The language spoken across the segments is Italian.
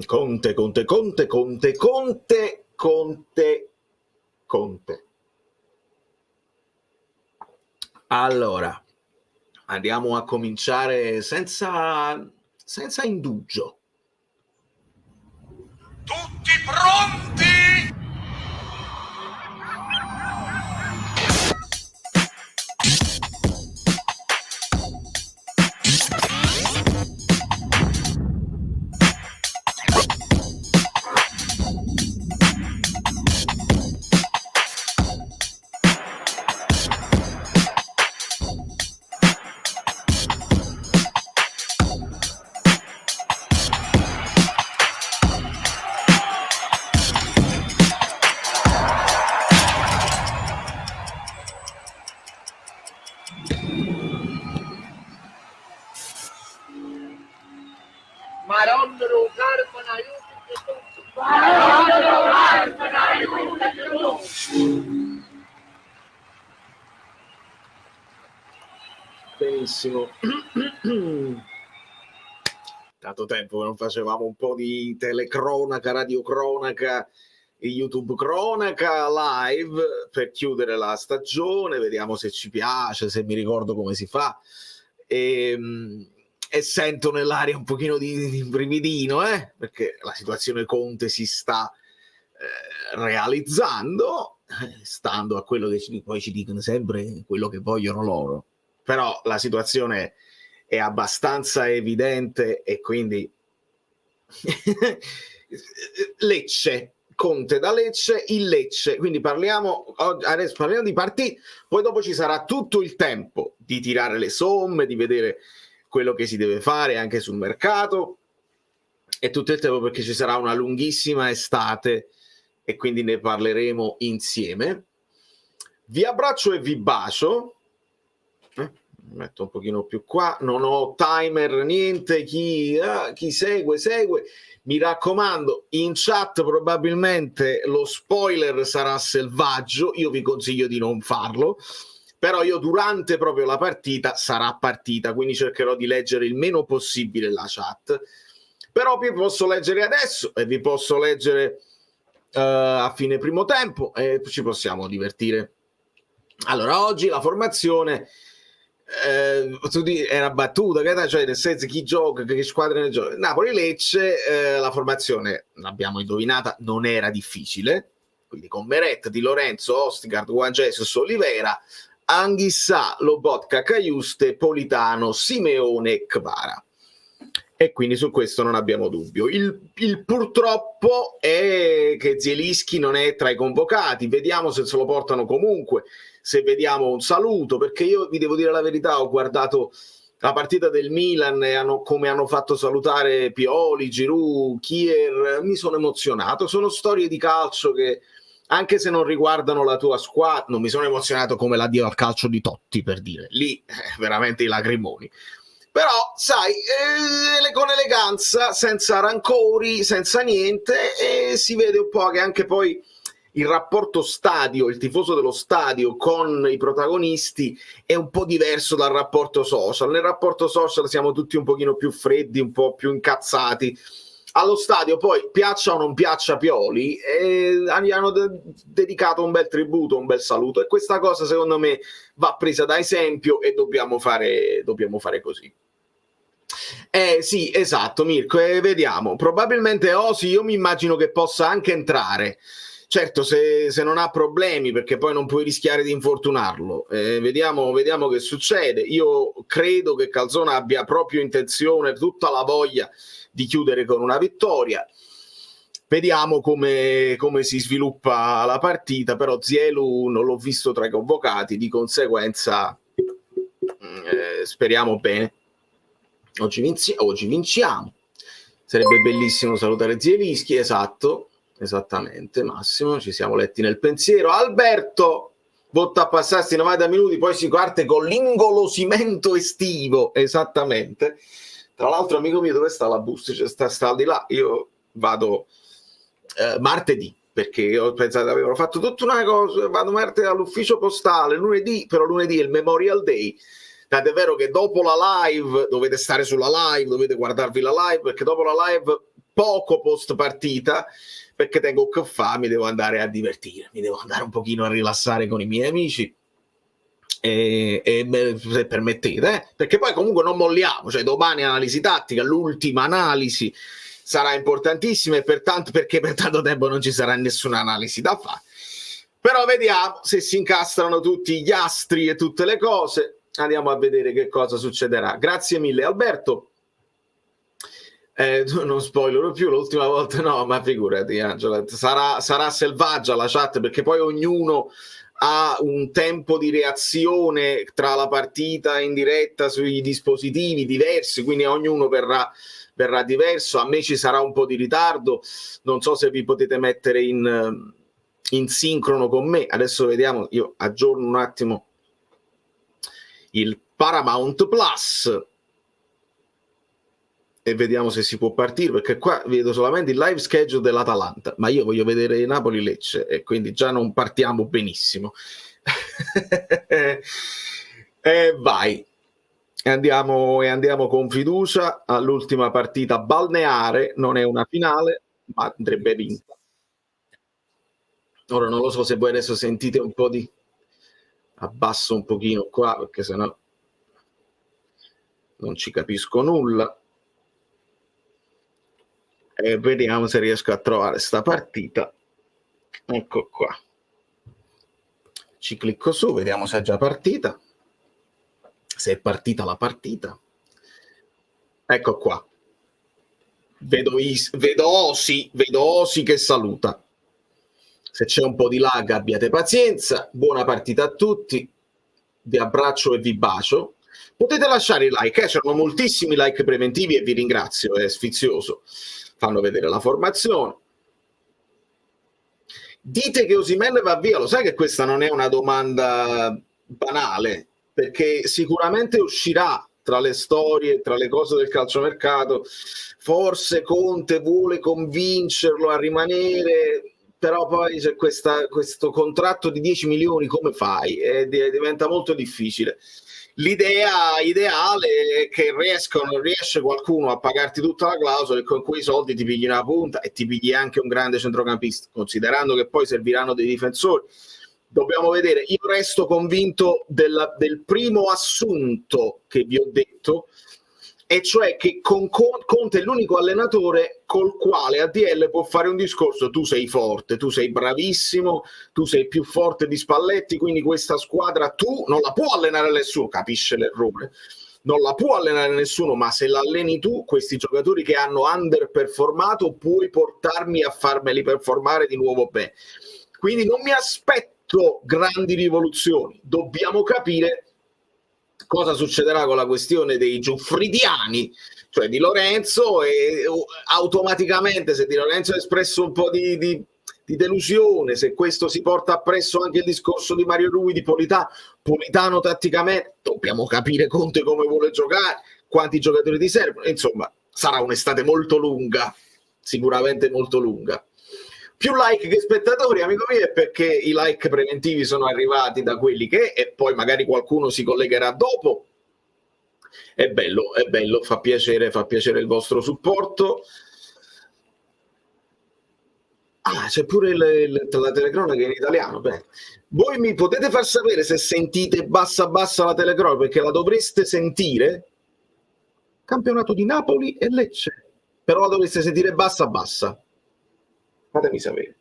Conte, Conte, Conte, Conte, Conte, Conte, Conte. Allora, andiamo a cominciare senza indugio. Tutti pronti? Benissimo. Tanto tempo che non facevamo un po' di telecronaca, radiocronaca e YouTube cronaca live per chiudere la stagione, vediamo se ci piace, se mi ricordo come si fa. E sento nell'aria un pochino di brividino, perché la situazione Conte si sta realizzando, stando a quello che poi ci dicono sempre quello che vogliono loro. Però la situazione è abbastanza evidente e quindi Lecce, Conte da Lecce, il Lecce, quindi adesso parliamo di partiti, poi dopo ci sarà tutto il tempo di tirare le somme, di vedere quello che si deve fare anche sul mercato e tutto il tempo perché ci sarà una lunghissima estate e quindi ne parleremo insieme. Vi abbraccio e vi bacio. Metto un pochino più qua, non ho timer, niente, chi segue, mi raccomando, in chat probabilmente lo spoiler sarà selvaggio, io vi consiglio di non farlo, però io durante proprio la partita sarà partita, quindi cercherò di leggere il meno possibile la chat, però vi posso leggere adesso e vi posso leggere a fine primo tempo e ci possiamo divertire. Allora, oggi la formazione era battuta, cioè nel senso chi gioca, che squadre ne gioca. Napoli-Lecce, la formazione l'abbiamo indovinata, non era difficile, quindi con Meret, Di Lorenzo, Ostigard, Juan Jesus, Olivera, Anghissà, Lobotka, Caiuste, Politano, Simeone, Kvara. E quindi su questo non abbiamo dubbio. Il purtroppo è che Zielinski non è tra i convocati, vediamo se se lo portano comunque, se vediamo un saluto, perché io vi devo dire la verità, ho guardato la partita del Milan e come hanno fatto salutare Pioli, Giroud, Kier, mi sono emozionato, sono storie di calcio che anche se non riguardano la tua squadra, non mi sono emozionato come l'addio al calcio di Totti, per dire, lì veramente i lagrimoni. Però, sai, con eleganza, senza rancori, senza niente, e si vede un po' che anche poi il rapporto stadio, il tifoso dello stadio con i protagonisti è un po' diverso dal rapporto social. Nel rapporto social siamo tutti un pochino più freddi, un po' più incazzati. Allo stadio poi, piaccia o non piaccia Pioli, gli hanno dedicato un bel tributo, un bel saluto, e questa cosa secondo me va presa da esempio e dobbiamo fare così. Sì, esatto, Mirko, vediamo. Probabilmente Osi io mi immagino che possa anche entrare. Certo, se non ha problemi, perché poi non puoi rischiare di infortunarlo. Vediamo che succede. Io credo che Calzona abbia proprio intenzione, tutta la voglia di chiudere con una vittoria. Vediamo come si sviluppa la partita, però Zielu non l'ho visto tra i convocati, di conseguenza speriamo bene. Oggi vinciamo. Sarebbe bellissimo salutare Zielinski, esattamente, Massimo, ci siamo letti nel pensiero. Alberto, botta a passarsi 90 minuti, poi si parte con l'ingolosimento estivo, esattamente. Tra l'altro, amico mio, dove sta la busta? Sta di là, io vado martedì, perché ho pensato che avevano fatto tutta una cosa, vado martedì all'ufficio postale, lunedì, però lunedì è il Memorial Day, Tant'è vero che dopo la live dovete stare sulla live, dovete guardarvi la live, perché dopo la live, poco post partita, perché tengo che fa, mi devo andare a divertire, mi devo andare un pochino a rilassare con i miei amici. E se permettete, perché poi comunque non molliamo, cioè domani analisi tattica, l'ultima analisi sarà importantissima e perché per tanto tempo non ci sarà nessuna analisi da fare. Però vediamo se si incastrano tutti gli astri e tutte le cose. Andiamo a vedere che cosa succederà. Grazie mille Alberto. Non spoilerò più, l'ultima volta no, ma figurati Angela, sarà selvaggia la chat, perché poi ognuno ha un tempo di reazione tra la partita in diretta sui dispositivi diversi, quindi ognuno verrà diverso. A me ci sarà un po' di ritardo, non so se vi potete mettere in sincrono con me. Adesso vediamo, io aggiorno un attimo il Paramount Plus e vediamo se si può partire, perché qua vedo solamente il live schedule dell'Atalanta, ma io voglio vedere Napoli-Lecce e quindi già non partiamo benissimo. E vai, andiamo con fiducia all'ultima partita balneare, non è una finale, ma andrebbe vinta. Ora non lo so se voi adesso sentite un po' di... Abbasso un pochino qua, perché sennò non ci capisco nulla. E vediamo se riesco a trovare sta partita. Ecco qua. Ci clicco su, vediamo se è già partita. Se è partita la partita. Ecco qua. Vedo Osi che saluta. Se c'è un po' di lag abbiate pazienza. Buona partita a tutti. Vi abbraccio e vi bacio. Potete lasciare i like, c'erano moltissimi like preventivi e vi ringrazio, è sfizioso. Fanno vedere la formazione. Dite che Osimhen va via, lo sai che questa non è una domanda banale, perché sicuramente uscirà tra le storie, tra le cose del calciomercato. Forse Conte vuole convincerlo a rimanere, però poi c'è questo contratto di 10 milioni, come fai? Diventa molto difficile. L'idea ideale è che riesce qualcuno a pagarti tutta la clausola e con quei soldi ti pigli una punta e ti pigli anche un grande centrocampista, considerando che poi serviranno dei difensori. Dobbiamo vedere. Io resto convinto del primo assunto che vi ho detto, e cioè che Conte è l'unico allenatore col quale ADL può fare un discorso: tu sei forte, tu sei bravissimo, tu sei più forte di Spalletti, quindi questa squadra tu non la può allenare nessuno, capisce l'errore, non la può allenare nessuno, ma se la alleni tu, questi giocatori che hanno underperformato puoi portarmi a farmeli performare di nuovo bene. Quindi non mi aspetto grandi rivoluzioni, dobbiamo capire cosa succederà con la questione dei giuffridiani, cioè Di Lorenzo, e automaticamente se Di Lorenzo ha espresso un po' di delusione, se questo si porta appresso anche il discorso di Mario Rui, di Politano tatticamente, dobbiamo capire Conte come vuole giocare, quanti giocatori ti servono, insomma sarà un'estate molto lunga, sicuramente molto lunga. Più like che spettatori, amico mio, è perché i like preventivi sono arrivati da quelli che, e poi magari qualcuno si collegherà dopo. È bello, fa piacere il vostro supporto. C'è pure la telecronaca in italiano. Beh. Voi mi potete far sapere se sentite bassa la telecronaca, perché la dovreste sentire. Campionato di Napoli e Lecce, però la dovreste sentire bassa. Fatemi sapere.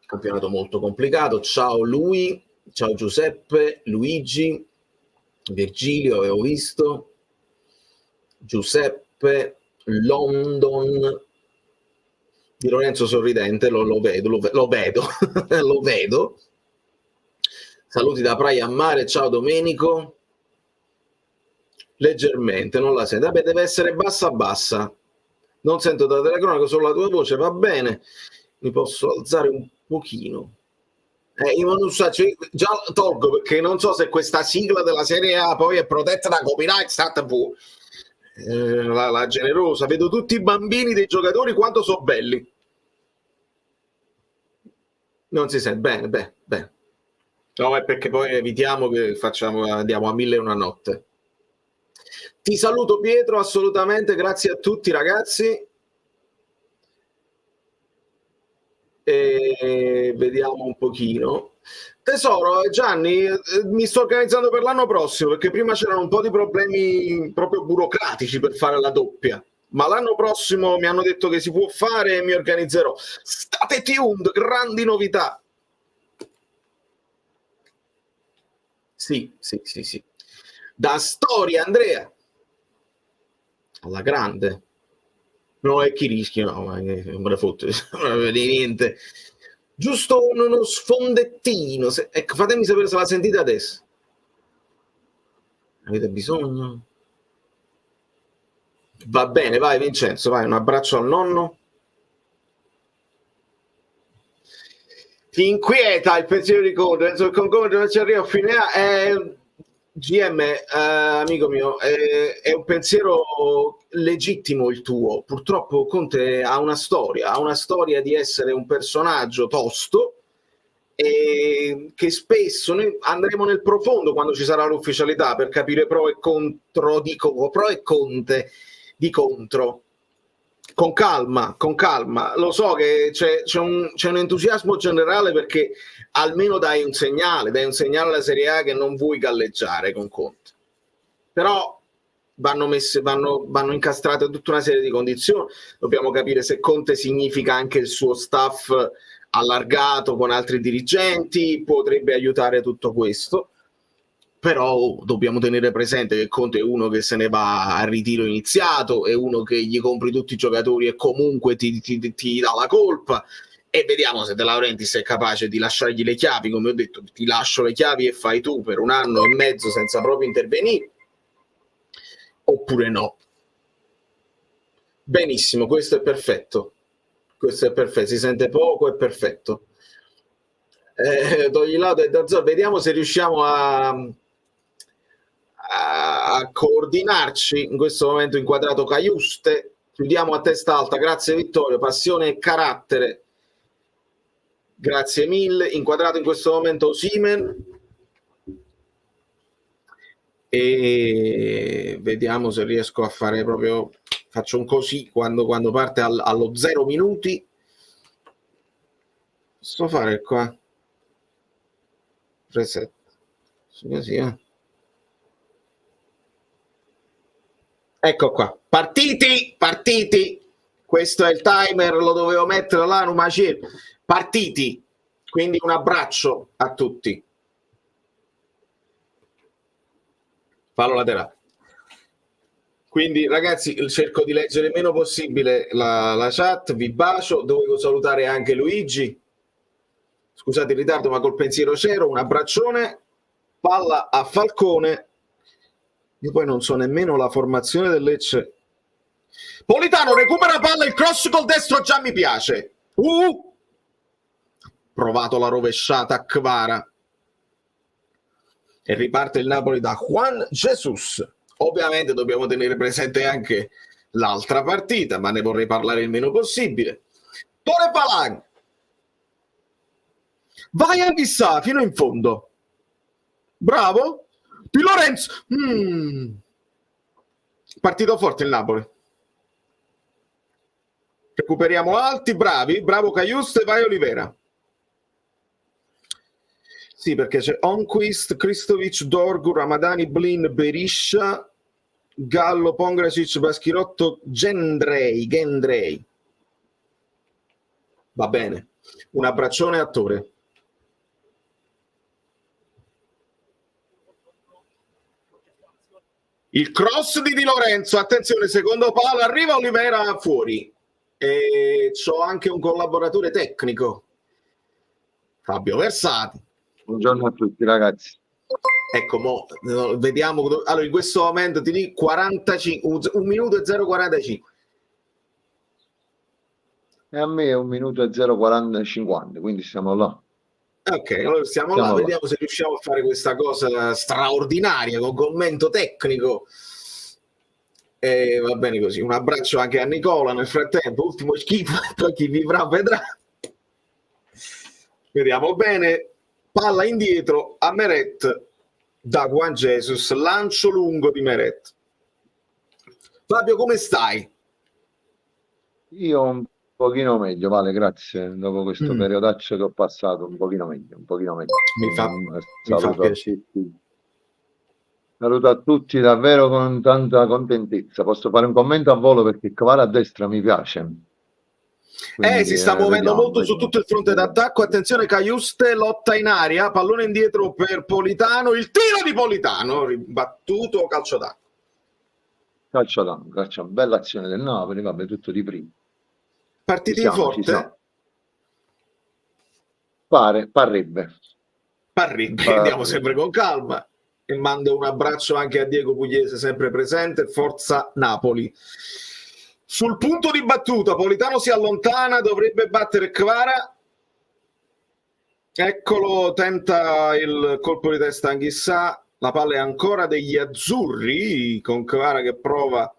Campionato molto complicato. Ciao lui, ciao Giuseppe, Luigi, Virgilio, avevo visto, Giuseppe, London, Di Lorenzo sorridente, lo vedo. Lo vedo. Saluti da Praia a Mare, ciao Domenico. Leggermente, non la sento. Vabbè, deve essere bassa. Non sento da telecronaca, solo la tua voce, va bene. Mi posso alzare un pochino. Io non so, già tolgo, perché non so se questa sigla della Serie A poi è protetta da copyright, la generosa. Vedo tutti i bambini dei giocatori quanto sono belli. Non si sente bene. No, è perché poi evitiamo che andiamo a 1001 notte. Ti saluto Pietro, assolutamente, grazie a tutti ragazzi. E vediamo un pochino. Tesoro, Gianni, mi sto organizzando per l'anno prossimo perché prima c'erano un po' di problemi proprio burocratici per fare la doppia, ma l'anno prossimo mi hanno detto che si può fare e mi organizzerò. State tuned, grandi novità. Sì, sì, sì, sì. Da storia, Andrea. Alla grande. No, e chi rischia? No, ma non me ne fotte, non vede niente. Giusto uno sfondettino. Ecco, fatemi sapere se la sentite adesso. Avete bisogno? Va bene, vai Vincenzo, vai, un abbraccio al nonno. Ti inquieta il pensiero di Conte, penso che con Conte non ci arriva a fine anno. GM, amico mio, è un pensiero legittimo il tuo. Purtroppo Conte ha una storia di essere un personaggio tosto e che spesso noi andremo nel profondo quando ci sarà l'ufficialità per capire pro e contro, dico pro e conte di contro. Con calma, con calma. Lo so che c'è un entusiasmo generale perché almeno dai un segnale alla Serie A che non vuoi galleggiare con Conte. Però vanno incastrate tutta una serie di condizioni. Dobbiamo capire se Conte significa anche il suo staff allargato con altri dirigenti, potrebbe aiutare tutto questo. Però dobbiamo tenere presente che Conte è uno che se ne va a ritiro iniziato, è uno che gli compri tutti i giocatori e comunque ti dà la colpa, e vediamo se De Laurentiis è capace di lasciargli le chiavi. Come ho detto, ti lascio le chiavi e fai tu per un anno e mezzo senza proprio intervenire, oppure no. Benissimo, questo è perfetto, si sente poco, è perfetto. Togli l'auto e da zona, vediamo se riusciamo a coordinarci. In questo momento inquadrato Caiuste, chiudiamo a testa alta, grazie Vittorio, passione e carattere, grazie mille. Inquadrato in questo momento Osimhen, e vediamo se riesco a fare proprio, faccio un così quando parte allo 0 minuti. Posso fare qua reset così, Ecco qua, partiti, questo è il timer, lo dovevo mettere là, partiti, quindi un abbraccio a tutti. Fallo laterale. Quindi ragazzi, cerco di leggere il meno possibile la chat, vi bacio, dovevo salutare anche Luigi, scusate il ritardo ma col pensiero c'ero, un abbraccione, palla a Falcone. Io poi non so nemmeno la formazione del Lecce. Politano recupera palla, il cross col destro già mi piace. Provato la rovesciata a Kvara. E riparte il Napoli da Juan Jesus. Ovviamente dobbiamo tenere presente anche l'altra partita, ma ne vorrei parlare il meno possibile. Tore Palang. Vai a chissà fino in fondo. Bravo. Di Lorenzo, partito forte il Napoli. Recuperiamo alti, bravo Caiuste, vai Olivera. Sì, perché c'è Onquist, Kristovic, Dorgu, Ramadani, Blin, Beriscia, Gallo, Pongracic, Baschirotto, Gendrei. Va bene. Un abbraccione attore. Il cross di Lorenzo, attenzione, secondo palo, arriva Olivera fuori. E c'ho anche un collaboratore tecnico, Fabio Versati. Buongiorno a tutti ragazzi. Ecco, vediamo. Allora, in questo momento ti dico 45, 1 minuto e 0,45. E a me è 1 minuto e 0,40-50, quindi siamo là. Ok, allora siamo là, vediamo se riusciamo a fare questa cosa straordinaria con commento tecnico. E va bene così. Un abbraccio anche a Nicola nel frattempo, ultimo schifo, poi chi vivrà vedrà. Vediamo bene. palla indietro a Meret da Juan Jesus, lancio lungo di Meret. Fabio, come stai? Io un pochino meglio, Vale, grazie. Dopo questo periodaccio che ho passato, un pochino meglio. Mi fa Saluto a piacere. tutti. Saluto a tutti davvero con tanta contentezza. Posso fare un commento a volo perché Kvara a destra mi piace. Quindi, si sta muovendo molto su tutto il fronte vediamo. d'attacco. Attenzione, Caiuste lotta in aria, pallone indietro per Politano, il tiro di Politano, ribattuto, calcio d'acqua. Calcio d'angolo, bella azione del Napoli, vabbè, tutto di prima. Partiti Ci siamo. forte? Parrebbe. Andiamo sempre con calma. E mando un abbraccio anche a Diego Pugliese, sempre presente. Forza Napoli. Sul punto di battuta, Politano si allontana, dovrebbe battere Kvara. Eccolo, tenta il colpo di testa Anghissà. La palla è ancora degli azzurri, con Kvara che prova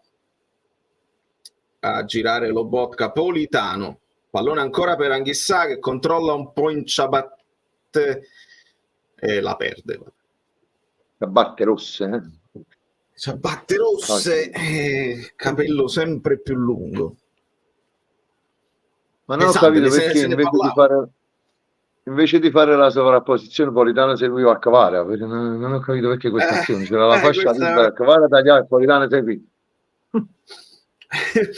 a girare Lobotka. Politano. Pallone ancora per Anghissà che controlla un po' in ciabatte e la perde. Ciabatte rosse, Ciabatte rosse, capello sempre più lungo. Ma non ho capito perché invece di fare la sovrapposizione Politano seguiva a Kvara, non ho capito perché questa azione, c'era la fascia libera, Kvara tagliava e Politano seguì.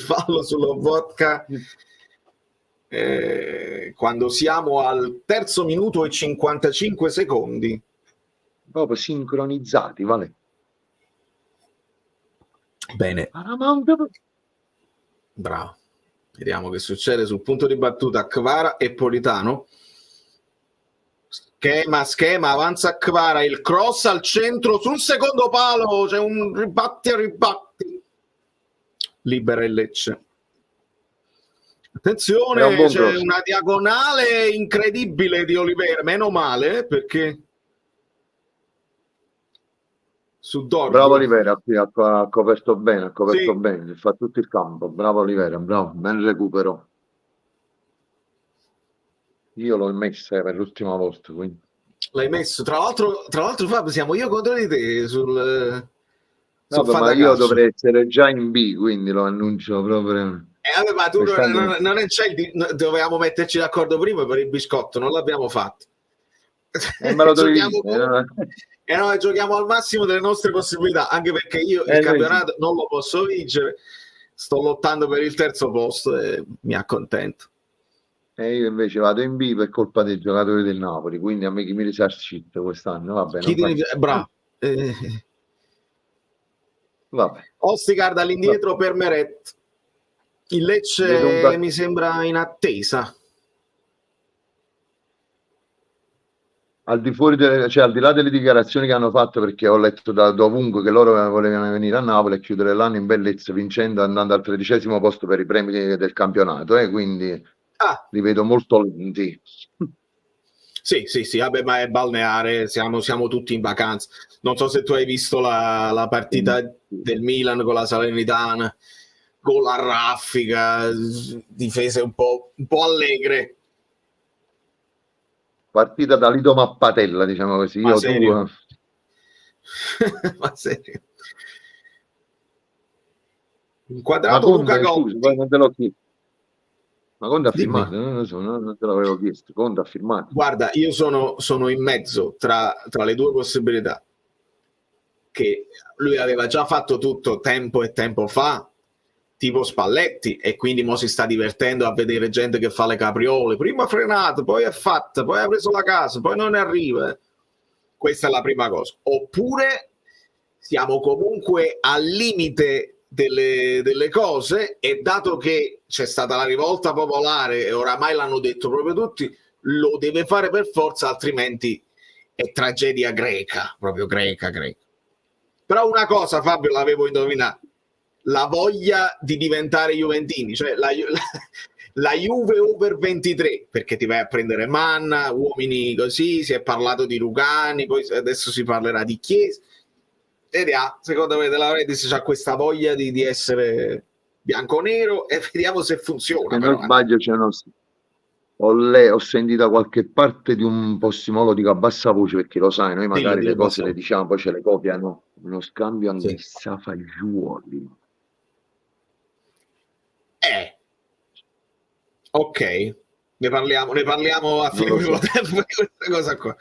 Fallo sullo vodka quando siamo al terzo minuto e 55 secondi. Proprio sincronizzati, Vale. Bene. Bravo. Vediamo che succede sul punto di battuta Kvara e Politano. Schema, avanza Kvara, il cross al centro, sul secondo palo c'è un ribatti. Libera il Lecce. Attenzione, c'è una diagonale incredibile di Oliveira, meno male perché su Dorgo. Bravo Oliveira, ha coperto bene, bene, fa tutto il campo, bravo Oliveira, bravo, ben recupero. Io l'ho messa per l'ultima volta, quindi. L'hai messo, tra l'altro Fabio, siamo io contro di te sul ma io dovrei essere già in B, quindi lo annuncio proprio. Vabbè, ma tu non c'è dovevamo metterci d'accordo prima per il biscotto, non l'abbiamo fatto. Me lo noi giochiamo al massimo delle nostre possibilità, anche perché io il campionato non lo posso vincere, sto lottando per il terzo posto e mi accontento. E io invece vado in B per colpa dei giocatori del Napoli, quindi a me chi mi risarcito quest'anno, va bene. Bravo. Vabbè. Ostigard all'indietro per Meret. Il Lecce mi sembra in attesa. Al di fuori al di là delle dichiarazioni che hanno fatto, perché ho letto da ovunque che loro volevano venire a Napoli e chiudere l'anno in bellezza vincendo, andando al 13° posto per i premi del campionato, quindi li vedo molto lenti. Sì, vabbè, ma è balneare, siamo tutti in vacanza. Non so se tu hai visto la partita del Milan con la Salernitana, gol a raffica, difese un po' allegre. Partita da Lido Mappatella, diciamo così. Ma serio? Ma serio? Inquadrato Luca Gotti. Non te l'ho chiesto. Ma Conte ha firmato? Non te l'avevo chiesto. Conte ha firmato. Guarda, io sono in mezzo tra le due possibilità. Che lui aveva già fatto tutto tempo e tempo fa, tipo Spalletti, e quindi mo si sta divertendo a vedere gente che fa le capriole, prima ha frenato, poi è fatta, poi ha preso la casa, poi non ne arriva. Questa è la prima cosa. Oppure siamo comunque al limite delle cose, e dato che c'è stata la rivolta popolare e oramai l'hanno detto proprio tutti, lo deve fare per forza, altrimenti è tragedia greca, proprio greca. Però una cosa, Fabio, l'avevo indovinato: la voglia di diventare juventini, cioè la Juve over 23, perché ti vai a prendere Manna, uomini così, si è parlato di Rugani, poi adesso si parlerà di Chiesa. Vediamo, secondo me della Redis c'ha questa voglia di essere bianco-nero, e vediamo se funziona. Se non sbaglio Ho sentito da qualche parte di un possimo, lo dico a bassa voce perché lo sai, noi magari Dillo, le cose basta. le diciamo, poi ce le copiano, uno scambio Sì. anch'essa fagioli. Ok, ne parliamo a fine Non lo primo so. tempo di questa cosa qua.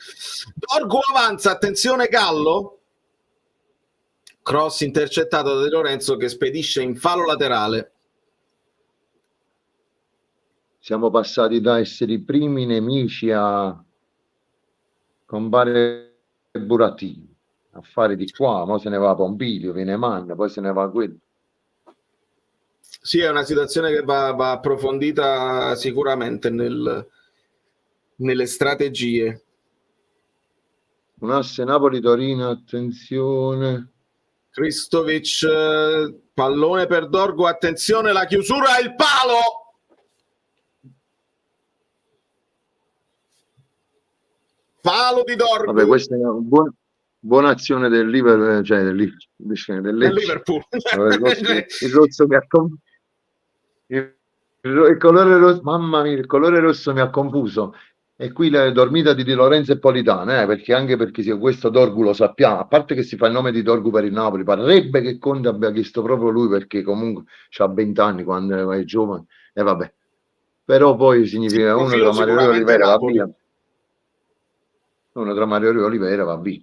Dorgu avanza, attenzione Gallo. Cross intercettato da De Lorenzo che spedisce in fallo laterale. Siamo passati da essere i primi nemici a combattere Burattini, a fare di qua, poi se ne va Pompilio, viene Magna, poi se ne va quello. Sì, è una situazione che va approfondita sicuramente nelle strategie. Un asse Napoli-Torino, attenzione. Kristovic, pallone per Dorgu, attenzione, la chiusura, il palo! Palo di Dorgu. Vabbè, questa è una buona azione del Liverpool, cioè del Liverpool. Il rosso mi ha il colore rosso, mamma mia, il colore rosso mi ha confuso. E qui la dormita di Di Lorenzo e Politano, perché anche perché questo Dorgu lo sappiamo, a parte che si fa il nome di Dorgu per il Napoli, parrebbe che Conte abbia chiesto proprio lui perché comunque ha 20 anni quando è giovane, e vabbè. Però poi significa sì, uno tra Mario e Olivera va via. Uno tra Mario e Olivera va via.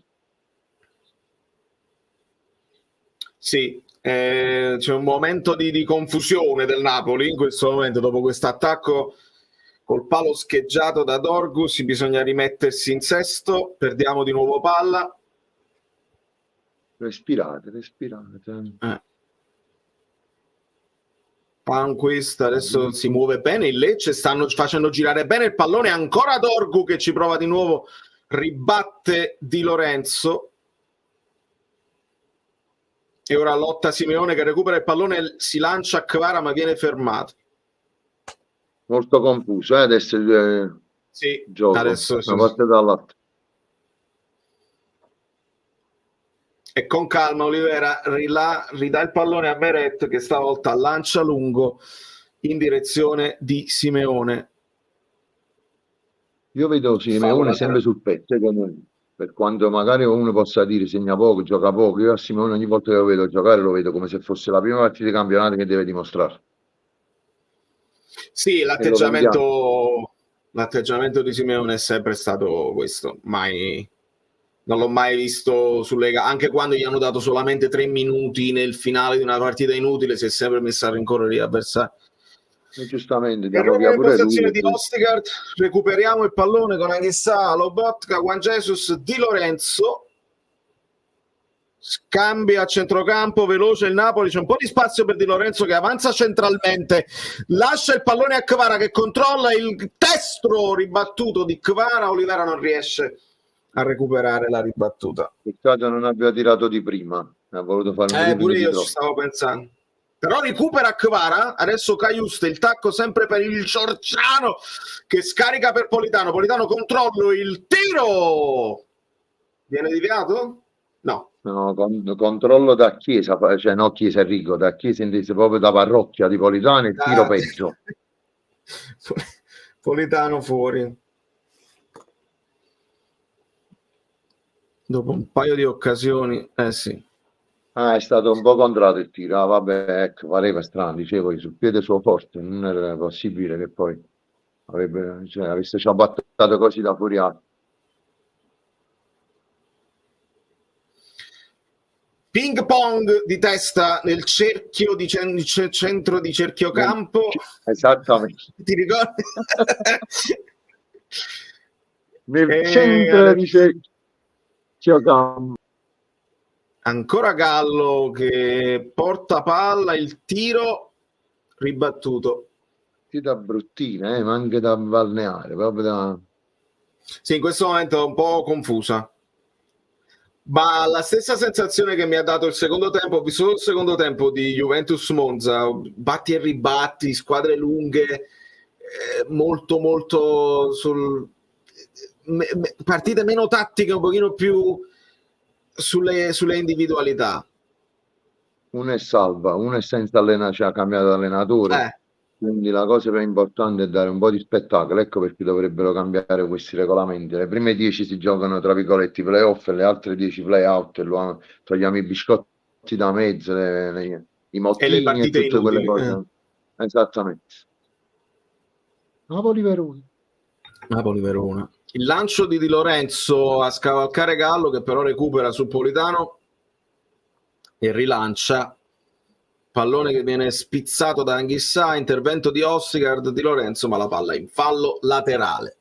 Sì, c'è un momento di confusione del Napoli in questo momento, dopo questo attacco col palo scheggiato da Dorgus, bisogna rimettersi in sesto, perdiamo di nuovo palla. Respirate. Panquist adesso si muove bene, il Lecce stanno facendo girare bene il pallone, ancora Dorgu che ci prova di nuovo, ribatte Di Lorenzo. E ora lotta Simeone che recupera il pallone, si lancia a Kvara ma viene fermato. Molto confuso, adesso sì, gioco, adesso sì. una parte dall'altra. E con calma Olivera ridà il pallone a Meret che stavolta lancia lungo in direzione di Simeone. Io vedo Simeone sempre sul pezzo, per quanto magari uno possa dire segna poco, gioca poco, io a Simeone ogni volta che lo vedo giocare lo vedo come se fosse la prima partita di campionato che deve dimostrare. Sì, l'atteggiamento di Simeone è sempre stato questo, non l'ho mai visto sulle gare, anche quando gli hanno dato solamente 3 minuti nel finale di una partita inutile, si è sempre messo a rincorrere gli avversari. E giustamente diamo via pure lui. Di Ostigard, recuperiamo il pallone con Anghissà, Lobotka, Juan Jesus, Di Lorenzo. Scambia a centrocampo, veloce il Napoli, c'è un po' di spazio per Di Lorenzo che avanza centralmente, lascia il pallone a Kvara che controlla il destro ribattuto di Kvara, Olivera non riesce a recuperare la ribattuta. Peccato non abbia tirato di prima, ha voluto fare un pure io ci stavo pensando. Però recupera Kvara, adesso Cajuste, il tacco sempre per il Giorgiano che scarica per Politano, controllo, il tiro! Viene deviato? No. No, controllo da Chiesa, cioè no Chiesa Enrico, da Chiesa intese proprio da parrocchia di Politano e tiro peggio. Politano fuori. Dopo un paio di occasioni, sì. È stato un po' contrario il tiro, vabbè, ecco, pareva strano, dicevo, sul piede suo forte, non era possibile che poi avesse ciabattato così da furiato. Ping pong di testa nel cerchio di centro di cerchio campo. Esattamente. Ti ricordi? Nel centro di cerchio campo. Ancora Gallo che porta palla, il tiro ribattuto. Sì, da bruttina, ma anche da balneare, proprio da... Sì, in questo momento è un po' confusa. Ma la stessa sensazione che mi ha dato il secondo tempo, ho vissuto il secondo tempo di Juventus Monza, batti e ribatti, squadre lunghe, molto partite meno tattiche, un pochino più sulle individualità. Uno è salva, uno è senza allenare, cioè ha cambiato allenatore. quindi la cosa più importante è dare un po' di spettacolo, ecco perché dovrebbero cambiare questi regolamenti. Le prime 10 si giocano tra virgolette i playoff e le altre 10 play-out, e togliamo i biscotti da mezzo, i E le mottini e partite tutte quelle inutili. cose. Esattamente. Napoli-Verona. Napoli-Verona. Il lancio di Di Lorenzo a scavalcare Gallo, che però recupera sul Politano e rilancia. Pallone che viene spizzato da Anghissà, intervento di Ostigard, Di Lorenzo, ma la palla in fallo laterale.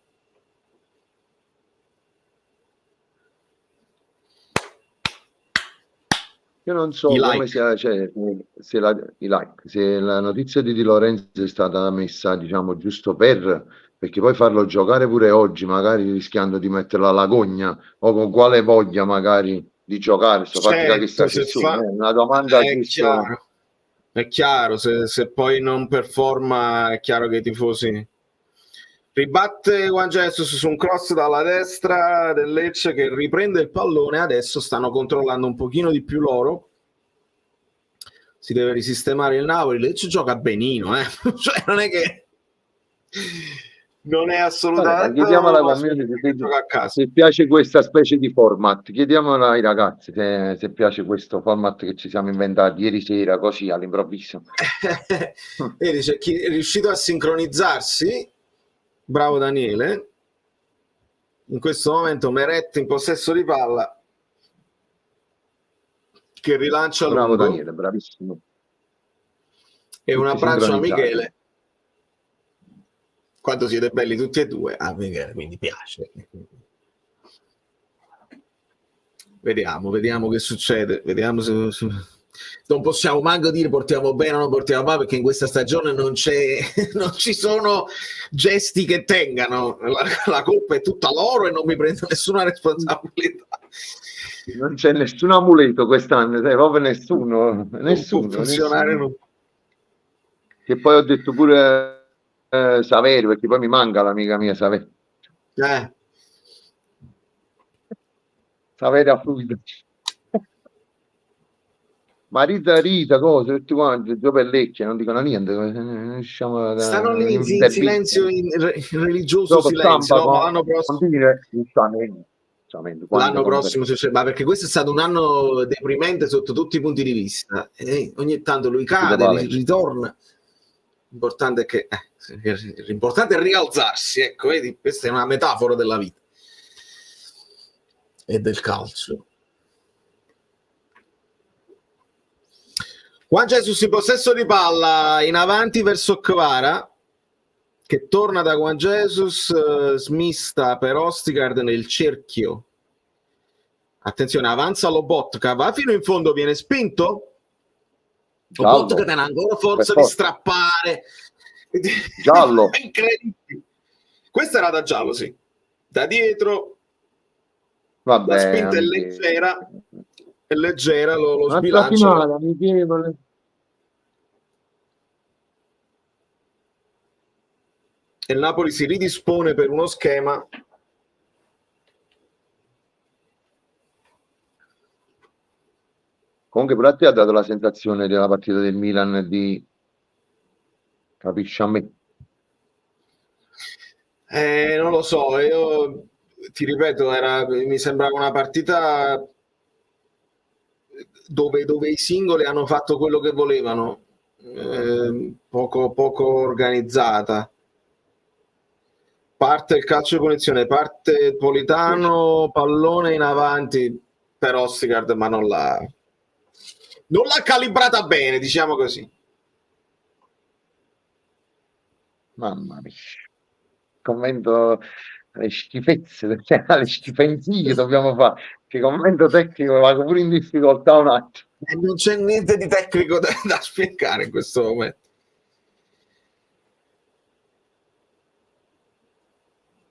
Io non so I come like. sia, cioè, se la notizia di Di Lorenzo è stata messa, diciamo, giusto perché poi farlo giocare pure oggi, magari rischiando di metterlo alla gogna, o con quale voglia magari di giocare, sto fatica che sta Certo, su, una domanda è giusto. chiaro. È chiaro, se poi non performa è chiaro che i tifosi... Ribatte Juan Jesus su un cross dalla destra del Lecce che riprende il pallone, adesso stanno controllando un pochino di più loro, si deve risistemare il Napoli, Lecce gioca benino, cioè non è che... Non è assolutamente... Chiediamo alla community gioca a casa. se piace questa specie di format, chiediamolo ai ragazzi se piace questo format che ci siamo inventati ieri sera così all'improvviso. E dice chi è riuscito a sincronizzarsi, bravo Daniele. In questo momento Meret in possesso di palla che rilancia Bravo lungo. Daniele, bravissimo. E un Tutti abbraccio a sincronizzati. Michele. Quanto siete belli tutti e due, a Michele quindi piace. Vediamo che succede, vediamo se... Non possiamo manco dire portiamo bene o non portiamo male, perché in questa stagione non ci sono gesti che tengano, la colpa è tutta loro e non mi prendo nessuna responsabilità. Non c'è nessun amuleto quest'anno, proprio nessuno. Non può funzionare. Nessuno. Che poi ho detto pure Saverio, perché poi mi manca l'amica mia Saverio. Saverio a fluido. Ma Rita, cose, tutti quanti, due pellecchie, non dicono niente. Stanno lì in silenzio, in religioso dopo silenzio, stampa, no? Ma l'anno prossimo... L'anno prossimo, ma perché questo è stato un anno deprimente sotto tutti i punti di vista. Ogni tanto lui cade, ritorna. L'importante è che l'importante è rialzarsi, ecco, vedi? Questa è una metafora della vita e del calcio. Juan Jesus in possesso di palla, in avanti verso Kvara, che torna da Juan Jesus, smista per Ostigard nel cerchio. Attenzione, avanza Lobotka, va fino in fondo, viene spinto. Lobotka tiene ancora forza di strappare. Giallo. Incredibile. Questa era da giallo, sì. Da dietro. Vabbè, la spinta è leggera, lo sbilancia. E il Napoli si ridispone per uno schema comunque però a te ha dato la sensazione della partita del Milan di capisci a me? Non lo so, io ti ripeto, mi sembrava una partita dove i singoli hanno fatto quello che volevano, poco organizzata. Parte il calcio di punizione, parte Politano, pallone in avanti per Ostigard, ma non l'ha calibrata bene, diciamo così. Mamma mia, commento le schifezze, le schifenzie dobbiamo fare, che commento tecnico va pure in difficoltà un attimo. Non c'è niente di tecnico da spiegare in questo momento.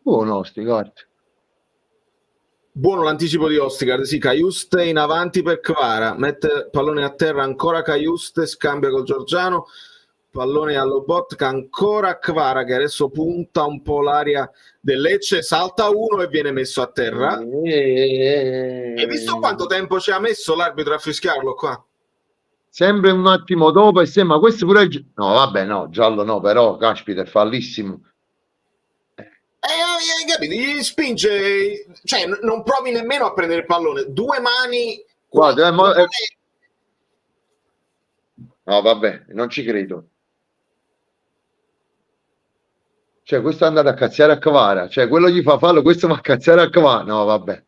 Buono Ostigard. Buono l'anticipo di Ostigard, sì, Cajuste in avanti per Kvara, mette pallone a terra ancora Cajuste, scambia col Giorgiano, pallone a Lobotka, ancora Kvara che adesso punta un po' l'aria del Lecce, salta uno e viene messo a terra. Hai visto quanto tempo ci ha messo l'arbitro a fischiarlo qua? sempre un attimo dopo e sembra questo pure no vabbè no giallo no però caspita è fallissimo. Hai capito? Gli spinge, cioè non provi nemmeno a prendere il pallone, due mani qua. Guarda, no vabbè non ci credo, cioè questo è andato a cazziare a Kvara, cioè quello gli fa fallo, questo va a cazziare a Kvara, no vabbè.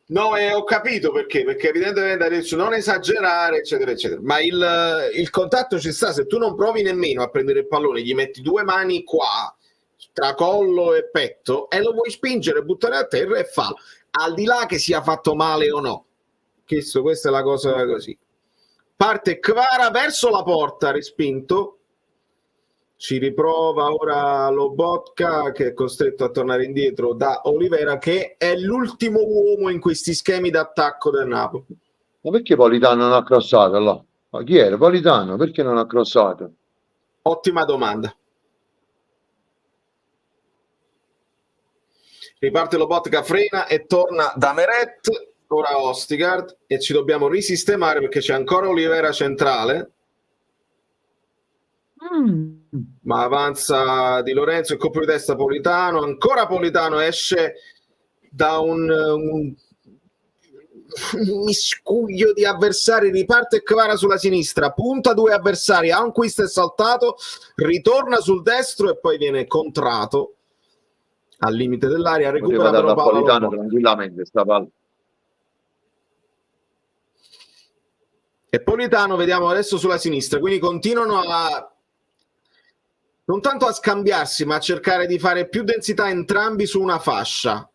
No, ho capito perché evidentemente adesso non esagerare, eccetera, eccetera. Ma il contatto ci sta, se tu non provi nemmeno a prendere il pallone, gli metti due mani qua, tra collo e petto, e lo vuoi spingere, buttare a terra e fallo. Al di là che sia fatto male o no. Questa è la cosa così. Parte Kvara verso la porta, respinto. Ci riprova ora Lobotka che è costretto a tornare indietro da Olivera che è l'ultimo uomo in questi schemi d'attacco del Napoli. Ma perché Politano non ha crossato là? Ma chi era? Politano, perché non ha crossato? Ottima domanda. Riparte Lobotka, frena e torna da Meret, ora Ostigard e ci dobbiamo risistemare perché c'è ancora Olivera centrale. Ma avanza Di Lorenzo, il colpo di testa Politano, ancora Politano esce da un miscuglio di avversari, riparte Kvara sulla sinistra, punta due avversari, Anquist è saltato, ritorna sul destro e poi viene contrato al limite dell'area, recupera però Politano tranquillamente sta palla. E Politano vediamo adesso sulla sinistra, quindi continuano a non tanto a scambiarsi, ma a cercare di fare più densità entrambi su una fascia.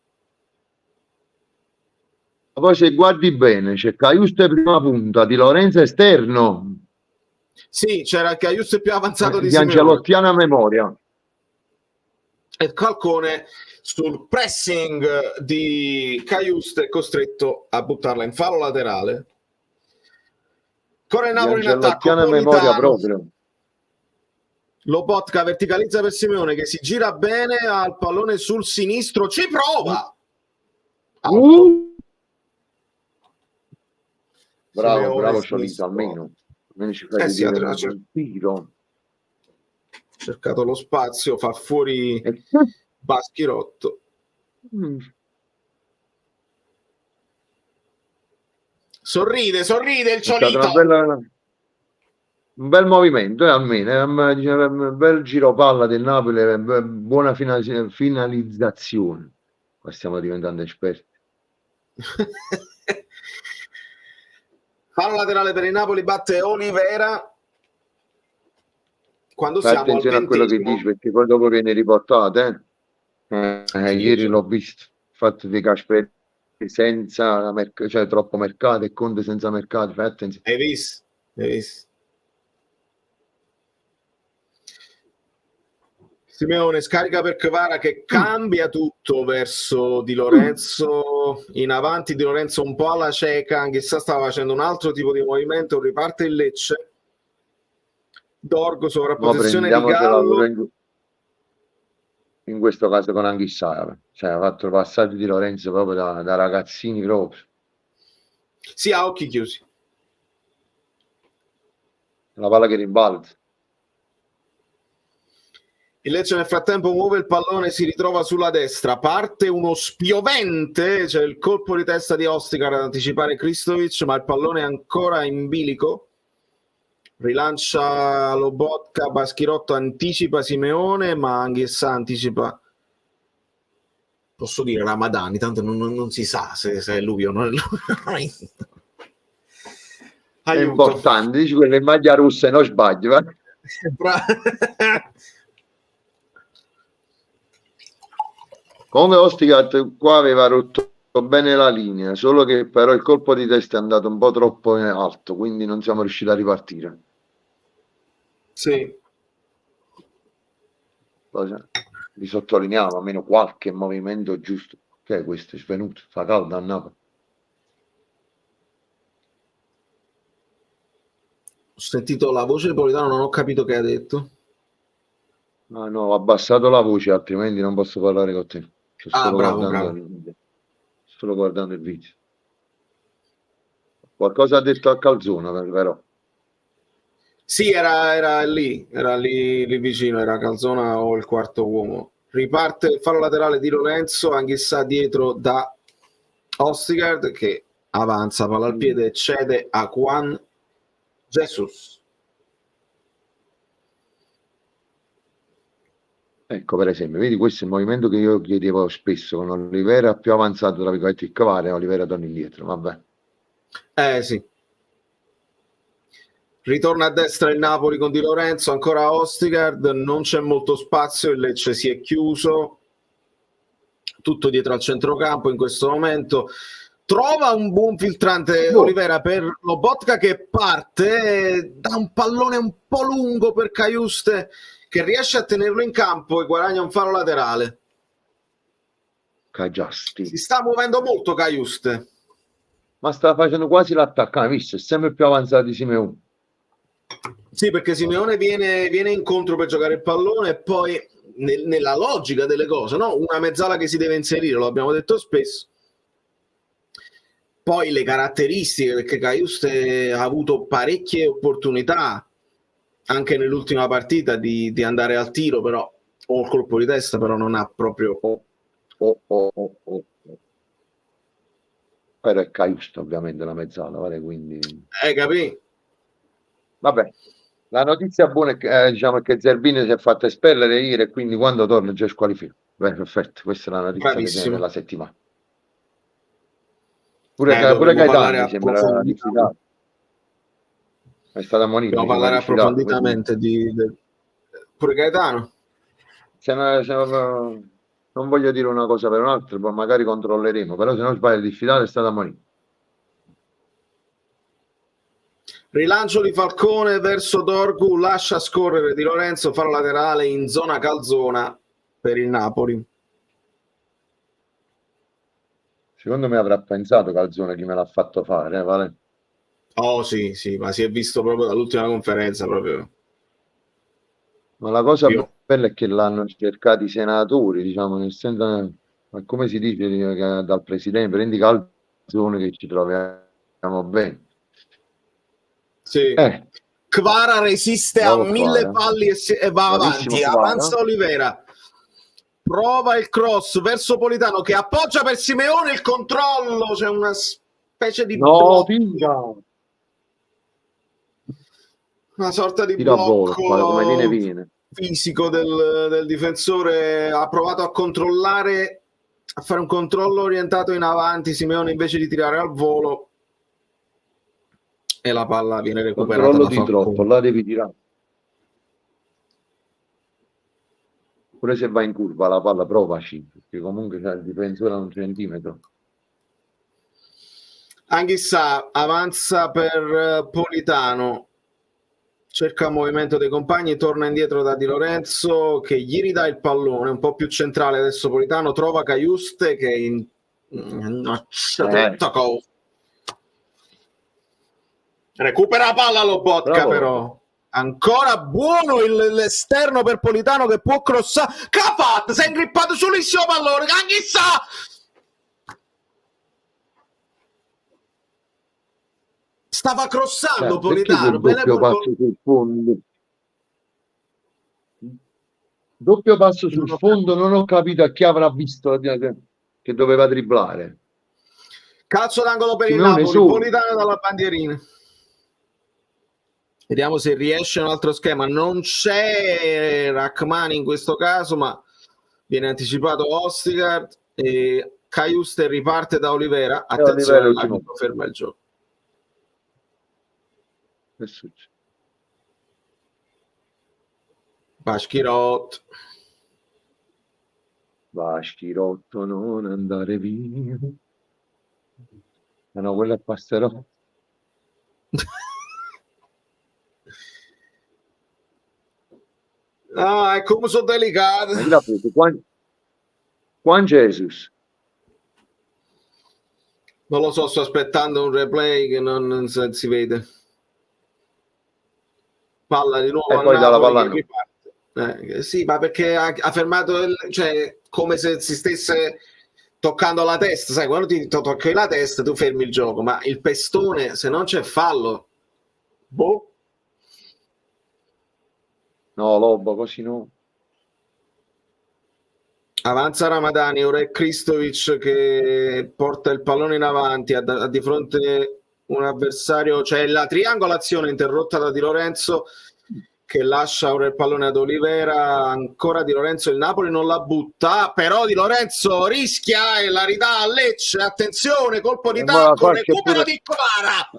Poi se guardi bene, c'è Caiusto prima punta, Di Lorenzo esterno. Sì, c'era Caiusto più avanzato di Ancelottiana memoria. E Falcone sul pressing di Caiusto è costretto a buttarla in fallo laterale. Ancora il Napoli in attacco. Memoria proprio. Lobotka verticalizza per Simeone che si gira bene al pallone sul sinistro, ci prova. Bravo, bravo Ciolito, almeno ci fai un tiro. Ha cercato lo spazio, fa fuori Baschirotto. Sorride il Ciolito. Un bel movimento, almeno un bel giro palla del Napoli, buona finalizzazione. Qua stiamo diventando esperti. Fallo laterale per il Napoli, batte Olivera. Quando Fai attenzione a quello che dici, perché poi dopo viene riportato. Ieri l'ho visto, fatto dei Caspetti senza cioè troppo mercato e Conte senza mercato. Fai attenzione. Hai visto? Simeone scarica per Kvara che cambia tutto verso Di Lorenzo in avanti, Di Lorenzo un po' alla cieca, anche se stava facendo un altro tipo di movimento, riparte il Lecce. Dorgo sovrapposizione di Gallo. In questo caso con Anghissà, cioè ha fatto passaggi Di Lorenzo proprio da ragazzini proprio. Sì, a occhi chiusi. La palla che rimbalza. Il Lecce nel frattempo muove il pallone, si ritrova sulla destra, parte uno spiovente, c'è il colpo di testa di Ostikar ad anticipare Kristovic, ma il pallone è ancora in bilico. Rilancia Lobotka, Baschirotto anticipa Simeone, ma Anghissà anticipa, posso dire, Ramadani, tanto non si sa se è lui o non è lui. È importante, dici quella in maglia rossa e non sbaglio. Come Ostikar qua aveva rotto bene la linea, solo che però il colpo di testa è andato un po' troppo in alto, quindi non siamo riusciti a ripartire. Sì. Risottolineiamo almeno qualche movimento giusto. Che è questo? È svenuto, fa caldo a Napoli. Ho sentito la voce di Politano, non ho capito che ha detto. No, ho abbassato la voce, altrimenti non posso parlare con te. Bravo. Solo guardando il video. Qualcosa ha detto a Calzona, però. Sì, era lì vicino, era Calzona o il quarto uomo. Riparte il fallo laterale di Lorenzo, Anghissà dietro da Ostigard che avanza, palla al piede e cede a Juan Jesus. Ecco, per esempio, vedi, questo è il movimento che io chiedevo spesso con Olivera più avanzato, tra virgolette, il cavale, Olivera torna indietro, vabbè. Sì. Ritorna a destra il Napoli con Di Lorenzo, ancora Ostigard, non c'è molto spazio, il Lecce si è chiuso, tutto dietro al centrocampo in questo momento. Trova un buon filtrante Olivera per Lobotka che parte da un pallone un po' lungo per Cajuste che riesce a tenerlo in campo e guadagna un fallo laterale. Cagiasti. Si sta muovendo molto Cajuste. Ma sta facendo quasi l'attaccante, visto? È sempre più avanzato di Simeone. Sì, perché Simeone viene incontro per giocare il pallone e poi nella logica delle cose, no? Una mezzala che si deve inserire, lo abbiamo detto spesso. Poi le caratteristiche, perché Cajuste ha avuto parecchie opportunità anche nell'ultima partita di andare al tiro, però o il colpo di testa, però non ha proprio... Però è Cajuste ovviamente la mezzala, vale? Quindi... capì? Vabbè, la notizia buona è che, diciamo, che Zerbini si è fatto espellere ieri e quindi quando torna già squalifica. Beh, perfetto, questa è la notizia che viene della settimana. Pure Gaetano mi sembra diffidato. È stato ammonito. Dobbiamo parlare approfonditamente pure Gaetano. Non voglio dire una cosa per un'altra, poi magari controlleremo, però se non sbaglio diffidato è stato ammonito. Rilancio di Falcone verso Dorgu, lascia scorrere Di Lorenzo, fallo laterale in zona Calzona per il Napoli. Secondo me avrà pensato Calzone chi me l'ha fatto fare, vale? Oh sì, ma si è visto proprio dall'ultima conferenza proprio. Ma la cosa bella è che l'hanno cercato i senatori, diciamo, nel senso, ma come si dice dal presidente, prendi Calzone che ci troviamo bene. Sì. Kvara resiste a 1000 falli e va avanti, avanza Olivera. Prova il cross verso Politano che appoggia per Simeone il controllo, c'è una specie di blocco. Una sorta di blocco come viene. Fisico del difensore, ha provato a controllare, a fare un controllo orientato in avanti, Simeone invece di tirare al volo e la palla viene recuperata controllo da di Falcone. Troppo, là devi tirare. Pure se va in curva la palla provaci, perché comunque c'è il difensore a 1 centimetro. Anghissà avanza per Politano, cerca il movimento dei compagni, torna indietro da Di Lorenzo che gli ridà il pallone, un po' più centrale adesso Politano, trova Cajuste che recupera la palla Lobotka. Però ancora buono l'esterno per Politano che può crossare. Capat, si è ingrippato sulissimo pallone, Anghissà stava crossando Politano, doppio passo sul fondo. Doppio passo sul fondo, non ho capito a chi avrà visto che doveva dribblare. Calcio d'angolo per il Napoli, Politano dalla bandierina. Vediamo se riesce un altro schema. Non c'è Rachmani in questo caso, ma viene anticipato Ostigard e Cajuste riparte da Olivera. Attenzione, l'arbitro ferma il gioco. Che succede? Bashkirot, non andare via. No, quello è Passerò. è come sono delicato. Juan Jesus. Non lo so, sto aspettando un replay che non si vede. Palla di nuovo e poi dalla palla no. Sì, ma perché ha fermato, cioè come se si stesse toccando la testa, sai, quando ti tocchi la testa tu fermi il gioco, ma il pestone, se non c'è fallo, boh. No, Lobo, così no. Avanza Ramadani, ora è Kristovic che porta il pallone in avanti, ha di fronte un avversario, c'è la triangolazione interrotta da Di Lorenzo che lascia ora il pallone ad Olivera, ancora Di Lorenzo, il Napoli non la butta, però Di Lorenzo rischia e la ridà a Lecce, attenzione, colpo di tacco, recupero di Kvara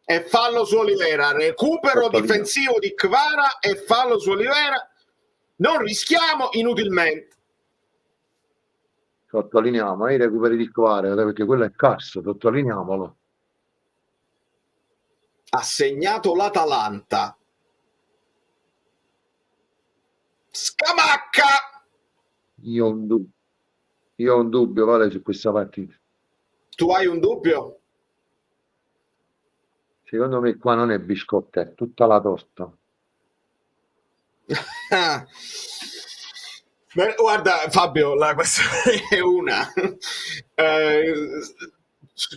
e fallo su Olivera, recupero difensivo di Kvara e fallo su Olivera, non rischiamo inutilmente. Sottolineiamo, i recuperi di Kvara, perché quello è cazzo, sottolineiamolo. Ha segnato l'Atalanta. Scamacca! Io ho un dubbio, vale, su questa partita. Tu hai un dubbio? Secondo me qua non è biscotto, è tutta la torta. Guarda Fabio, la questione è una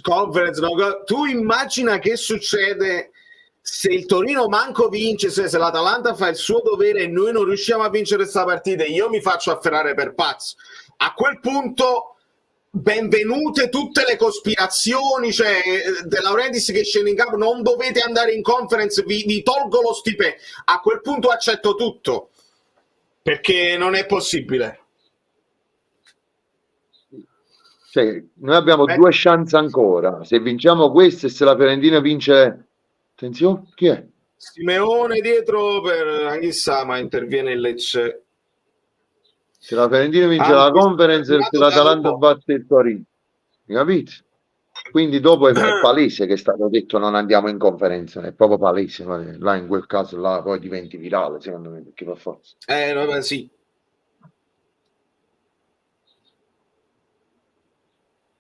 conference, no? Tu immagina che succede se il Torino manco vince, se l'Atalanta fa il suo dovere e noi non riusciamo a vincere questa partita, io mi faccio afferrare per pazzo. A quel punto benvenute tutte le cospirazioni, cioè De Laurentiis che scende in campo, non dovete andare in conference, vi tolgo lo stipendio. A quel punto accetto tutto, perché non è possibile. Cioè, noi abbiamo due chance ancora. Se vinciamo questo e se la Fiorentina vince, attenzione, chi è? Simeone dietro per chissà, ma interviene il Lecce. Se la Fiorentina vince la conference e se l'Atalanta batte il Torino, capite? Quindi dopo è palese che è stato detto non andiamo in conferenza, è proprio palese, là in quel caso là poi diventi virale secondo me, perché per forza. No, sì.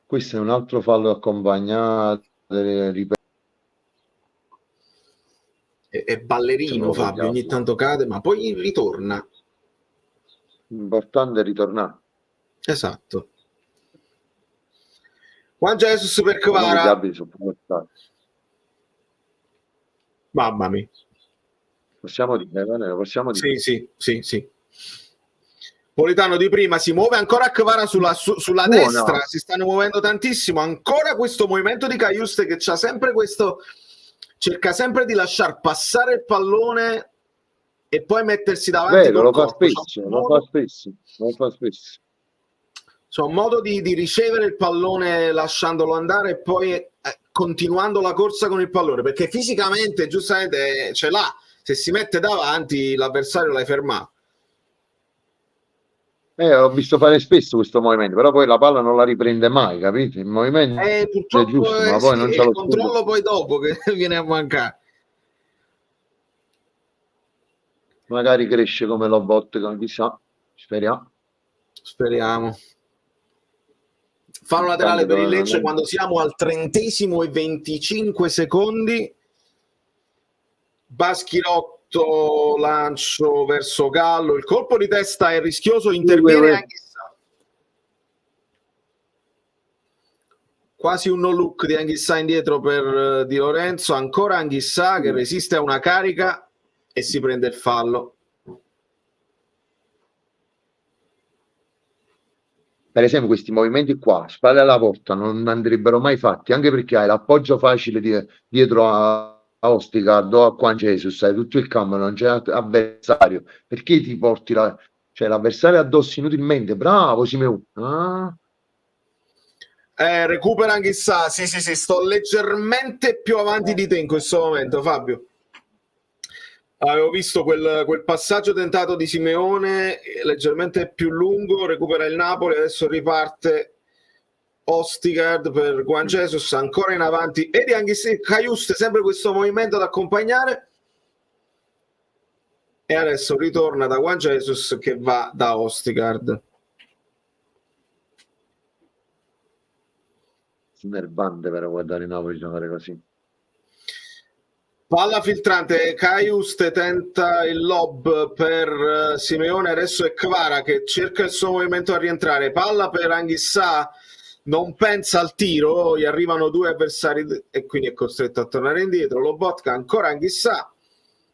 Questo è un altro fallo accompagnato, è ballerino Fabio, ogni tanto cade ma poi ritorna. Importante è ritornare. Esatto. Juan Jesus per Kvara. Mamma mia. Possiamo dire? Sì. Politano di prima si muove ancora Kvara sulla destra, si stanno muovendo tantissimo, ancora questo movimento di Cajuste che c'ha sempre questo, cerca sempre di lasciar passare il pallone e poi mettersi davanti. Vero, lo fa spesso. C'è un modo di ricevere il pallone lasciandolo andare e poi continuando la corsa con il pallone, perché fisicamente giustamente ce l'ha, se si mette davanti l'avversario l'hai fermato. Ho visto fare spesso questo movimento, però poi la palla non la riprende mai, capite? Il movimento è giusto, ma poi non c'è lo controllo poi dopo che viene a mancare. Magari cresce come lo bot, chissà, speriamo. Fallo laterale per il Lecce quando siamo al 30° e 25 secondi. Baschirotto, lancio verso Gallo, il colpo di testa è rischioso, interviene Anghissà. Quasi un no look di Anghissà indietro per Di Lorenzo, ancora Anghissà che resiste a una carica e si prende il fallo. Per esempio questi movimenti qua, spalle alla porta, non andrebbero mai fatti, anche perché hai l'appoggio facile dietro a Ostigard o a Juan Jesus, hai tutto il campo, non c'è avversario, perché ti porti l'avversario addosso inutilmente? Bravo Simeone. Recupera Anghissà, sì, sto leggermente più avanti di te in questo momento, Fabio. Avevo visto quel passaggio tentato di Simeone, leggermente più lungo, recupera il Napoli, adesso riparte Ostigard per Juan Jesus, ancora in avanti, e di Anghissà, Cajuste, sempre questo movimento ad accompagnare, e adesso ritorna da Juan Jesus che va da Ostigard. Snervante per guardare Napoli giocare così. Palla filtrante, Kaiust tenta il lob per Simeone, adesso è Kvara che cerca il suo movimento a rientrare, palla per Anghissà, non pensa al tiro, gli arrivano due avversari e quindi è costretto a tornare indietro. Lobotka, ancora Anghissà,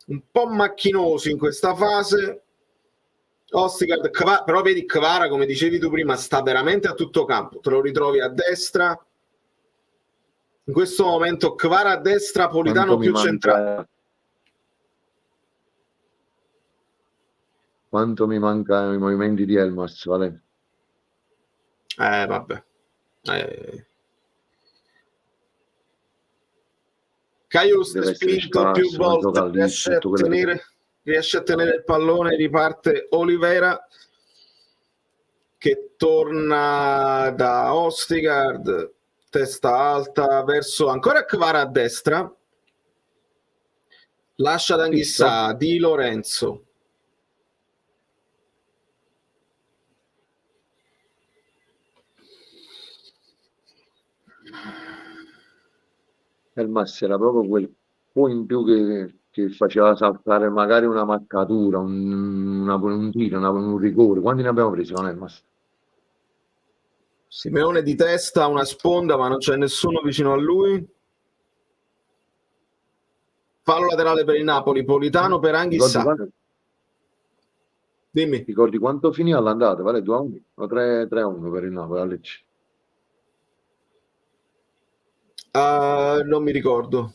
un po' macchinoso in questa fase. Ostigard, però vedi Kvara, come dicevi tu prima, sta veramente a tutto campo, te lo ritrovi a destra. In questo momento Kvara a destra, Politano più centrale. Quanto mi manca i movimenti di Elmas, Vale? Vabbè. Kaiust spinto più volte, riesce a tenere il pallone, riparte Olivera che torna da Ostigard, testa alta verso ancora Kvara a destra, lascia ad Anghissà, Di Lorenzo. Elmas era proprio quel po' in più che faceva saltare magari una marcatura, un tiro, un rigore. Quanti ne abbiamo presi con Elmas? Simeone di testa, una sponda, ma non c'è nessuno vicino a lui. Fallo laterale per il Napoli, Politano per Anghissà. Dimmi. Ricordi quanto finì all'andata? Vale 2-1 o 3-1 per il Napoli a Lecce? Non mi ricordo.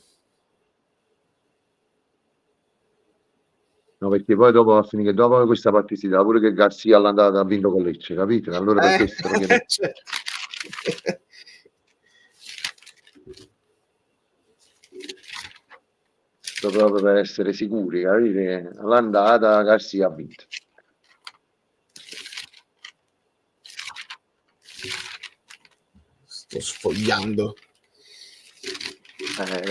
No, perché poi dopo finire dopo questa partita pure che Garzia all'andata ha vinto con Lecce, capite? Allora per questo certo. Proprio per essere sicuri, capite? All'andata Garzia ha vinto. Sto sfogliando.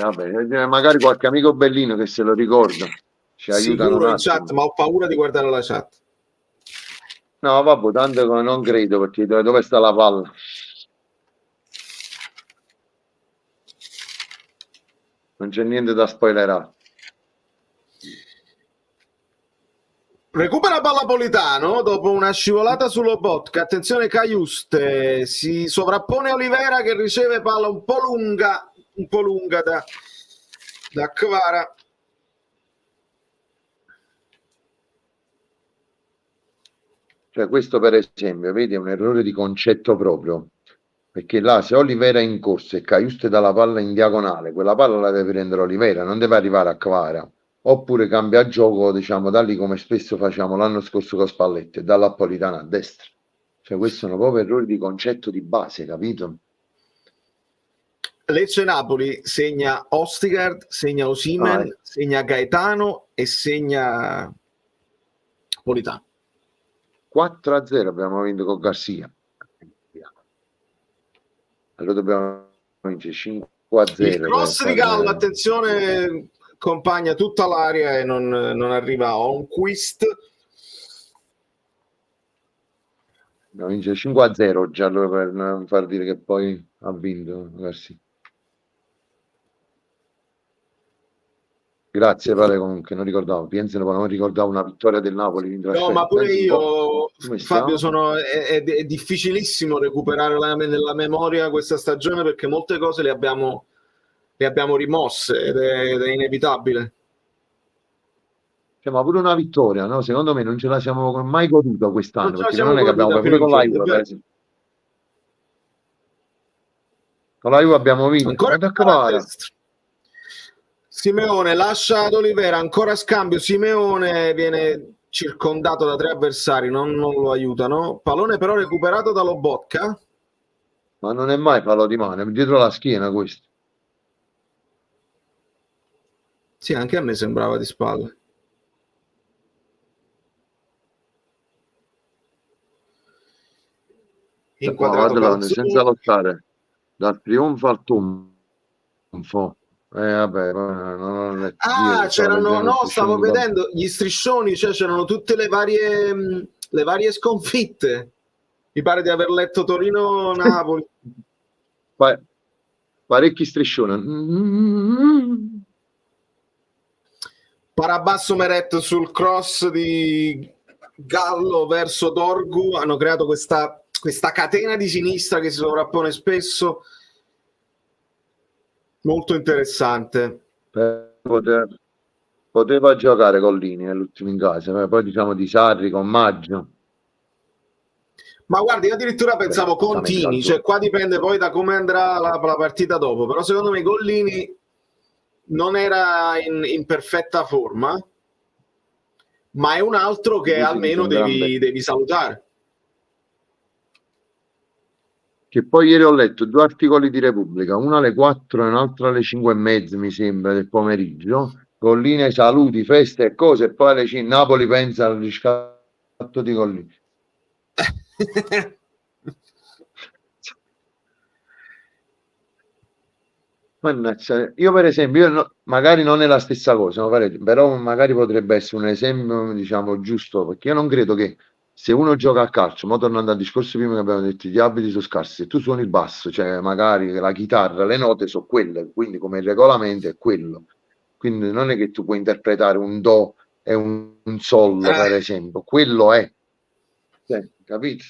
Vabbè, magari qualche amico bellino che se lo ricorda ci aiuta in chat, ma ho paura di guardare la chat. No, vabbè, tanto non credo, perché dove sta la palla? Non c'è niente da spoilerare. Recupera palla Politano dopo una scivolata su Lobotka. Attenzione, Kaiust si sovrappone Olivera che riceve palla un po' lunga da Kvara. Cioè, questo per esempio, vedi, è un errore di concetto proprio, perché là se Olivera è in corsa e Kaiust dà la palla in diagonale, quella palla la deve prendere Olivera, non deve arrivare a Kvara. Oppure cambia gioco, diciamo, da lì come spesso facciamo l'anno scorso con Spalletti, dalla Politano a destra. Cioè, questi sono proprio errori di concetto di base, capito? Lecce-Napoli segna Ostigard, segna Osimhen, segna Gaetano e segna Politano. 4-0 abbiamo vinto con Garzia. Allora dobbiamo vincere 5-0. Il cross di Gallo, attenzione, accompagna tutta l'area e non arriva a un Onquist. Dobbiamo vincere 5-0 già, allora, per non far dire che poi ha vinto Garzia. Grazie Vale, comunque non ricordavo, Pienso non ricordavo una vittoria del Napoli. No, ma pure io, Fabio, è difficilissimo recuperare nella memoria questa stagione perché molte cose le abbiamo rimosse ed è inevitabile. Cioè, ma pure una vittoria, no? Secondo me non ce la siamo mai goduta quest'anno, perché non è che abbiamo pure con la Juve, per esempio. Con la Juve abbiamo vinto. Ancora Simeone lascia ad Olivera, ancora scambio, Simeone viene circondato da 3 avversari, non lo aiutano, pallone però recuperato da Lobotka. Ma non è mai fallo di mano, è dietro la schiena questo. Sì, anche a me sembrava di spalle. Senza lottare, dal trionfo al tonfo. Vabbè, c'erano, stavo vedendo gli striscioni, cioè c'erano tutte le varie sconfitte. Mi pare di aver letto Torino-Napoli. Parecchi striscioni. Parabasso Meret sul cross di Gallo verso Dorgu, hanno creato questa catena di sinistra che si sovrappone spesso, molto interessante. Poteva giocare Collini nell'ultimo in casa, poi diciamo di Sarri con Maggio. Ma guardi, io addirittura pensavo Contini, cioè qua dipende poi da come andrà la partita dopo, però secondo me Gollini non era in perfetta forma, ma è un altro che almeno devi salutare. Che poi ieri ho letto 2 articoli di Repubblica, uno alle 4 e un altro alle 5:30 mi sembra del pomeriggio. Gollini, saluti, feste e cose, e poi alle 5 Napoli pensa al riscatto di Gollini. Io per esempio, magari non è la stessa cosa, però magari potrebbe essere un esempio, diciamo, giusto, perché io non credo che se uno gioca a calcio, ma tornando al discorso prima che abbiamo detto, gli abiti sono scarsi, se tu suoni il basso, cioè magari la chitarra, le note sono quelle, quindi come il regolamento è quello, quindi non è che tu puoi interpretare un do e un sol, per esempio, quello è, capito?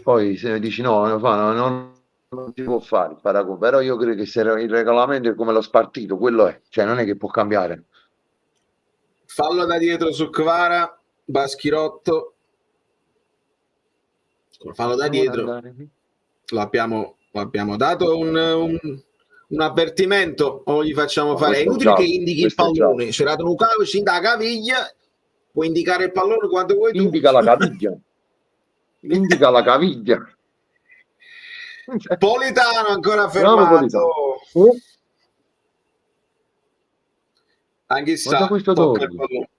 Poi se dici no, non si può fare il paragone, però io credo che se il regolamento è come lo spartito, quello è, cioè non è che può cambiare. Fallo da dietro su Kvara, Baschirotto, fallo da dietro, l'abbiamo dato un avvertimento o gli facciamo fare? È inutile che indichi il pallone, c'era Nukavic in da caviglia, puoi indicare il pallone quando vuoi tu. Indica la caviglia. Indica la caviglia. Politano ancora fermato. Anche sta questo tocca il pallone.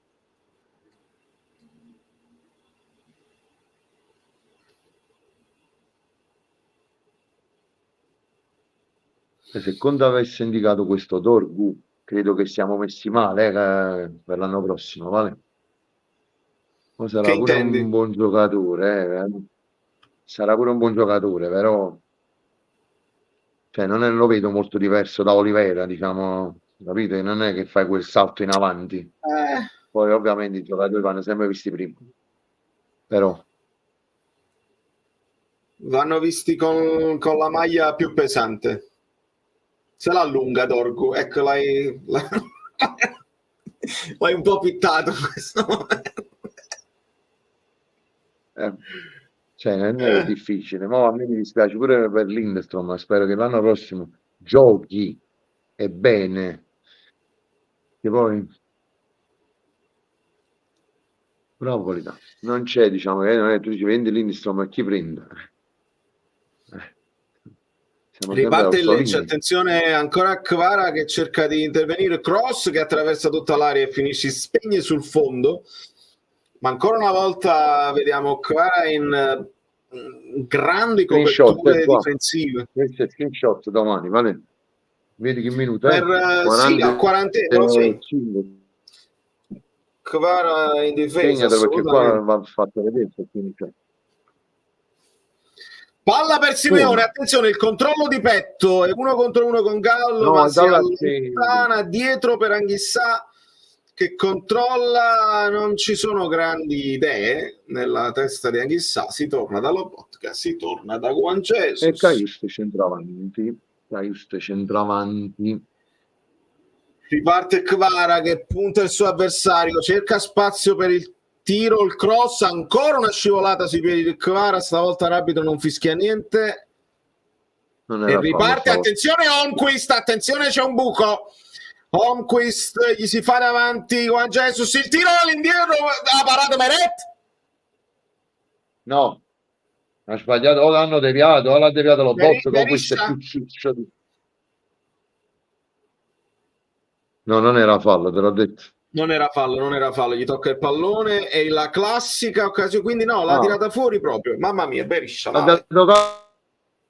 Se Conte avesse indicato questo Dorgu, credo che siamo messi male per l'anno prossimo, vale? Poi sarà pure un buon giocatore, sarà pure un buon giocatore, però cioè, non lo vedo molto diverso da Oliveira, diciamo, capite? Non è che fai quel salto in avanti. Poi ovviamente i giocatori vanno sempre visti prima, però vanno visti con la maglia più pesante. Se la allunga Dorgu, ecco, l'hai un po' pittato in questo momento. Cioè, non è difficile, ma a me mi dispiace pure per Lindstrom, spero che l'anno prossimo giochi e bene, che poi bravo qualità, non c'è, diciamo, non è, tu dici vendi Lindstrom e chi prende? Riparte il Lecce, attenzione ancora a Kvara che cerca di intervenire, cross che attraversa tutta l'area e finisce, spegne sul fondo, ma ancora una volta vediamo Kvara in grandi coperture difensive. Questo è screenshot domani, vale? Vedi che minuto è? Sì, a 40, sì. Kvara in difesa, perché qua va fatto vedere, quindi c'è. Palla per Simeone, attenzione, il controllo di petto è 1 contro 1 con Gallo, ma si allontana dietro per Anghissà che controlla, non ci sono grandi idee nella testa di Anghissà, si torna da Lobotka, si torna da Juan Jesus. E Caius centravanti. Riparte Kvara che punta il suo avversario, cerca spazio per il tiro, il cross, ancora una scivolata sui piedi di Kvara, stavolta l'arbitro non fischia niente e riparte, attenzione Holmquist, attenzione c'è un buco, Holmquist gli si fa davanti Juan Jesus, il tiro all'indietro, la parata Meret? No, ha sbagliato, o l'hanno deviato, o l'ha deviato lo bozzo, con questo è più ciccio di... No, non era fallo, te l'ho detto. Non era fallo, gli tocca il pallone e la classica occasione, quindi no, l'ha tirata fuori proprio, mamma mia, Beriscia. L'ha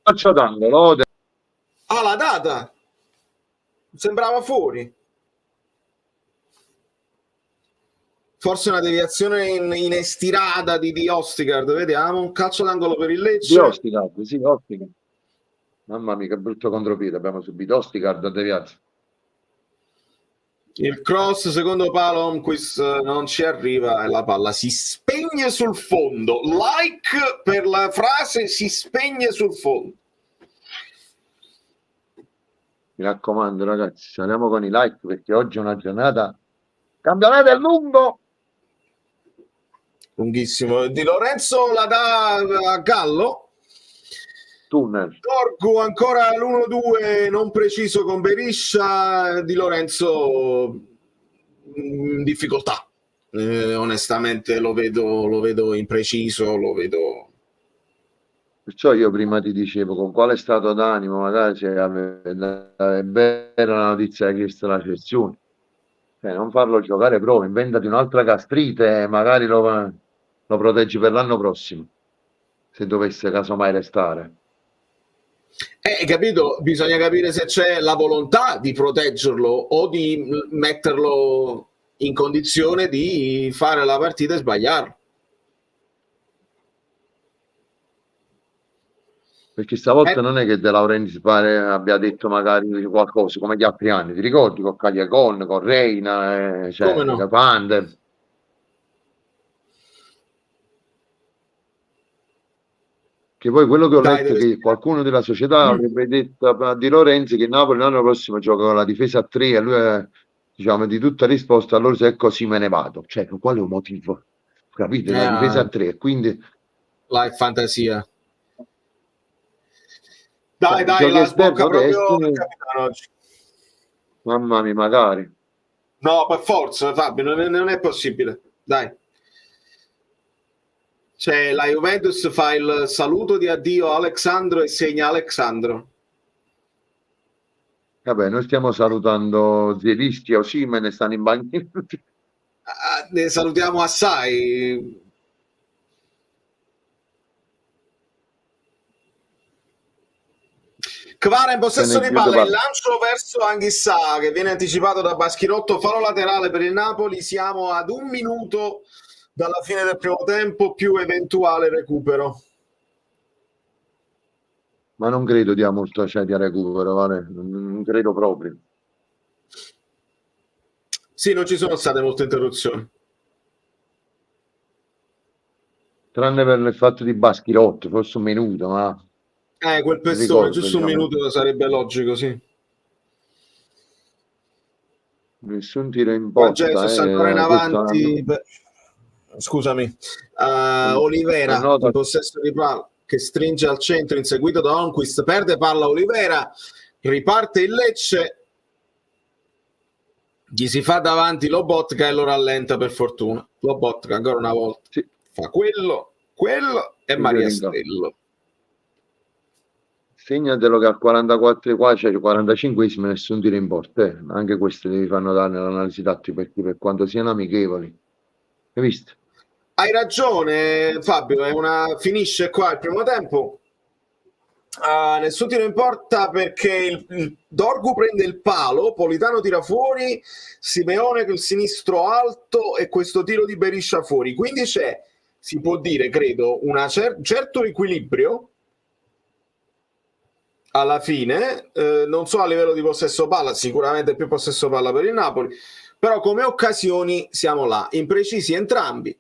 calcio d'angolo. L'ha data, sembrava fuori. Forse una deviazione in estirata di Ostigard, vediamo, un calcio d'angolo per il Lecce. Di Ostigard, sì, Ostigard. Mamma mia, che brutto contropiede abbiamo subito, Ostigard ha deviato. Il cross secondo palo Holmquist non ci arriva e la palla si spegne sul fondo. Like per la frase si spegne sul fondo. Mi raccomando ragazzi, saliamo con i like perché oggi è una giornata, campionato è lungo, Lunghissimo. Di Lorenzo la dà a Gallo. tunnel. Dorgu ancora l'1-2 non preciso con Beriscia. Di Lorenzo in difficoltà. Onestamente lo vedo impreciso, lo vedo. Perciò io prima ti dicevo con quale stato d'animo, magari se è vera la notizia che hai chiesto la cessione. Non farlo giocare proprio, inventati un'altra gastrite e magari lo proteggi per l'anno prossimo, se dovesse casomai restare. Capito? Bisogna capire se c'è la volontà di proteggerlo o di metterlo in condizione di fare la partita e sbagliarlo. Perché stavolta non è che De Laurentiis abbia detto magari qualcosa come gli altri anni, ti ricordi con Cagliacon, con Reina, Come no? Pander. Che poi quello che ho letto che qualcuno della società avrebbe detto a Di Lorenzi che Napoli l'anno prossimo gioca con la difesa a 3 e lui diciamo di tutta risposta allora se è così me ne vado, cioè quale è un motivo, capite? La difesa a 3 quindi là è fantasia. Dai, la sbocca proprio il capitano oggi. Mamma mia, magari. No, per forza, Fabio, non è possibile. Dai. Cioè, la Juventus fa il saluto di addio a Alexandro e segna Alexandro. Vabbè, noi stiamo salutando Zielinski o Osimhen, stanno in banchina. Ne salutiamo assai. Kvara in possesso di palla, il lancio verso Anghissà che viene anticipato da Baschirotto, fallo laterale per il Napoli. Siamo ad 1 minuto dalla fine del primo tempo più eventuale recupero. Ma non credo dia molto di recupero, vale? Non credo proprio. Sì, non ci sono state molte interruzioni. Tranne per il fatto di Baschirotto, forse 1 minuto, ma... quel pestone, giusto 1 minuto sarebbe logico, sì. Nessun tiro in porta. Jesus ancora in avanti. Scusami. Olivera in possesso di palla che stringe al centro inseguito da Holmquist, perde palla Olivera, riparte il Lecce, gli si fa davanti Lobotka e lo rallenta per fortuna. Lobotka ancora una volta fa quello e Maria Stello. Segnatelo che al 44 qua c'è il 45esimo nessun tiro in porta. Anche questo devi fanno dare nell'analisi tattica perché per quanto siano amichevoli. Hai visto? Hai ragione Fabio, finisce qua il primo tempo. Nessun tiro in porta perché il Dorgu prende il palo, Politano tira fuori, Simeone con il sinistro alto e questo tiro di Beriscia fuori. Quindi c'è, si può dire, credo, un certo equilibrio alla fine, non so a livello di possesso palla, sicuramente più possesso palla per il Napoli, però come occasioni siamo là, imprecisi entrambi.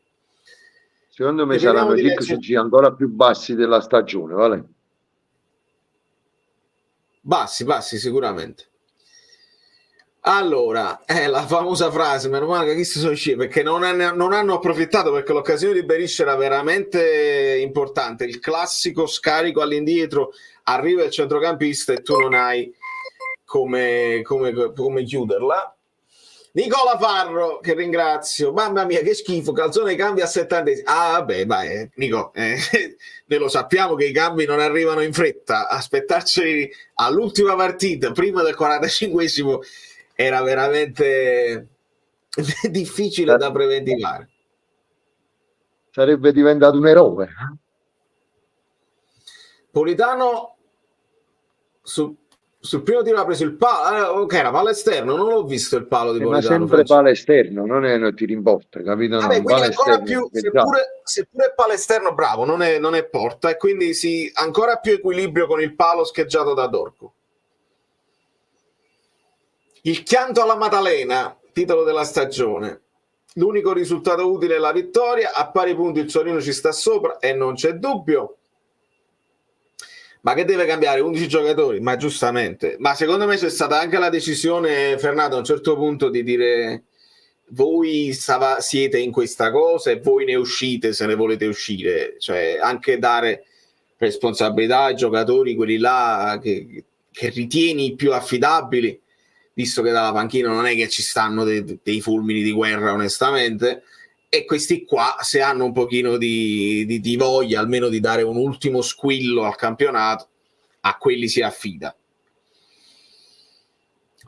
Secondo me saranno i XG ancora più bassi della stagione, vale? Bassi sicuramente. Allora, la famosa frase, meno male che chi si sono usciti, perché non hanno approfittato, perché l'occasione di Beriscia era veramente importante, il classico scarico all'indietro, arriva il centrocampista e tu non hai come chiuderla. Nicola Farro, che ringrazio, mamma mia che schifo, calzone cambia a 70esimo. Vabbè, vai Nico, noi lo sappiamo che i cambi non arrivano in fretta, aspettarci all'ultima partita prima del 45esimo era veramente difficile da preventivare. Sarebbe diventato un eroe. Politano sul primo tiro ha preso il palo, ok, era palo esterno, non l'ho visto il palo di Politano. Ma sempre palo esterno, non è tiro in porta, capito? Vabbè, quindi ancora più, seppure è palo esterno, bravo, non è porta, e quindi ancora più equilibrio con il palo scheggiato da Dorgu. Il chianto alla Maddalena titolo della stagione. L'unico risultato utile è la vittoria, a pari punti il Torino ci sta sopra e non c'è dubbio. Ma che deve cambiare? 11 giocatori? Ma giustamente. Ma secondo me c'è stata anche la decisione, Fernando, a un certo punto di dire voi siete in questa cosa e voi ne uscite se ne volete uscire. Cioè anche dare responsabilità ai giocatori, quelli là che ritieni più affidabili, visto che dalla panchina non è che ci stanno dei fulmini di guerra onestamente, e questi qua se hanno un pochino di voglia almeno di dare un ultimo squillo al campionato, a quelli si affida.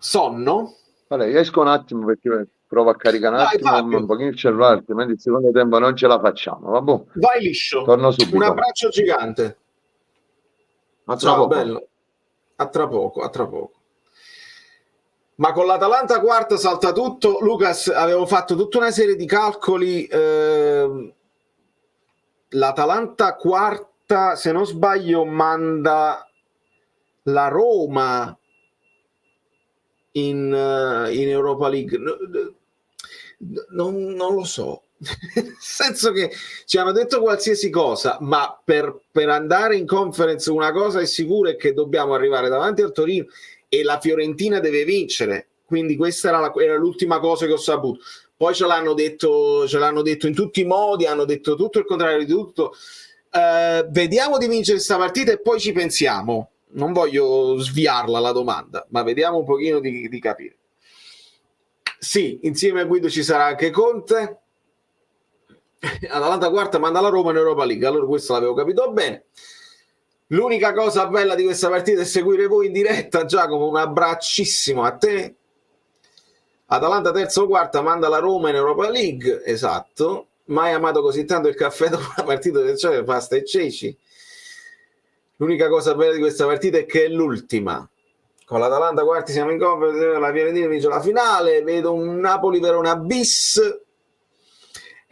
Sonno? Allora, io esco un attimo perché provo a caricare un attimo Fabio. un pochino il cellulare, altrimenti il secondo tempo non ce la facciamo. Vabbè. Vai liscio. Torno subito. Un abbraccio gigante. A tra Ciao, poco. bello. A tra poco, a tra poco. Ma con l'Atalanta quarta salta tutto. Lucas, avevo fatto tutta una serie di calcoli. L'Atalanta quarta, se non sbaglio, manda la Roma in Europa League. Non lo so. Nel senso che ci hanno detto qualsiasi cosa, ma per andare in conference una cosa è sicura, è che dobbiamo arrivare davanti al Torino e la Fiorentina deve vincere, quindi questa era l'ultima cosa che ho saputo. Poi ce l'hanno detto in tutti i modi, hanno detto tutto il contrario di tutto. Vediamo di vincere questa partita e poi ci pensiamo. Non voglio sviarla la domanda, ma vediamo un pochino di capire. Sì, insieme a Guido ci sarà anche Conte. Atalanta quarta manda la Roma in Europa League, allora questo l'avevo capito bene. L'unica cosa bella di questa partita è seguire voi in diretta. Giacomo, un abbraccissimo a te. Atalanta terza o quarta manda la Roma in Europa League, esatto. Mai amato così tanto il caffè dopo una partita del genere, pasta e ceci. L'unica cosa bella di questa partita è che è l'ultima. Con l'Atalanta quarti siamo in conference, la Fiorentina vince la finale, vedo un Napoli-Verona bis.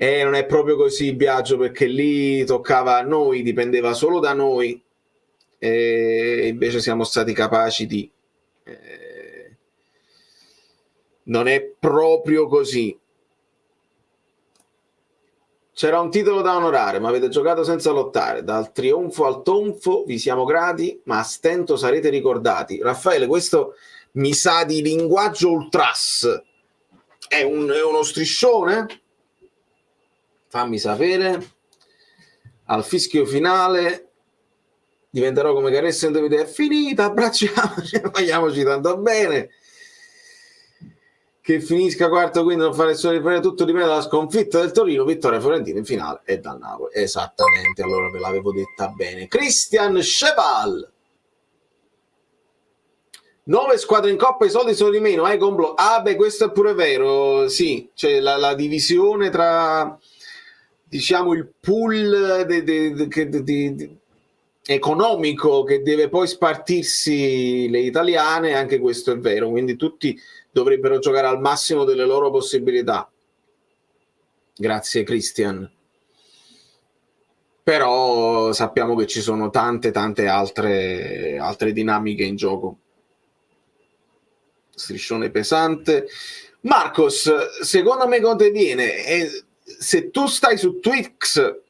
E non è proprio così, Biagio, perché lì toccava a noi, dipendeva solo da noi, e invece siamo stati capaci di... non è proprio così. C'era un titolo da onorare, ma avete giocato senza lottare. Dal trionfo al tonfo vi siamo grati, ma a stento sarete ricordati. Raffaele, questo mi sa di linguaggio ultras. È uno striscione? Fammi sapere. Al fischio finale diventerò come Caressa in DVD. È finita, abbracciamoci, vogliamoci tanto bene. Che finisca quarto, quindi non fare solo riprendere tutto, dipende dalla sconfitta del Torino, vittoria fiorentina in finale e dal Napoli. Esattamente, allora ve l'avevo detta bene. Christian Cheval. 9 squadre in Coppa, i soldi sono di meno, Gomblo. Ah beh, questo è pure vero, sì, c'è la divisione tra, diciamo, il pool economico che deve poi spartirsi le italiane, anche questo è vero, quindi tutti dovrebbero giocare al massimo delle loro possibilità. Grazie Christian. Però sappiamo che ci sono tante altre dinamiche in gioco. Striscione pesante. Marcos, secondo me Conte viene, e se tu stai su Twix,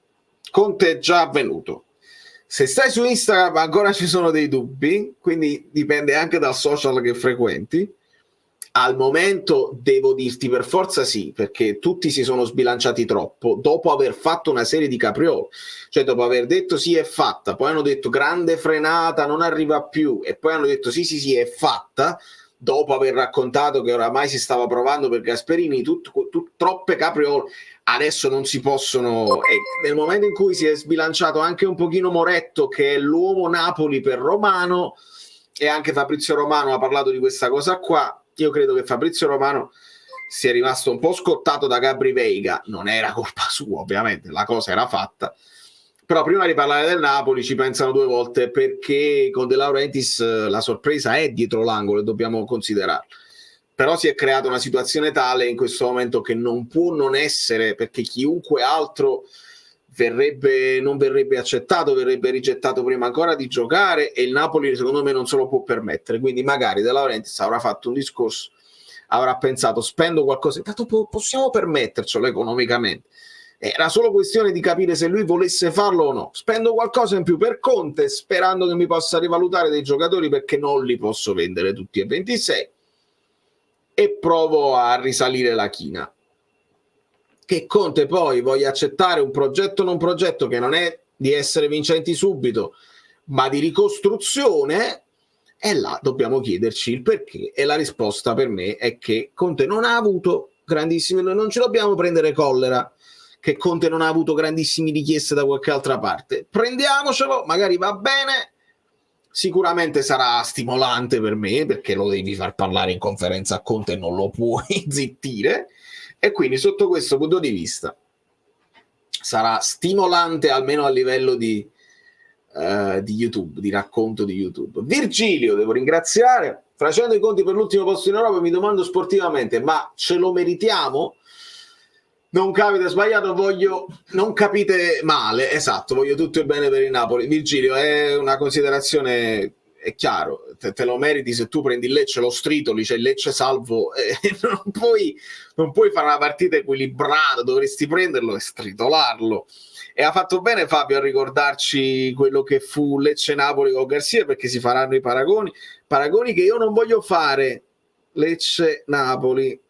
Conte è già avvenuto. Se stai su Instagram ancora ci sono dei dubbi, quindi dipende anche dal social che frequenti. Al momento devo dirti per forza sì, perché tutti si sono sbilanciati troppo dopo aver fatto una serie di caprioli, cioè dopo aver detto sì è fatta, poi hanno detto grande frenata, non arriva più, e poi hanno detto sì è fatta, dopo aver raccontato che oramai si stava provando per Gasperini, troppe capriole. Adesso non si possono, e nel momento in cui si è sbilanciato anche un pochino Moretto, che è l'uomo Napoli per Romano, e anche Fabrizio Romano ha parlato di questa cosa qua, io credo che Fabrizio Romano sia rimasto un po' scottato da Gabri Veiga. Non era colpa sua, ovviamente, la cosa era fatta, però prima di parlare del Napoli ci pensano due volte, perché con De Laurentiis la sorpresa è dietro l'angolo e dobbiamo considerarlo. Però si è creata una situazione tale in questo momento che non può non essere, perché chiunque altro non verrebbe accettato, verrebbe rigettato prima ancora di giocare, e il Napoli secondo me non se lo può permettere. Quindi magari De Laurentiis avrà fatto un discorso avrà pensato spendo qualcosa, intanto possiamo permettercelo economicamente. Era solo questione di capire se lui volesse farlo o no. Spendo qualcosa in più per Conte sperando che mi possa rivalutare dei giocatori perché non li posso vendere tutti e 26 e provo a risalire la china. Che Conte poi voglia accettare un progetto non progetto che non è di essere vincenti subito ma di ricostruzione, e là dobbiamo chiederci il perché, e la risposta per me è che Conte non ha avuto grandissimi, non ci dobbiamo prendere collera che Conte non ha avuto grandissime richieste da qualche altra parte, prendiamocelo, magari va bene, sicuramente sarà stimolante per me perché lo devi far parlare in conferenza a Conte e non lo puoi zittire, e quindi sotto questo punto di vista sarà stimolante almeno a livello di YouTube, di racconto di YouTube. Virgilio, devo ringraziare, facendo i conti per l'ultimo posto in Europa mi domando sportivamente, ma ce lo meritiamo? Non capite sbagliato, non capite male, esatto, voglio tutto il bene per il Napoli. Virgilio, è una considerazione, è chiaro, te lo meriti se tu prendi il Lecce, lo stritoli, c'è il Lecce salvo, non puoi fare una partita equilibrata, dovresti prenderlo e stritolarlo. E ha fatto bene Fabio a ricordarci quello che fu Lecce-Napoli con Garcia, perché si faranno i paragoni che io non voglio fare. Lecce-Napoli,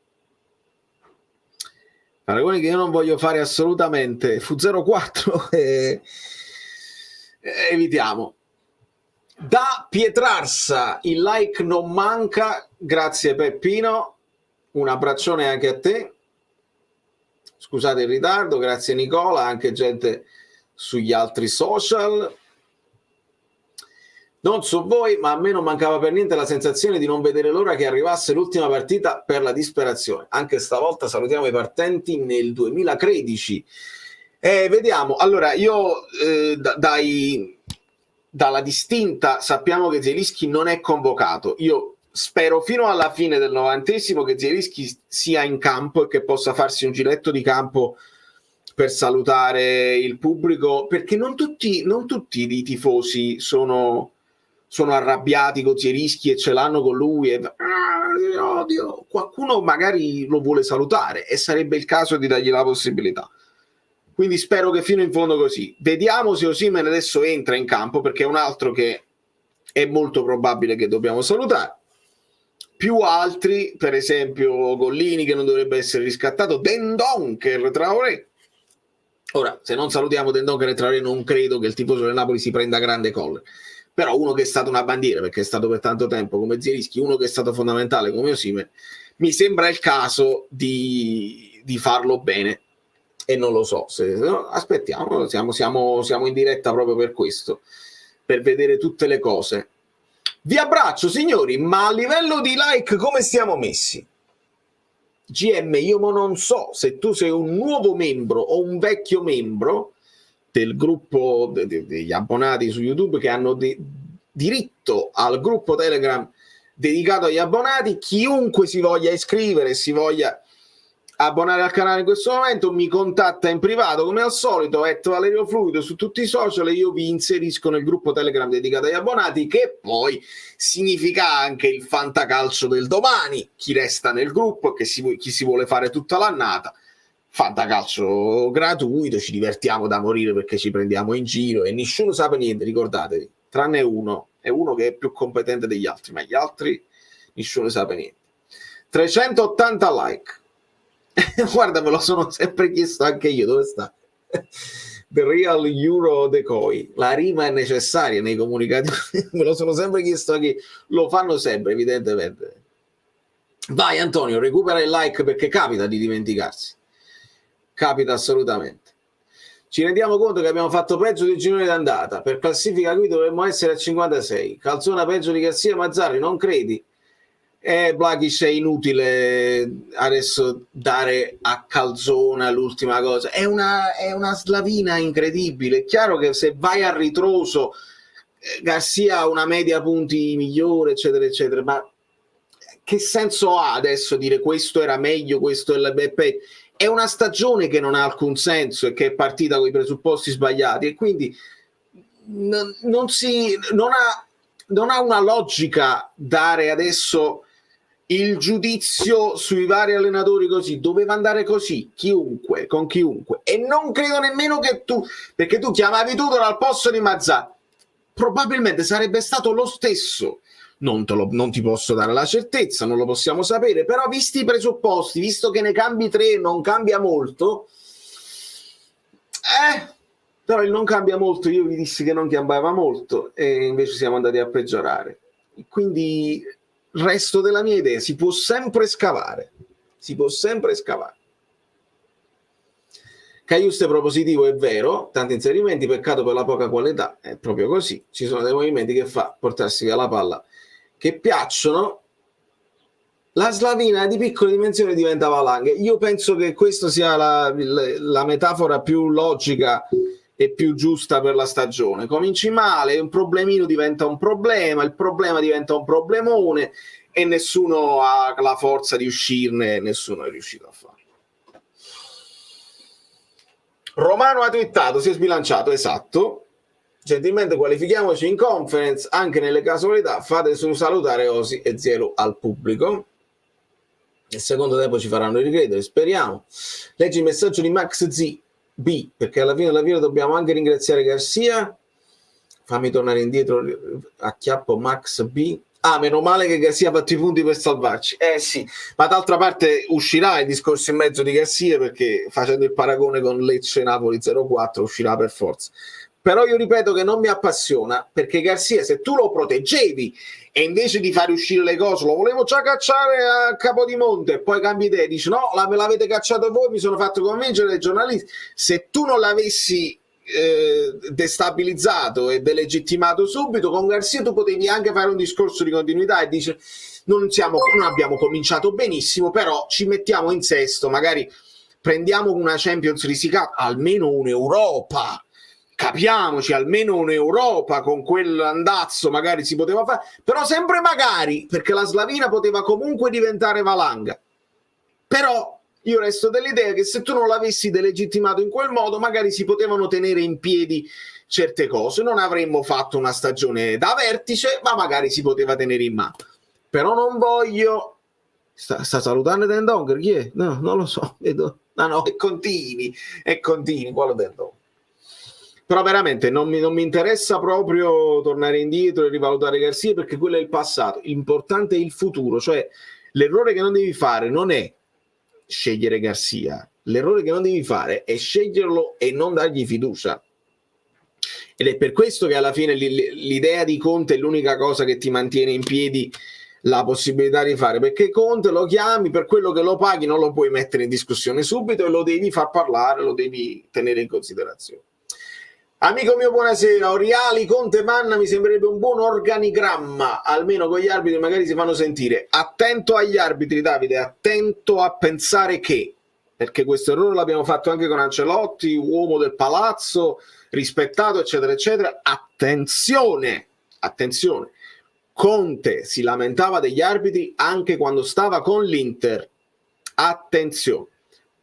paragoni che io non voglio fare assolutamente. Fu 0-4 e evitiamo. Da Pietrarsa il like non manca, grazie Peppino, un abbraccione anche a te. Scusate il ritardo, grazie Nicola, anche gente sugli altri social. Non so voi, ma a me non mancava per niente la sensazione di non vedere l'ora che arrivasse l'ultima partita per la disperazione. Anche stavolta salutiamo i partenti nel 2013. Vediamo, allora io dalla distinta sappiamo che Zielinski non è convocato. Io spero fino alla fine del 90° che Zielinski sia in campo e che possa farsi un giretto di campo per salutare il pubblico, perché non tutti i tifosi sono arrabbiati con Zielinski e ce l'hanno con lui e odio. Qualcuno magari lo vuole salutare e sarebbe il caso di dargli la possibilità. Quindi spero che fino in fondo così. Vediamo se Osimhen adesso entra in campo, perché è un altro che è molto probabile che dobbiamo salutare. Più altri, per esempio Gollini che non dovrebbe essere riscattato, Dendoncker, Traoré. Ora, se non salutiamo Dendoncker e Traoré non credo che il tifoso del Napoli si prenda grande collera. Però uno che è stato una bandiera, perché è stato per tanto tempo come Zielinski, uno che è stato fondamentale come Osimhen, mi sembra il caso di farlo bene. E non lo so, aspettiamo, siamo in diretta proprio per questo, per vedere tutte le cose. Vi abbraccio signori, ma a livello di like come stiamo messi? GM, io non so se tu sei un nuovo membro o un vecchio membro del gruppo degli abbonati su YouTube che hanno diritto al gruppo Telegram dedicato agli abbonati. Chiunque si voglia iscrivere, si voglia abbonare al canale in questo momento, mi contatta in privato come al solito, @Valerio Fluido su tutti i social, e io vi inserisco nel gruppo Telegram dedicato agli abbonati, che poi significa anche il fantacalcio del domani. Chi resta nel gruppo, chi si vuole fare tutta l'annata, fantacalcio gratuito, ci divertiamo da morire perché ci prendiamo in giro e nessuno sa niente, ricordatevi, tranne uno, è uno che è più competente degli altri, ma gli altri nessuno sa niente. 380 like. Guarda, me lo sono sempre chiesto anche io, dove sta? The Real Euro Decoy, la rima è necessaria nei comunicati. Me lo sono sempre chiesto anche io. Lo fanno sempre, evidentemente. Vai Antonio, recupera il like, perché capita di dimenticarsi, capita assolutamente. Ci rendiamo conto che abbiamo fatto peggio del girone d'andata, per classifica qui dovremmo essere a 56. Calzona peggio di Garcia Mazzarri, non credi? Blakic, è inutile adesso dare a Calzona l'ultima cosa, è una slavina incredibile. È chiaro che se vai a ritroso Garcia ha una media punti migliore, eccetera eccetera, ma che senso ha adesso dire questo era meglio, questo è una stagione che non ha alcun senso e che è partita con i presupposti sbagliati, e quindi non ha una logica dare adesso il giudizio sui vari allenatori così doveva andare così, chiunque, con chiunque, e non credo nemmeno che tu, perché tu chiamavi Tudor al posto di Mazzà, probabilmente sarebbe stato lo stesso. Non ti posso dare la certezza, non lo possiamo sapere, però visti i presupposti, visto che ne cambi 3, non cambia molto, però il non cambia molto, io vi dissi che non cambiava molto e invece siamo andati a peggiorare. Quindi resto della mia idea, si può sempre scavare. Cagliuste propositivo, è vero, tanti inserimenti, peccato per la poca qualità, è proprio così. Ci sono dei movimenti che fa portarsi via la palla che piacciono. La Slavina di piccole dimensioni diventa valanghe. Io penso che questa sia la metafora più logica e più giusta per la stagione. Cominci male, un problemino diventa un problema, il problema diventa un problemone e nessuno ha la forza di uscirne, nessuno è riuscito a farlo. Romano ha twittato, si è sbilanciato, esatto. Gentilmente qualifichiamoci in conference, anche nelle casualità, fate solo salutare Osi e Zielu al pubblico. Nel secondo tempo ci faranno ricredere, speriamo. Leggi il messaggio di Max Z B, perché alla fine della fiera dobbiamo anche ringraziare Garcia. Fammi tornare indietro, acchiappo Max B. Meno male che Garcia ha fatto i punti per salvarci. Sì, ma d'altra parte uscirà il discorso in mezzo di Garcia, perché facendo il paragone con Lecce-Napoli 0-4 uscirà per forza. Però io ripeto che non mi appassiona, perché Garcia, se tu lo proteggevi e invece di fare uscire le cose lo volevo già cacciare a Capodimonte e poi cambi idea e dici no, me l'avete cacciato voi, mi sono fatto convincere dai giornalisti, se tu non l'avessi destabilizzato e delegittimato subito, con Garcia tu potevi anche fare un discorso di continuità e dice non abbiamo cominciato benissimo, però ci mettiamo in sesto, magari prendiamo una Champions risicata, almeno un'Europa, capiamoci, almeno un'Europa con quell'andazzo magari si poteva fare, però sempre magari, perché la Slavina poteva comunque diventare valanga. Però io resto dell'idea che se tu non l'avessi delegittimato in quel modo, magari si potevano tenere in piedi certe cose, non avremmo fatto una stagione da vertice, ma magari si poteva tenere in mano. Però non voglio... Sta salutando Dendonger? Chi è? No, non lo so, vedo. No, e continui, quello Dendonger. Però veramente non mi interessa proprio tornare indietro e rivalutare Garcia, perché quello è il passato. L'importante è il futuro, cioè l'errore che non devi fare non è scegliere Garcia, l'errore che non devi fare è sceglierlo e non dargli fiducia. Ed è per questo che alla fine l'idea di Conte è l'unica cosa che ti mantiene in piedi la possibilità di fare, perché Conte lo chiami, per quello che lo paghi non lo puoi mettere in discussione subito e lo devi far parlare, lo devi tenere in considerazione. Amico mio, buonasera. Oriali, Conte, Manna mi sembrerebbe un buon organigramma, almeno con gli arbitri magari si fanno sentire. Attento agli arbitri, Davide, attento a pensare che, perché questo errore l'abbiamo fatto anche con Ancelotti, uomo del palazzo, rispettato, eccetera, eccetera. Attenzione. Conte si lamentava degli arbitri anche quando stava con l'Inter. Attenzione.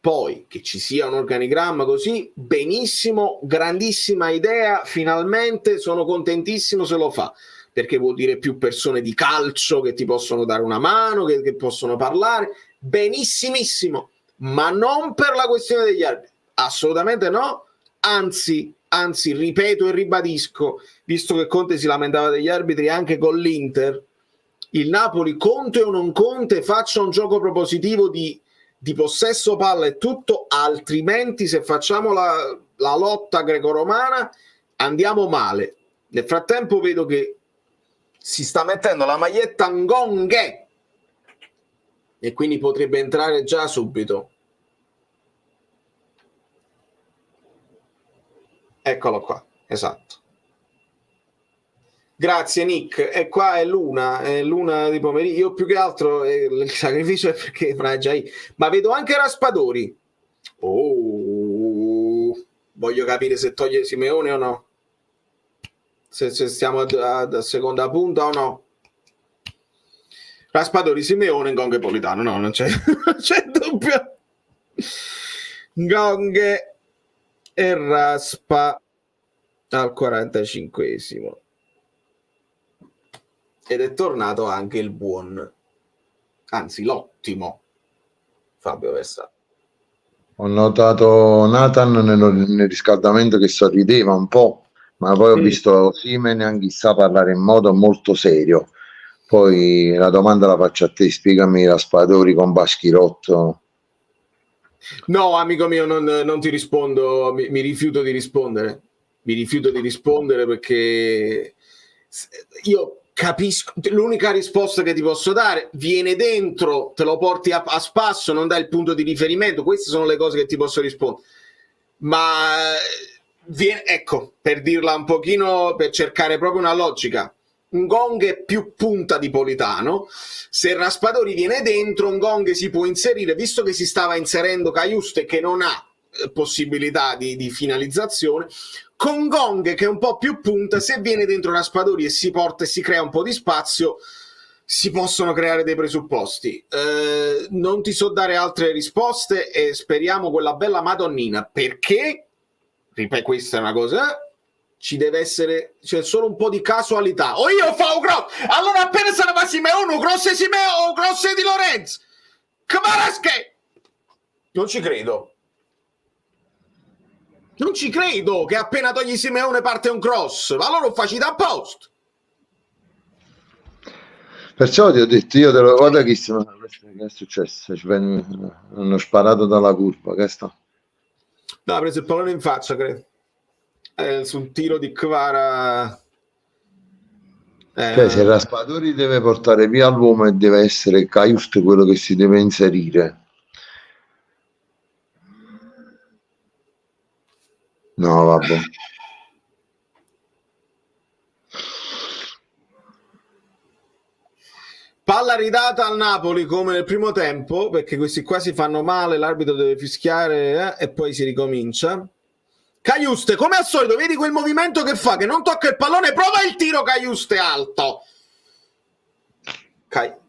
Poi che ci sia un organigramma così, benissimo, grandissima idea, finalmente sono contentissimo se lo fa, perché vuol dire più persone di calcio che ti possono dare una mano, che possono parlare, benissimissimo, ma non per la questione degli arbitri, assolutamente no, anzi, ripeto e ribadisco, visto che Conte si lamentava degli arbitri anche con l'Inter, il Napoli, Conte o non Conte, faccia un gioco propositivo di possesso palla e tutto, altrimenti se facciamo la lotta greco-romana andiamo male. Nel frattempo vedo che si sta mettendo la maglietta Ngonghe e quindi potrebbe entrare già subito. Eccolo qua, esatto. Grazie Nick, e qua è l'una di pomeriggio. Io più che altro il sacrificio è perché ma vedo anche Raspadori. Voglio capire se toglie Simeone o no, se stiamo a seconda punta o no. Raspadori, Simeone, Ngonghe, Politano, no, non c'è dubbio. Ngonghe e Raspa al 45esimo. Ed è tornato anche il buon anzi l'ottimo Fabio Versailles. Ho notato Nathan nel riscaldamento che sorrideva un po', ma poi ho visto Osimhen e Anghissà parlare in modo molto serio. Poi la domanda la faccio a te, spiegami i Raspadori con Baschirotto. No, amico mio, non ti rispondo, mi rifiuto di rispondere. Mi rifiuto di rispondere perché io capisco, l'unica risposta che ti posso dare, viene dentro, te lo porti a spasso, non dai il punto di riferimento, queste sono le cose che ti posso rispondere. Ma ecco, per dirla un pochino, per cercare proprio una logica, Ngong è più punta di Politano, se Raspadori viene dentro Ngong si può inserire, visto che si stava inserendo Cajuste che non ha possibilità di finalizzazione, con Ngong che è un po' più punta, se viene dentro Raspadori e si porta e si crea un po' di spazio, si possono creare dei presupposti. Non ti so dare altre risposte e speriamo quella bella Madonnina, perché, ripeto, questa è una cosa, ci deve essere, c'è solo un po' di casualità. O io fa un cross, allora appena se ne va Simeone, un cross di Simeone, un cross di Lorenzo, Kvaratskhelia. Non ci credo. Non ci credo che appena togli Simeone parte un cross, ma allora lo facci da post. Perciò ti ho detto, io te lo guarda che è successo, hanno sparato dalla curva, che sta? No, ha preso il pallone in faccia, credo. Su un tiro di Kvara. Cioè, se Raspadori deve portare via l'uomo e deve essere Cajuste quello che si deve inserire. No, vabbè. Palla ridata al Napoli come nel primo tempo, perché questi qua si fanno male, l'arbitro deve fischiare e poi si ricomincia. Cajuste, come al solito, vedi quel movimento che fa, che non tocca il pallone, prova il tiro Cajuste alto.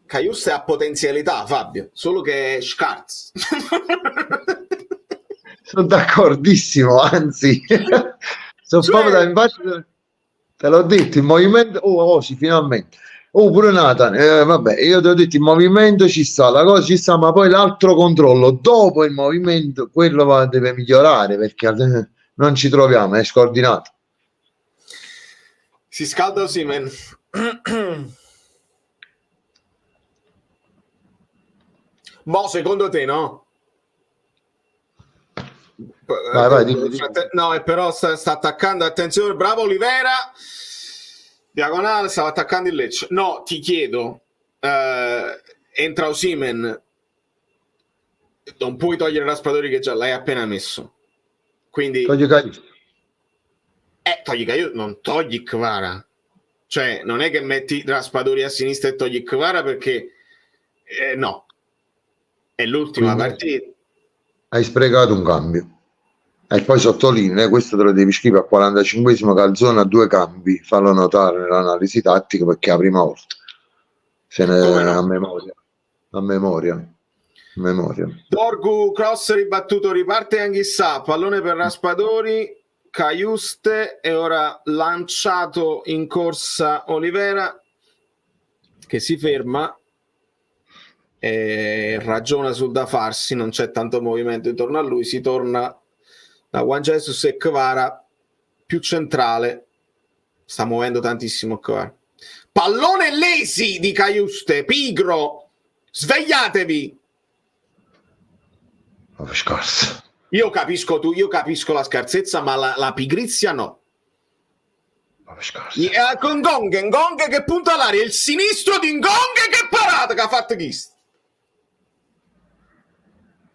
Cajuste ha potenzialità, Fabio, solo che è scarso. Sono d'accordissimo, anzi, sono proprio da infatti, te l'ho detto, il movimento, sì, finalmente. Pure Nathan, vabbè, io ti ho detto il movimento ci sta, la cosa ci sta, ma poi l'altro controllo dopo il movimento, quello deve migliorare perché non ci troviamo, è scordinato. Si scalda Osimhen. Mo, secondo te, no? Vai, dimmi. No, però sta attaccando, attenzione, bravo Olivera, diagonale, stava attaccando il Lecce. No, ti chiedo, entra Osimhen, non puoi togliere Raspadori che già l'hai appena messo, quindi togli Caio, non togli Kvara, cioè non è che metti Raspadori a sinistra e togli Kvara perché no, è l'ultima partita. Hai sprecato un cambio. E poi sottolinea, questo te lo devi scrivere al 45esimo, Calzone a 2 cambi, fallo notare nell'analisi tattica perché è la prima volta. A memoria. Dorgu, cross ribattuto, riparte Anghissà, pallone per Raspadori, Cajuste e ora lanciato in corsa Olivera che si ferma e ragiona sul da farsi, non c'è tanto movimento intorno a lui, si torna da Juan Jesus e Kvara più centrale, sta muovendo tantissimo Kvara. Pallone lesi di Cajuste, pigro, svegliatevi. Io capisco la scarsezza, ma la pigrizia no. Con Ngong che punta all'aria, il sinistro di Ngong che parata che ha fatto Chist.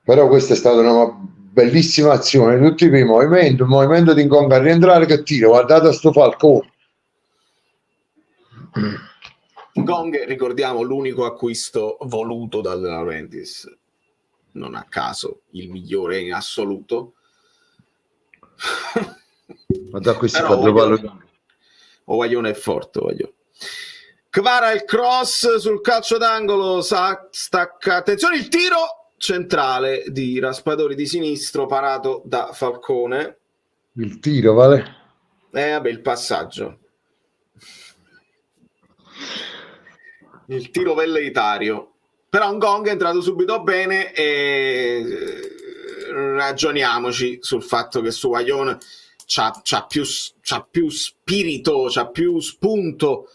Però questa è stata una bellissima azione, tutti i movimenti, il movimento di Ngong a rientrare che tiro, guardate sto falcone. Ngong, ricordiamo, l'unico acquisto voluto dal De Laurentiis, non a caso il migliore in assoluto. Ma da questi Ovaglione è forte, Ovaglione. Kvara il cross sul calcio d'angolo, stacca, attenzione il tiro centrale di Raspadori di sinistro parato da Falcone. Il tiro, vale? Vabbè, il passaggio. Il tiro velleitario. Però Ngong è entrato subito bene e ragioniamoci sul fatto che su Guaglione c'ha più spirito, c'ha più spunto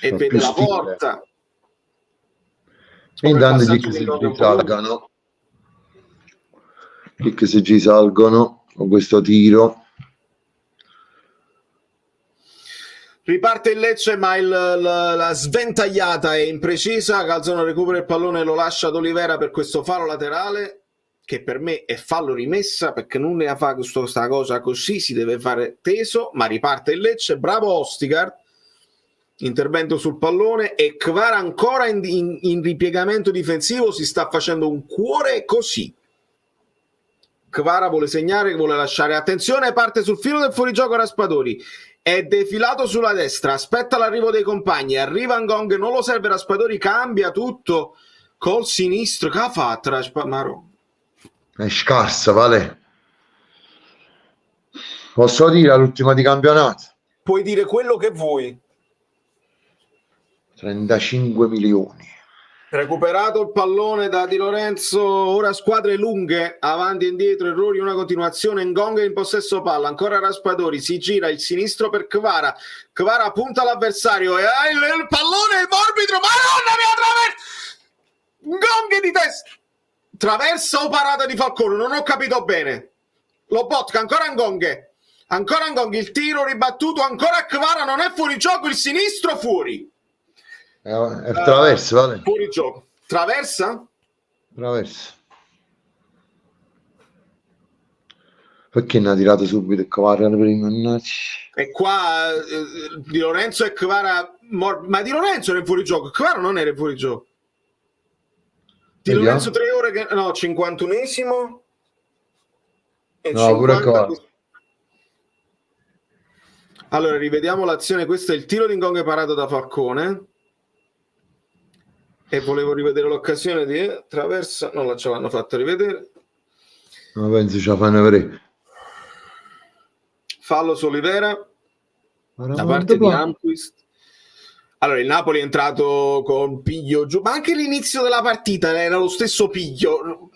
e C'ha vede più la stile. porta. E Ora il intanto passaggio che di si Ngong è un po' lungo. risalgano, che si ci salgono con questo tiro. Riparte il Lecce, ma la sventagliata è imprecisa. Calzano recupera il pallone e lo lascia ad Olivera per questo fallo laterale, che per me è fallo rimessa, perché non ne fa questa cosa così, si deve fare teso, ma riparte il Lecce. Bravo Ostigard, intervento sul pallone, e Kvara ancora in ripiegamento difensivo, si sta facendo un cuore così. Kvara vuole segnare, vuole lasciare, attenzione, parte sul filo del fuorigioco Raspadori, è defilato sulla destra, aspetta l'arrivo dei compagni, arriva Ngong, non lo serve Raspadori, cambia tutto col sinistro, che ha fatto Raspadori? È scarsa, vale. Posso dire l'ultima di campionato? Puoi dire quello che vuoi. 35 milioni. Recuperato il pallone da Di Lorenzo, ora squadre lunghe, avanti e indietro, errori, una continuazione. Ngong in possesso palla, ancora Raspadori, si gira il sinistro per Kvara, Kvara punta l'avversario e il pallone, il morbido, madonna mia, Ngong di testa, traversa o parata di Falcone, non ho capito bene. Lobotka, ancora Ngong, il tiro ribattuto, ancora Kvara, non è fuori gioco, il sinistro fuori. È traverso, vale. Fuori gioco. Traversa? Traverso. Perché ne ha tirato subito il Kvara prima? E qua Di Lorenzo e Kvara, ma Di Lorenzo era in fuorigioco, Kvara non era in fuorigioco. Di Vediamo. Lorenzo 3 ore che no, 51esimo e No, pure Kvara. Allora rivediamo l'azione, questo è il tiro di Ngong parato da Falcone e volevo rivedere l'occasione di traversa, non ce l'hanno fatto rivedere. No, penso ce la fanno vedere. Fallo su Olivera da parte di Amquist. Allora il Napoli è entrato con piglio giù, ma anche l'inizio della partita era lo stesso piglio,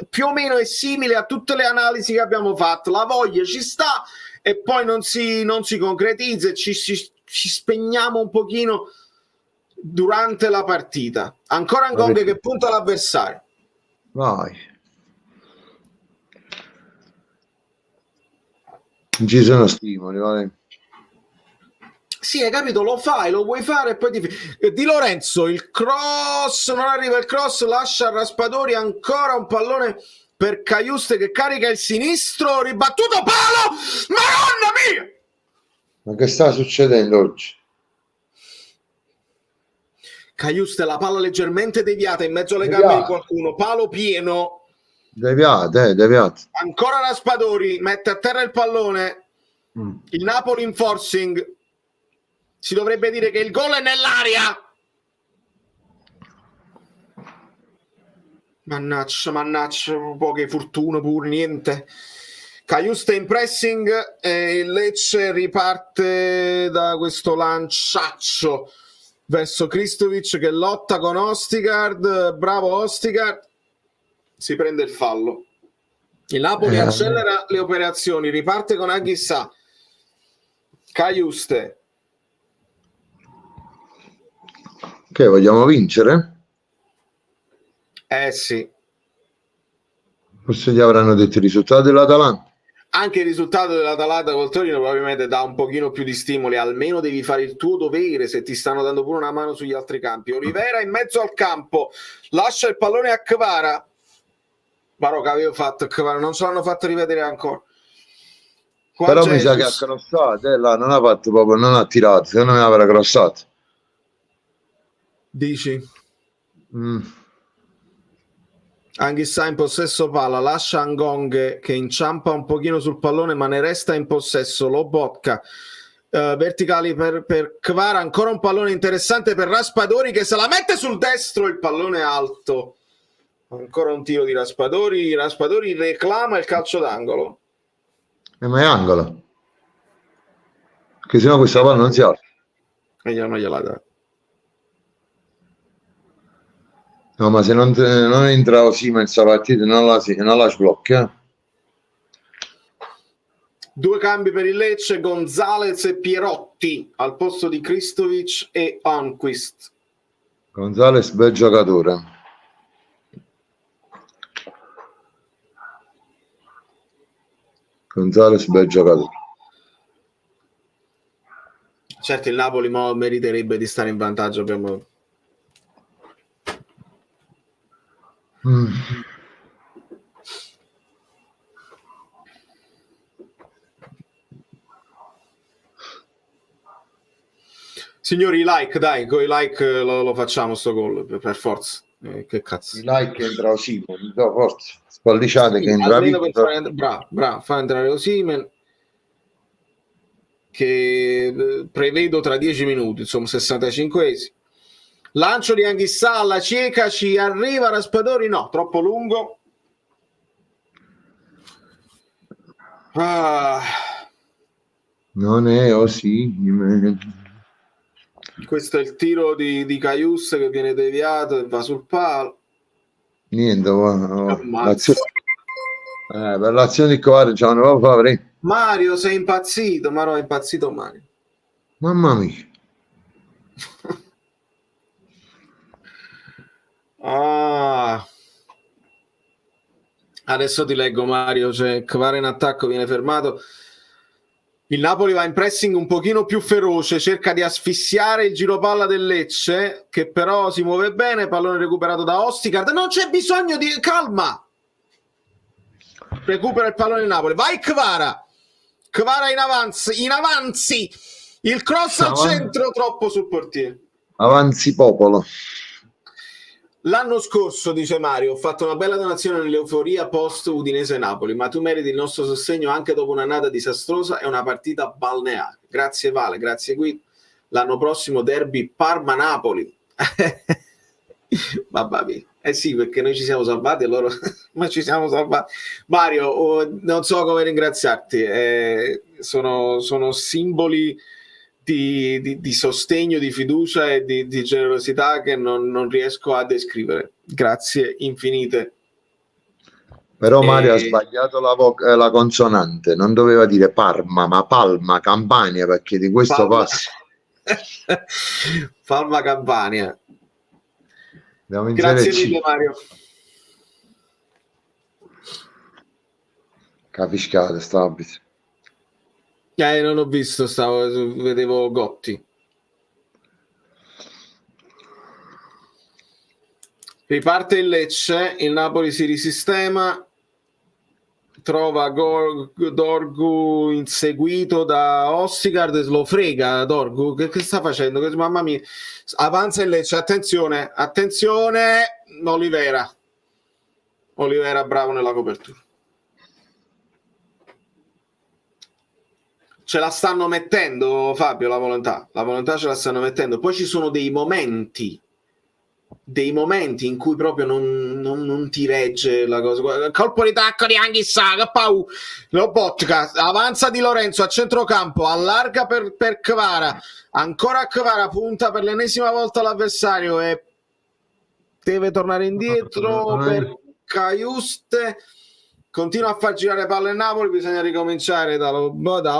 più o meno è simile a tutte le analisi che abbiamo fatto, la voglia ci sta e poi non si concretizza e ci spegniamo un pochino durante la partita. Ancora Ngong che punta l'avversario. Vai. Non ci sono stimoli, vale. Sì, hai capito, lo fai, lo vuoi fare e poi Di Lorenzo, il cross, non arriva il cross, lascia a Raspadori, ancora un pallone per Caiuste che carica il sinistro, ribattuto palo, madonna mia! Ma che sta succedendo oggi? Caiuste, la palla leggermente deviata in mezzo alle gambe di qualcuno, palo pieno. Deviato. Ancora Raspadori, mette a terra il pallone, il Napoli in forcing. Si dovrebbe dire che il gol è nell'aria. Mannaggia, poche fortune pure, niente. Caiuste in pressing e il Lecce riparte da questo lanciaccio verso Kristovic che lotta con Ostigard. Bravo Ostigard. Si prende il fallo. Il Napoli accelera le operazioni, riparte con Anghissà. Caiuste. Che vogliamo vincere? Sì. Forse gli avranno detto il risultato dell'Atalanta. Anche il risultato dell'Atalanta col Torino probabilmente dà un pochino più di stimoli, almeno devi fare il tuo dovere se ti stanno dando pure una mano sugli altri campi. Olivera in mezzo al campo, lascia il pallone a Kvara. Però che avevo fatto Kvara, non ce l'hanno fatto rivedere ancora. Però mi sa che ha crossato, là non ha fatto proprio, non ha tirato, se non aveva crossato. Dici? Anghissà in possesso palla, lascia Ngong che inciampa un pochino sul pallone ma ne resta in possesso. Lobotka, verticali per Kvara, ancora un pallone interessante per Raspadori che se la mette sul destro, il pallone alto. Ancora un tiro di Raspadori reclama il calcio d'angolo. Ma è angolo, che sennò questa palla non si alza. E non gliela dà. No, ma se non entra Osimhen in questa partita non la sblocca. 2 cambi per il Lecce, Gonzalez e Pierotti al posto di Kristovic e Anquist. Gonzalez, bel giocatore. Gonzalez, bel giocatore. Certo, il Napoli meriterebbe di stare in vantaggio. Signori, like, dai, con i like lo facciamo sto gol per forza. Che cazzo. I like entra Osimhen, forza. Spalliciate Sì, che entra bravo, fa entrare Osimhen, che prevedo tra 10 minuti, insomma 65esimi. Lancio di Anghissà alla cieca, ci arriva Raspadori, no, troppo lungo. Non è Osimhen. Questo è il tiro di Caius che viene deviato e va sul palo. Niente, per l'azione di Coare già non lo fa. Mario, sei impazzito? Ma no, è impazzito Mario. Mamma mia. Adesso ti leggo Mario, cioè Kvara in attacco viene fermato. Il Napoli va in pressing un pochino più feroce, cerca di asfissiare il giropalla del Lecce, che però si muove bene, pallone recuperato da Ostigard. Non c'è bisogno di calma. Recupera il pallone il Napoli. Vai Kvara. Kvara in avanzi. Il cross al centro, troppo sul portiere. Avanzi popolo. L'anno scorso, dice Mario, ho fatto una bella donazione nell'euforia post Udinese-Napoli, ma tu meriti il nostro sostegno anche dopo un'annata disastrosa e una partita balneare. Grazie Vale, grazie Guido. L'anno prossimo derby Parma-Napoli. Mamma mia. Eh sì, perché noi ci siamo salvati e loro ma ci siamo salvati. Mario, non so come ringraziarti. Sono simboli di sostegno, di fiducia e di generosità che non riesco a descrivere. Grazie infinite. Però Mario ha sbagliato la consonante, non doveva dire Parma, ma Palma, Campania, perché di questo passa. Palma Campania. Grazie mille Mario. Capiscate, stabile. Non ho visto, vedevo Gotti. Riparte il Lecce, il Napoli si risistema, trova Dorgu inseguito da Ostigard, lo frega Dorgu, che sta facendo? Mamma mia, avanza il Lecce, attenzione, Olivera bravo nella copertura. Ce la stanno mettendo Fabio la volontà ce la stanno mettendo. Poi ci sono dei momenti in cui proprio non ti regge la cosa. Colpo di tacco di Anghissà, Lobotka, avanza Di Lorenzo a centrocampo, allarga per Kvara, ancora Kvara, punta per l'ennesima volta l'avversario e deve tornare indietro per Caiuste. Continua a far girare palle il Napoli, bisogna ricominciare da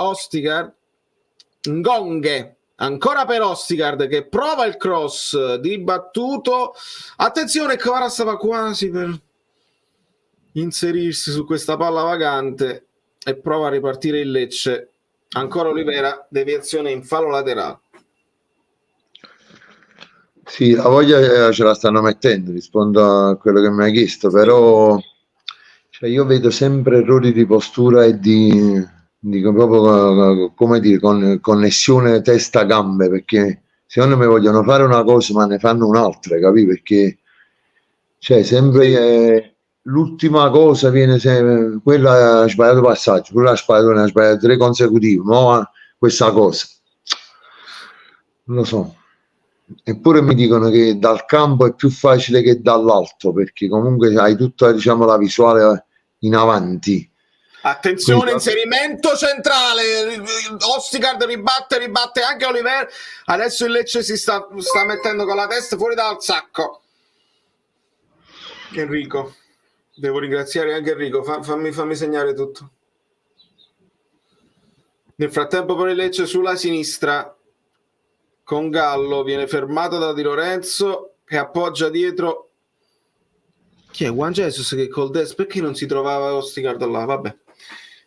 Ostigard. Ngonghe, ancora per Ostigard che prova il cross dibattuto. Attenzione, Kvara stava quasi per inserirsi su questa palla vagante e prova a ripartire il Lecce. Ancora Olivera, deviazione in fallo laterale. Sì, la voglia ce la stanno mettendo, rispondo a quello che mi hai chiesto, però io vedo sempre errori di postura e di proprio, come dire, connessione testa-gambe, perché secondo me vogliono fare una cosa ma ne fanno un'altra, capì? Perché sempre l'ultima cosa viene sempre, quella ha sbagliato passaggio, quella ha sbagliato 3 consecutivi, no? Questa cosa non lo so. Eppure mi dicono che dal campo è più facile che dall'alto, perché comunque hai tutta, diciamo, la visuale in avanti. Attenzione, quindi, inserimento centrale, Ostigard ribatte anche Oliver. Adesso il Lecce si sta mettendo con la testa fuori dal sacco. Enrico, devo ringraziare anche Enrico, fammi segnare tutto. Nel frattempo poi Lecce sulla sinistra con Gallo, viene fermato da Di Lorenzo che appoggia dietro. Chi è? Juan Jesus che col destro, perché non si trovava Ostigardo là? Vabbè,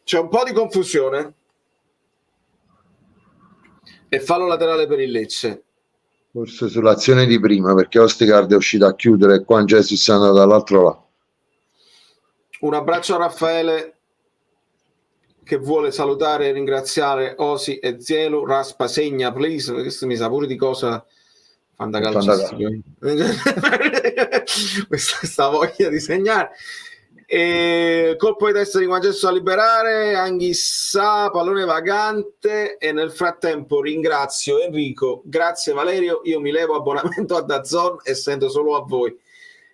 c'è un po' di confusione e fallo laterale per il Lecce. Forse sull'azione di prima, perché Ostigard è uscito a chiudere e Juan Jesus è andato dall'altro lato. Un abbraccio a Raffaele che vuole salutare e ringraziare Osi e Zielu. Raspa segna, please. Questo mi sa pure di cosa fantacalcistico. Questa voglia di segnare. E colpo di testa di Juan Jesus a liberare, Anghissà, pallone vagante, e nel frattempo ringrazio Enrico, grazie Valerio, io mi levo abbonamento a DAZN e sento solo a voi.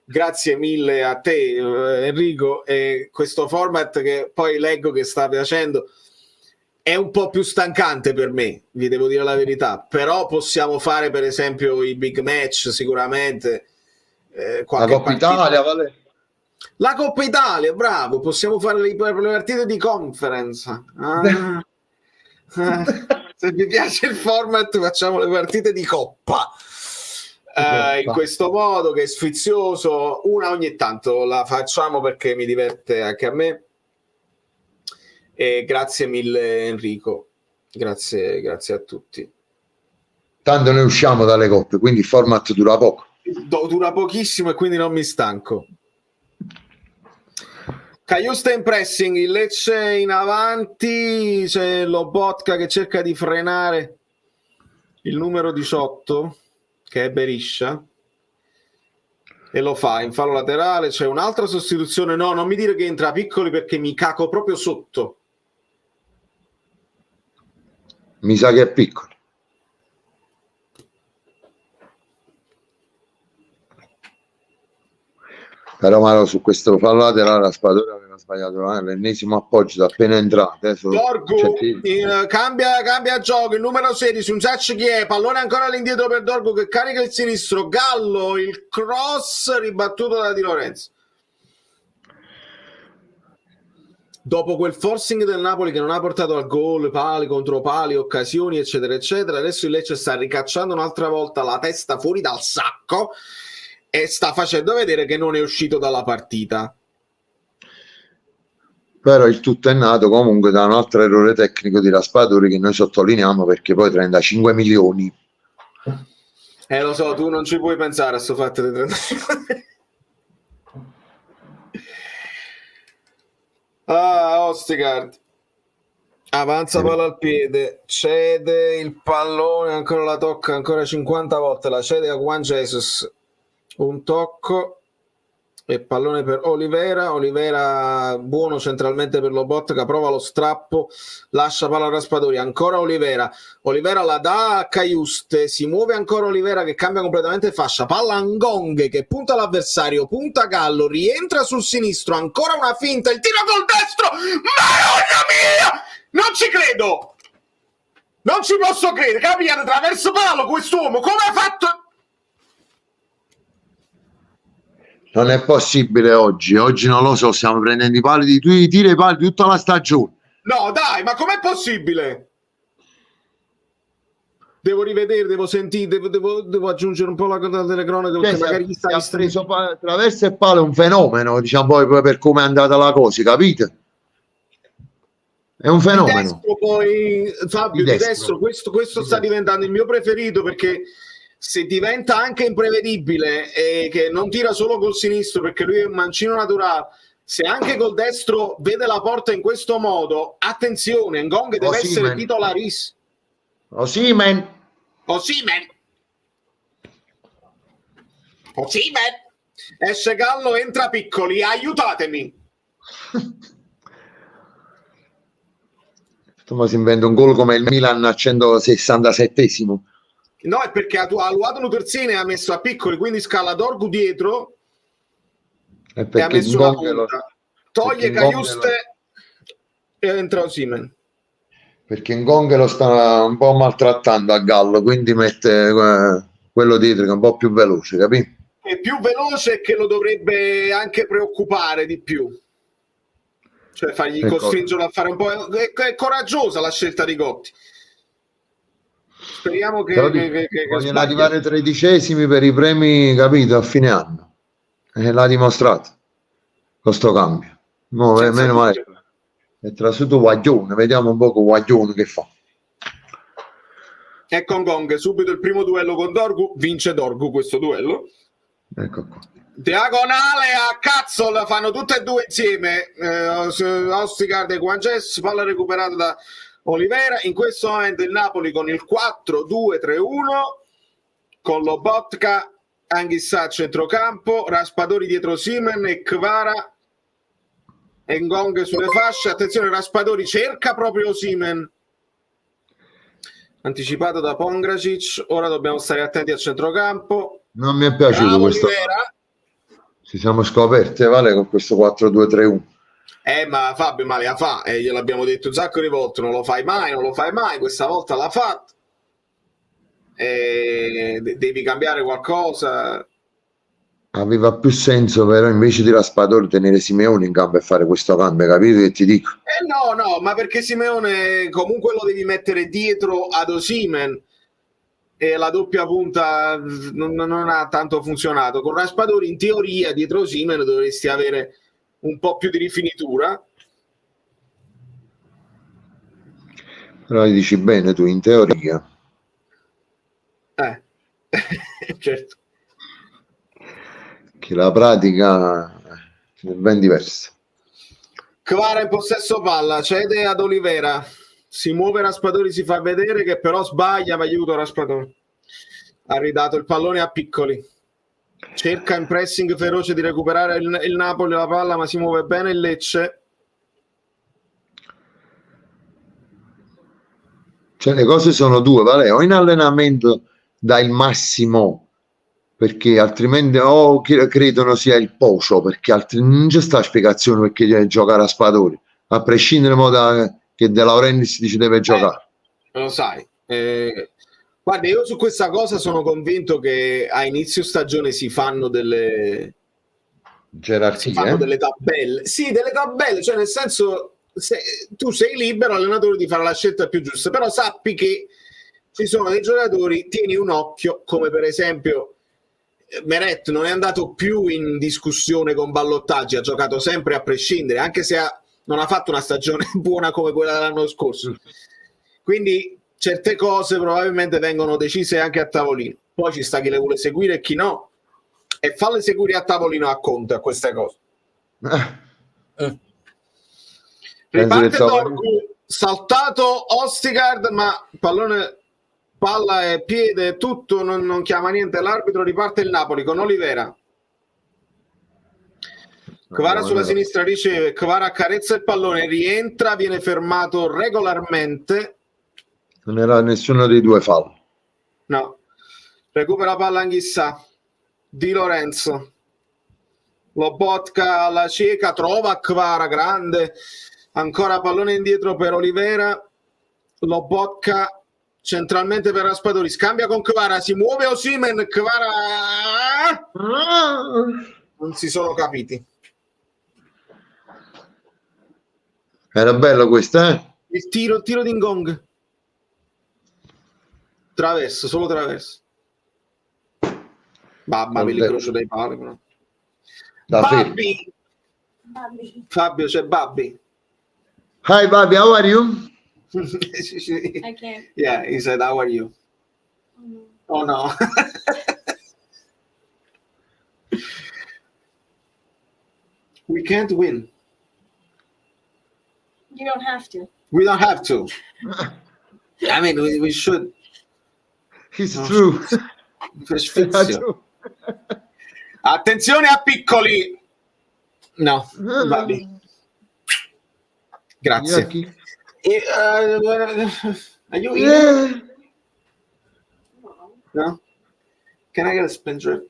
Grazie mille a te Enrico, e questo format che poi leggo che sta piacendo è un po' più stancante per me, vi devo dire la verità, però possiamo fare per esempio i big match sicuramente, la Coppa Italia, Vale. La Coppa Italia, bravo, possiamo fare le partite di conference. Se vi piace il format facciamo le partite di Coppa. In questo modo che è sfizioso, una ogni tanto la facciamo perché mi diverte anche a me. E grazie mille Enrico, grazie a tutti. Tanto noi usciamo dalle coppe, quindi il format dura poco. Dura pochissimo e quindi non mi stanco. Cagliusta in pressing, il Lecce in avanti, c'è Lobotka che cerca di frenare il numero 18 che è Beriscia e lo fa in fallo laterale. C'è un'altra sostituzione, no, non mi dire che entra Piccoli perché mi caco proprio sotto. Mi sa che è Piccoli. Però Maro, su questo fallo laterale la Spadore aveva sbagliato l'ennesimo appoggio da appena entrate. Dorgu cambia gioco, il numero 16, un touch chi è, pallone ancora all'indietro per Dorgu che carica il sinistro, Gallo, il cross ribattuto da Di Lorenzo. Dopo quel forcing del Napoli che non ha portato al gol, pali contro pali, occasioni eccetera eccetera, adesso il Lecce sta ricacciando un'altra volta la testa fuori dal sacco e sta facendo vedere che non è uscito dalla partita. Però il tutto è nato comunque da un altro errore tecnico di Raspadori che noi sottolineiamo, perché poi 35 milioni. Lo so, tu non ci puoi pensare a sto fatto di 35 Ostigard avanza palla al piede, cede il pallone, ancora la tocca ancora 50 volte, la cede a Juan Jesus, un tocco e pallone per Olivera buono centralmente per Lobotka, prova lo strappo, lascia palla a Raspadori, ancora Olivera la dà a Cagliuste, si muove ancora Olivera che cambia completamente fascia, palla a Ngonghe che punta l'avversario, punta Gallo, rientra sul sinistro, ancora una finta, il tiro col destro, madonna mia, non ci credo, non ci posso credere, capita attraverso palo quest'uomo, come ha fatto? Non è possibile oggi non lo so, stiamo prendendo i pali i tiri e i pali di tutta la stagione. No dai, ma com'è possibile? Devo rivedere, devo sentire, devo aggiungere un po' la cosa delle cronache perché magari chi sta preso traverso e palo è un fenomeno, diciamo, poi per come è andata la cosa, capite? È un fenomeno. Di destro poi, Fabio, di destro, questo sta diventando il mio preferito perché se diventa anche imprevedibile e che non tira solo col sinistro perché lui è un mancino naturale, se anche col destro vede la porta in questo modo, attenzione, Ngong deve essere titolarissimo. Osimhen, esce Gallo, entra Piccoli, aiutatemi. ma si inventa un gol come il Milan al 167esimo. No, è perché ha ruato Nuterzini e ha messo a Piccoli, quindi scala Dorgu dietro e ha messo una punta. Toglie Cagliuste e entra Osimhen. Perché Ngong lo sta un po' maltrattando a Gallo, quindi mette quello dietro che è un po' più veloce, capì? è più veloce e che lo dovrebbe anche preoccupare di più. Cioè fargli costringerlo a fare un po'... È coraggiosa la scelta di Gotti. Speriamo che vogliono arrivare 13esimi per i premi, capito, a fine anno. E l'ha dimostrato questo cambio. No, meno male. È trasuto Guaglione, vediamo un po' con Guaglione che fa. E con Gong subito il primo duello con Dorgu, vince Dorgu questo duello. Ecco qua. Diagonale a cazzo, la fanno tutte e due insieme. Ostigard e Guangès, palla recuperata da Oliveira. In questo momento il Napoli con il 4-2-3-1 con Lobotka, Anghissà a centrocampo, Raspadori dietro Simen e Kvara e Ngong sulle fasce. Attenzione, Raspadori cerca proprio Simen, anticipato da Pongracic. Ora dobbiamo stare attenti al centrocampo. Non mi è piaciuto questo. Oliveira. Ci siamo scoperti, vale, con questo 4-2-3-1. Ma Fabio male la fa, gliel'abbiamo detto un sacco di volte, non lo fai mai, questa volta l'ha fatto. Devi cambiare qualcosa. Aveva più senso però invece di Raspadori tenere Simeone in campo e fare questo cambio, capito che ti dico? No, ma perché Simeone comunque lo devi mettere dietro ad Osimhen e la doppia punta non ha tanto funzionato. Con Raspadori in teoria dietro Osimhen dovresti avere un po' più di rifinitura. Però dici bene tu, in teoria. Certo. Che la pratica è ben diversa. Kvara in possesso palla, cede ad Oliveira, si muove Raspadori, si fa vedere che però sbaglia, ma aiuto Raspadori. Ha ridato il pallone a Piccoli, cerca in pressing feroce di recuperare il Napoli la palla, ma si muove bene il Lecce. Cioè le cose sono due, vale? O in allenamento dai il massimo perché altrimenti credono sia il pocio, perché non c'è sta spiegazione perché deve giocare a Raspadori, a prescindere che De Laurentiis dice deve giocare. Lo sai. Guarda, io su questa cosa sono convinto che a inizio stagione si fanno delle gerarchie, si fanno delle tabelle. Sì, delle tabelle, cioè nel senso tu sei libero allenatore di fare la scelta più giusta, però sappi che ci sono dei giocatori, tieni un occhio, come per esempio Meret non è andato più in discussione con ballottaggi, ha giocato sempre a prescindere, anche se non ha fatto una stagione buona come quella dell'anno scorso. Quindi certe cose probabilmente vengono decise anche a tavolino. Poi ci sta chi le vuole seguire e chi no, e falle seguire a tavolino a Conte a queste cose. Riparte Dorgu, saltato Ostigard, ma palla e piede, tutto, non chiama niente l'arbitro. Riparte il Napoli con Oliveira. Kvara sulla sinistra riceve, Kvara accarezza il pallone, rientra, viene fermato regolarmente. Non era nessuno dei due falli. No. Recupera palla Anghissà. Di Lorenzo. Lobotka alla cieca, trova Kvara, grande. Ancora pallone indietro per Oliveira. Lobotka centralmente per Raspadori, scambia con Kvara, si muove Osimhen, Kvara non si sono capiti. Era bello questo, Il tiro di Ngong, traverso, solo traverso. Babba, per l'incrocio dei pali. Babbi. Fabio, c'è Babbi. Hi Babbi, how are you? I can't. Yeah, he said, how are you? Oh no. We can't win. You don't have to. We don't have to. I mean, we should. It's true. Attenzione a Piccoli. No, Babbi. Grazie. Are you eating? No? Can I get a splinter?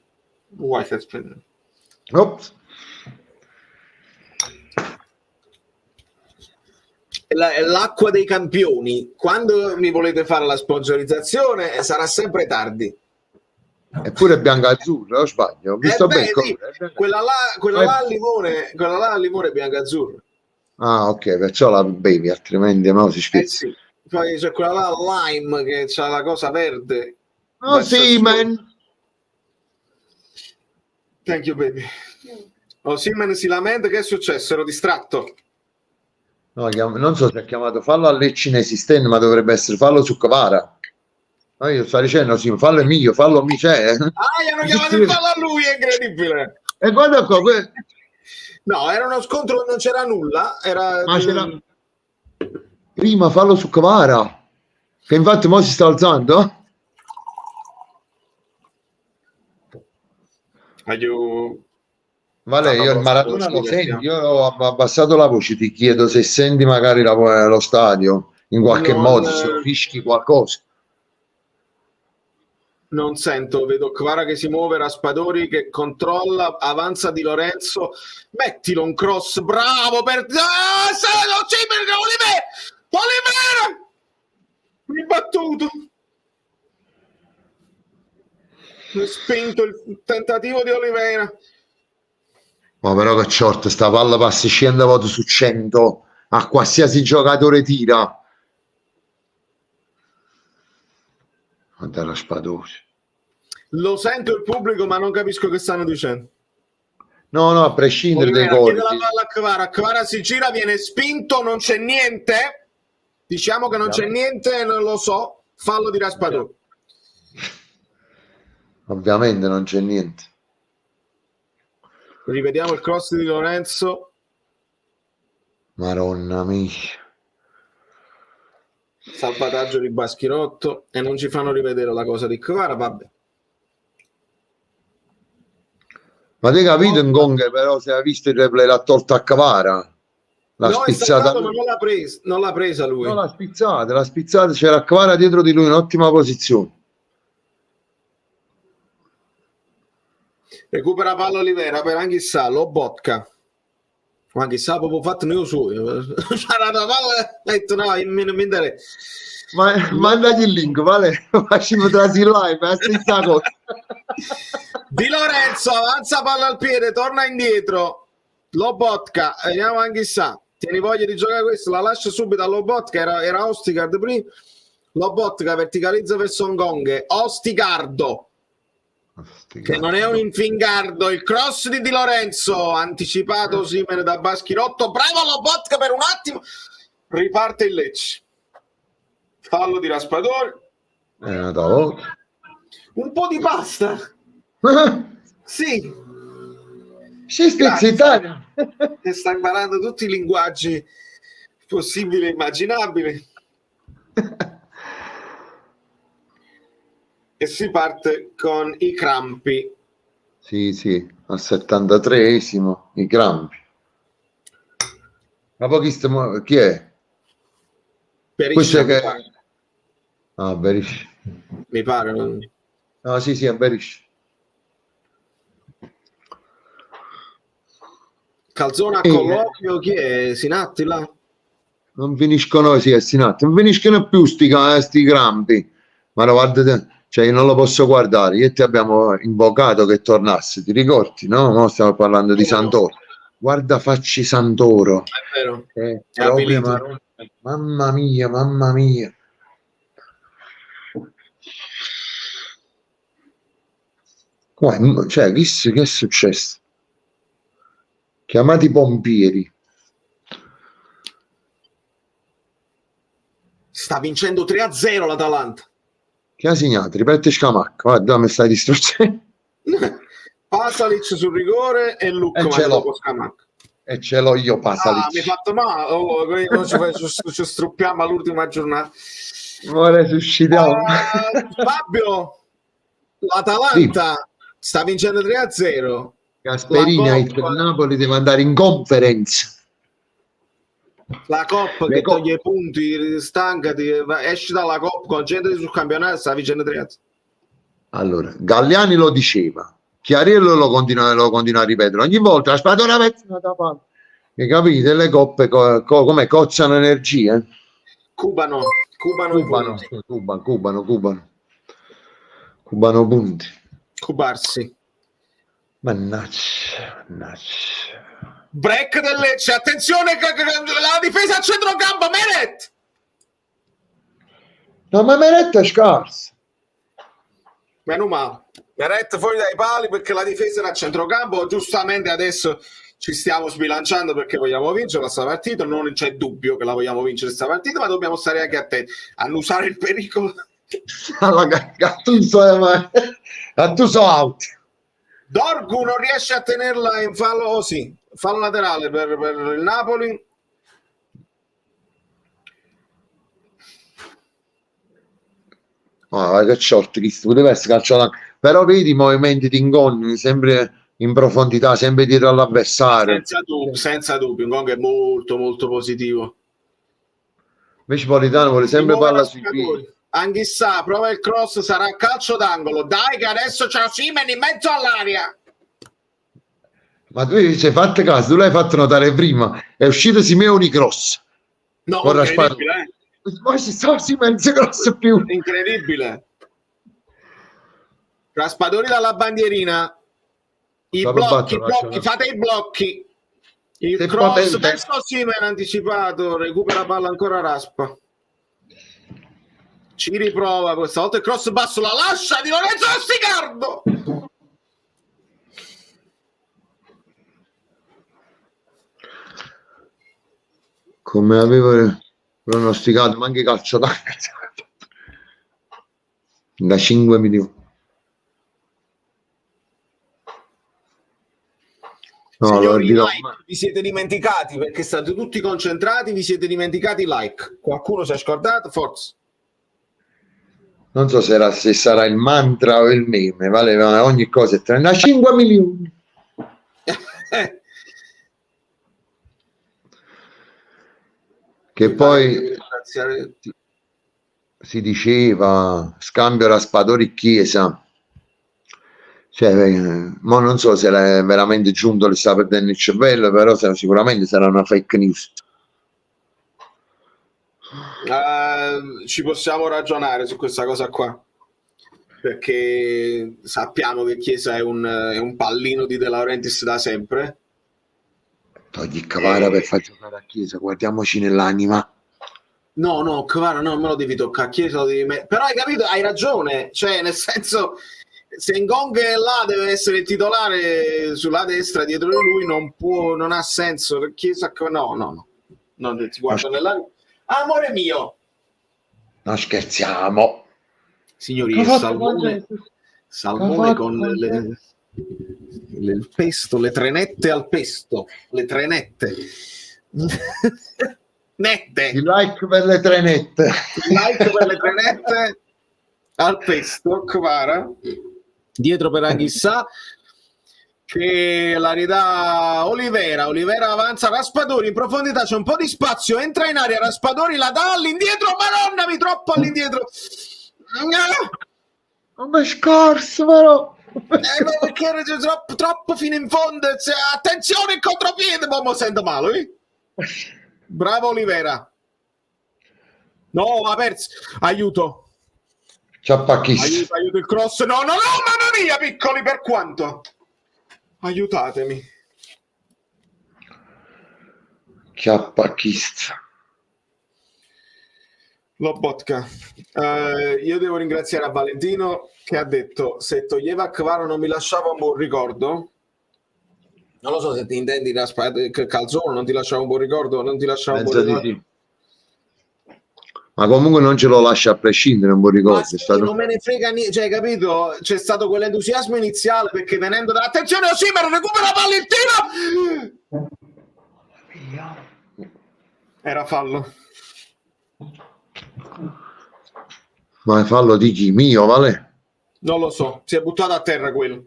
Why that splinter? Oops. L'acqua dei campioni. Quando mi volete fare la sponsorizzazione sarà sempre tardi. Eppure è bianco-azzurro, lo sbaglio. Ho visto bene il sì, colore. quella là al limone è bianco-azzurro. Ah, ok, perciò la bevi, altrimenti no, si spezza. Sì. Poi c'è quella là lime che c'ha la cosa verde. Oh sì, man. Thank you, baby. Oh, Simen si lamenta, che è successo? Ero distratto. No, non so se ha chiamato fallo a Lecce inesistente, ma dovrebbe essere fallo su Cavara. No, io sto dicendo sì, fallo è mio, fallo mi c'è. Ah, gli hanno chiamato il fallo a lui, è incredibile. E guarda qua, no, era uno scontro, non c'era nulla. Ma c'era prima fallo su Cavara, che infatti mo si sta alzando. Vale, io il Maradona lo sento, io ho abbassato la voce, ti chiedo se senti magari lo stadio, in qualche modo, se fischi qualcosa. Non sento, vedo Kvara che si muove, Raspadori che controlla, avanza Di Lorenzo, mettilo un cross, bravo per... Olivera! Ribattuto! Spinto il tentativo di Olivera. Ma però che short, sta palla passi 100 volte su 100 a qualsiasi giocatore tira. Guarda Raspadori. Lo sento il pubblico, ma non capisco che stanno dicendo. No, a prescindere dai gol. Chiede la palla a Kvara, Kvara si gira, viene spinto, non c'è niente. Diciamo che non c'è niente, non lo so. Fallo di Raspadori. Ovviamente non c'è niente. Rivediamo il cross di Lorenzo. Maronna mia. Salvataggio di Baschirotto e non ci fanno rivedere la cosa di Kvara, vabbè. Ma te capito Ngong, però se ha visto il replay l'ha tolto a Kvara, l'ha spizzata, ma non l'ha presa lui. No, l'ha spizzata, c'era Kvara dietro di lui in ottima posizione. Recupera palla Olivera per Anghissà, lo bocca. Ma chissà proprio fatto io suo. C'era la palla, ha detto no, mi interessa. Mandagli il link, vale? Facciamo trasi live, stessa cosa. Di Lorenzo avanza palla al piede, torna indietro. Lobotka, vediamo Anghissà. Tieni voglia di giocare questo, la lascia subito a Lobotka, era Ostigard prima. Lobotka verticalizza verso Ngong. Ostigardo. Che non è un infingardo, il cross di Lorenzo anticipato Simen da Baschirotto, bravo Lobotka per un attimo, riparte il Lecce, fallo di Raspadori, un po' di pasta. Sì, spezzettata, che sta imparando tutti i linguaggi possibili e immaginabili. E si parte con i crampi. Sì, al 73esimo i crampi. Ma poi chi è? Beriscia, che... Ah, Beriscia. Mi pare. No, sì, è Beriscia. Calzona a colloquio, chi è? Sinatti là? Non finiscono, sì, è Sinatti. Non finiscono più sti crampi. Ma guardate... Cioè io non lo posso guardare, io ti abbiamo invocato che tornasse, ti ricordi, no? No, stiamo parlando di Santoro. Guarda facci Santoro. È vero. Mamma mia. Cioè, che è successo? Chiamati i pompieri. Sta vincendo 3-0 l'Atalanta. Chi ha segnato? Ripete Scamacca, guarda, mi stai distruggendo. Pasalic sul rigore e Lucco dopo Scamacca. E ce l'ho io Pasalic. Mi hai fatto male, non ci struppiamo all'ultima giornata. Ora suscitiamo. Fabio, l'Atalanta sta vincendo 3-0. Gasperini ha detto che il Napoli deve andare in conference. La Coppa che toglie i punti, stancati, esci dalla Coppa, concentrati sul campionato, sta vincendo 3-0. Allora, Galliani lo diceva, Chiariello lo continua a ripetere ogni volta, la spada una pezza da palla. Che capite? Le coppe come cozzano energie? Cubano punti. Cubarsi. Mannaggia. Break del Lecce, attenzione, la difesa a centrocampo, Meret! No, ma Meret è scarso. Meno male. Meret fuori dai pali perché la difesa era a centrocampo, giustamente adesso ci stiamo sbilanciando perché vogliamo vincere questa partita, non c'è dubbio che la vogliamo vincere questa partita, ma dobbiamo stare anche attenti a non usare il pericolo. Gattuso out. Dorgu non riesce a tenerla in fallo, sì, fallo laterale per il Napoli. Che short, che poteva essere calciato, però vedi i movimenti di Ngon sempre in profondità, sempre dietro all'avversario. Senza dubbio, Ngon è molto molto positivo. Invece Politano vuole sempre palla sui piedi. Anghissà, prova il cross, sarà calcio d'angolo. Dai che adesso c'è Osimhen in mezzo all'aria. Ma tu ci hai fatto caso, tu l'hai fatto notare prima, è uscito Simeone cross. No, Ora incredibile, ma ci sta Osimhen cross più. Incredibile. Raspadori dalla bandierina. I blocchi, fate i blocchi. Il cross verso Osimhen anticipato, recupera palla ancora Raspa. Ci riprova, questa volta il cross basso, la lascia di Lorenzo Astigardo. Come avevo pronosticato, ma anche calcio da 5 milioni. No, signori, vi siete dimenticati perché state tutti concentrati, vi siete dimenticati like. Qualcuno si è scordato? Forza. Non so se sarà il mantra o il meme, vale, ogni cosa è 35 milioni. Che poi si diceva scambio Raspadori Chiesa, cioè, ma non so se è veramente giunto, le sta perdendo il cervello, però sicuramente sarà una fake news. Ci possiamo ragionare su questa cosa qua, perché sappiamo che Chiesa è un pallino di De Laurentiis da sempre. Togli Kvara per far giocare a Chiesa, guardiamoci nell'anima. No, Kvara no, me lo devi toccare, Chiesa lo devi però hai capito, hai ragione, cioè nel senso, se Ngong è là deve essere il titolare sulla destra dietro di lui, non ha senso. Chiesa no, ti guarda nell'anima. Amore mio, non scherziamo, signori, salmone con il pesto, le trenette al pesto, le trenette nette, il like per le trenette, al pesto. Kvara dietro per Anghissà che la ridà Olivera avanza, Raspadori in profondità, c'è un po' di spazio, entra in area Raspadori, la dà all'indietro, madonnami, troppo all'indietro, come scorso però. Perché era troppo fino in fondo, attenzione il contropiede, mo sento male, bravo Olivera, no, ha perso, aiuto il cross, no, mamma mia, piccoli, per quanto, aiutatemi, Chiappachista. Lobotka. Io devo ringraziare a Valentino che ha detto se toglieva Kvara non mi lasciava un buon ricordo. Non lo so se ti intendi Calzone, non ti lasciava un buon ricordo, non ti lasciava un buon ricordo. Sì. Ma comunque non ce lo lascia a prescindere un buon ricordo. Sì, non me ne frega niente, cioè, capito? C'è stato quell'entusiasmo iniziale perché venendo da attenzione Osimhen recupera la palla, il tiro. Era fallo. Ma fallo di chi? Mio, vale? Non lo so, si è buttato a terra quello.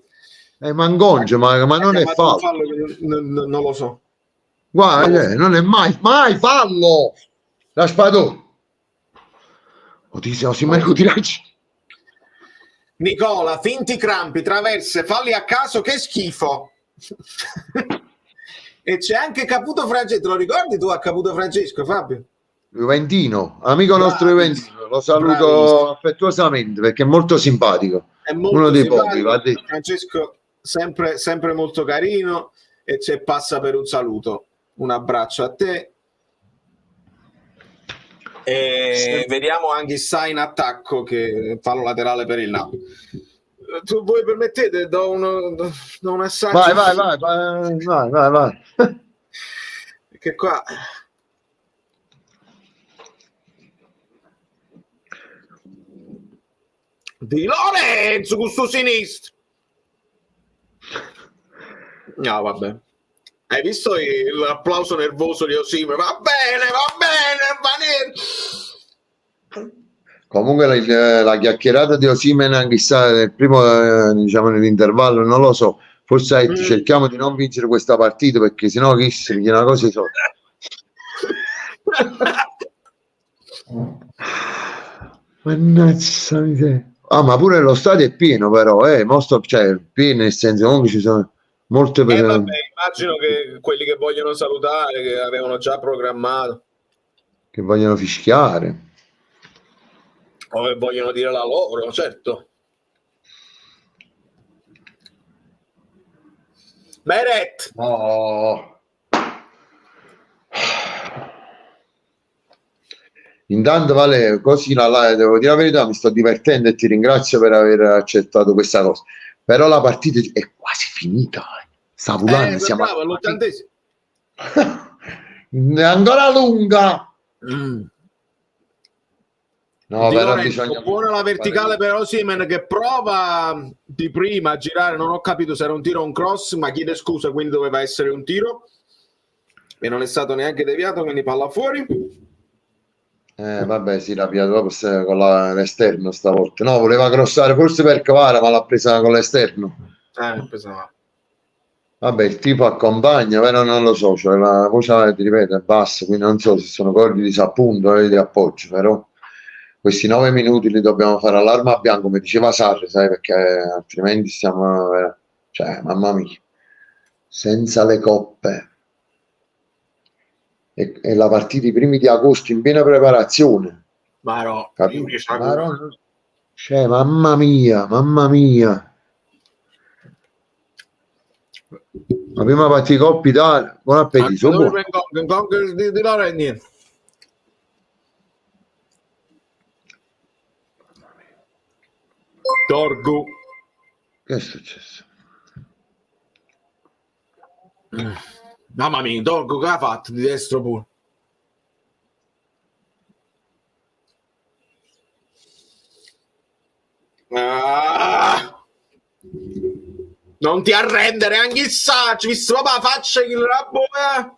Mangoncio, ma non è fallo. Non lo so. Guarda, non è mai fallo. Raspadori. Oddio, si mai tiraggi. Nicola, finti crampi, traverse, falli a caso, che schifo. E c'è anche Caputo Francesco, te lo ricordi tu a Caputo Francesco, Fabio? Juventino, amico nostro Juventino, lo saluto affettuosamente perché è molto simpatico. È molto uno dei simpatico, pochi, va detto. Francesco, sempre molto carino, e ci passa per un saluto. Un abbraccio a te. E vediamo anche in attacco, che fallo laterale per il Napoli. Tu voi permettete, do un assaggio. Vai. Che qua Di Lorenzo con suo sinistro. No, vabbè. Hai visto l'applauso nervoso di Osimhen? Va bene, Comunque la chiacchierata di Osimhen, chissà, nel primo, diciamo, nell'intervallo, non lo so, forse cerchiamo di non vincere questa partita, perché sennò chi si viene una cosa so. Mannaggia miseria. Ma pure lo stadio è pieno, però, cioè, pieno nel senso, comunque ci sono molte persone. Vabbè, immagino che quelli che vogliono salutare, che avevano già programmato, che vogliono fischiare. O che vogliono dire la loro, certo. Meret! No. Intanto Vale, così devo dire la verità, mi sto divertendo e ti ringrazio per aver accettato questa cosa. Però la partita è quasi finita. Sta volando, siamo bravo, all'80esimo. È ancora lunga. No, Di però Lorenzo, bisogna buona la verticale per Osimhen, che prova di prima a girare, non ho capito se era un tiro o un cross, ma chiede scusa, quindi doveva essere un tiro e non è stato neanche deviato, quindi palla fuori. Vabbè, sì, l'ha piato con l'esterno stavolta. No, voleva crossare forse per Kvara, ma l'ha presa con l'esterno. Pesava. Vabbè, il tipo accompagna, però non lo so, cioè la voce, ti ripeto, è bassa, quindi non so se sono gol di disappunto o di appoggio, però questi 9 minuti li dobbiamo fare all'arma bianca, come diceva Sarri, sai, perché altrimenti stiamo, cioè, mamma mia, senza le coppe. E la partita i primi di agosto in piena preparazione. Ma no, cioè, mamma mia. La prima partita di Coppa Italia, buon appetito. Di Lorenzo. Torgu. Che è successo? Mamma mia, Torgu che ha fatto di destro pure. Non ti arrendere, anche il saggio, visto la faccia che la boia.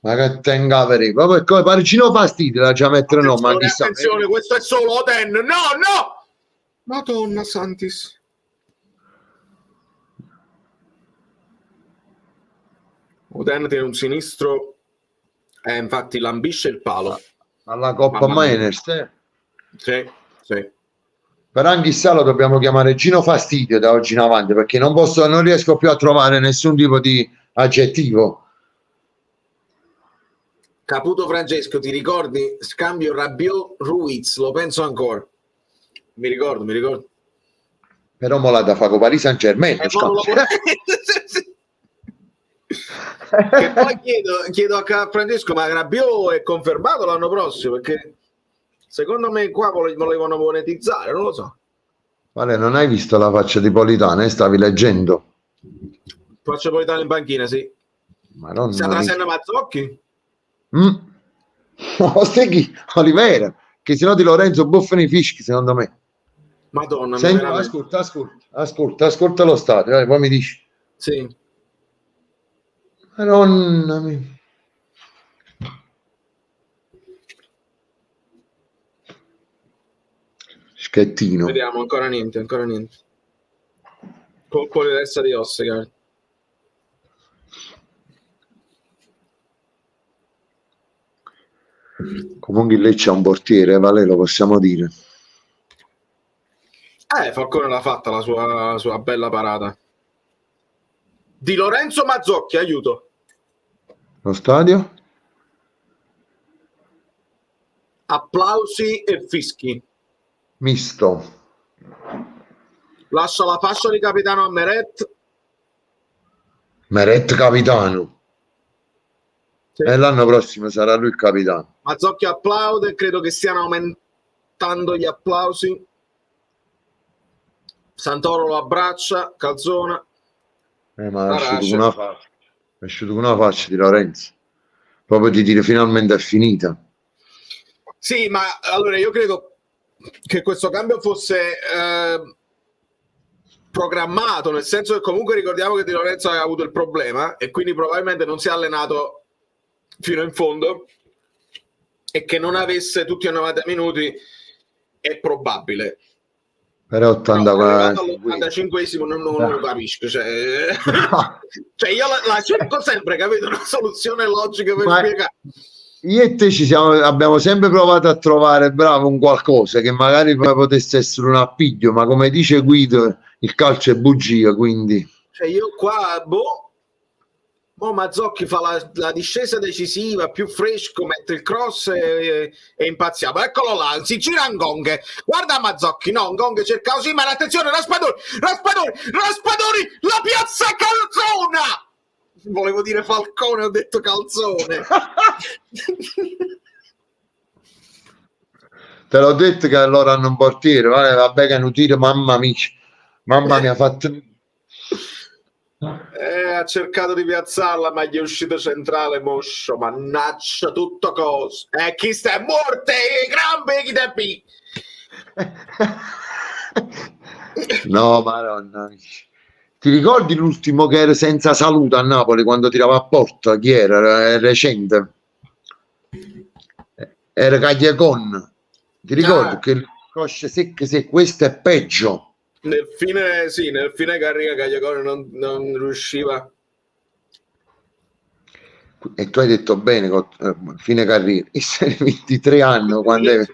Ma che tenga per proprio come Parigino fastidio da già mettere no, ma chissà. Attenzione, questo è solo Oden. No! Madonna Santis. Oden tiene un sinistro, infatti lambisce il palo. Alla Coppa Miners, Sì. Però anche lo dobbiamo chiamare Gino Fastidio da oggi in avanti, perché non riesco più a trovare nessun tipo di aggettivo. Caputo Francesco, ti ricordi? Scambio Rabiot-Ruiz, lo penso ancora. Mi ricordo. Però mo l'ha da fare con Paris Saint-Germain. Che poi chiedo a Francesco, ma Rabiot è confermato l'anno prossimo? Perché secondo me qua volevano monetizzare, non lo so. Vale, non hai visto la faccia di Politano? Stavi leggendo? Faccia Politano in panchina, sì. Madonna. Sta trasendo Mazzocchi? No, Steghi, Olivera, che se no di Lorenzo buffano i fischi, secondo me. Madonna. Senti, ascolta lo stadio, poi mi dici. Sì. Madonna mia. Schettino. Vediamo, ancora niente. Colpo di testa di Ossegar. Comunque lei c'è un portiere, Vale, lo possiamo dire. Falcone l'ha fatta la sua bella parata. Di Lorenzo Mazzocchi, aiuto. Lo stadio? Applausi e fischi. Misto. lascia la fascia di capitano a Meret. Meret capitano. Sì. E l'anno prossimo sarà lui il capitano. Mazzocchi applaude, credo che stiano aumentando gli applausi. Santoro lo abbraccia, Calzona. Ma è uscito con una faccia di Lorenzo. Proprio di dire finalmente è finita. Sì, ma allora io credo che questo cambio fosse programmato, nel senso che comunque ricordiamo che Di Lorenzo aveva avuto il problema e quindi probabilmente non si è allenato fino in fondo e che non avesse tutti i 90 minuti è probabile. Però 85esimo non lo capisco, cioè io la cerco sempre, capito? Una soluzione logica per spiegare. Io e te abbiamo sempre provato a trovare, bravo, un qualcosa che magari potesse essere un appiglio, ma come dice Guido il calcio è bugia, quindi cioè io qua Mazzocchi fa la discesa decisiva, più fresco, mette il cross e impazziamo. Eccolo là, si gira Ngong, guarda Mazzocchi, no, Ngong cerca così, ma attenzione, Raspadori, la piazza Calzona! Volevo dire Falcone, ho detto Calzone. te l'ho detto che allora hanno un portiere, vabbè che hanno tiro, mamma mia, ha fatto... Ha cercato di piazzarla, ma gli è uscito centrale moscio, mannaggia tutto coso. Chi sta morte, crampe, chi te pi. No, madonna. Ti ricordi l'ultimo che era senza saluto a Napoli quando tirava a porta? Chi era? Era recente. Era Cagliacon. Ti ricordi che il cosce secche, se questo è peggio. Nel fine Carriga Cagliacone non riusciva. E tu hai detto bene, fine carriera, e sei 23 anni quando è...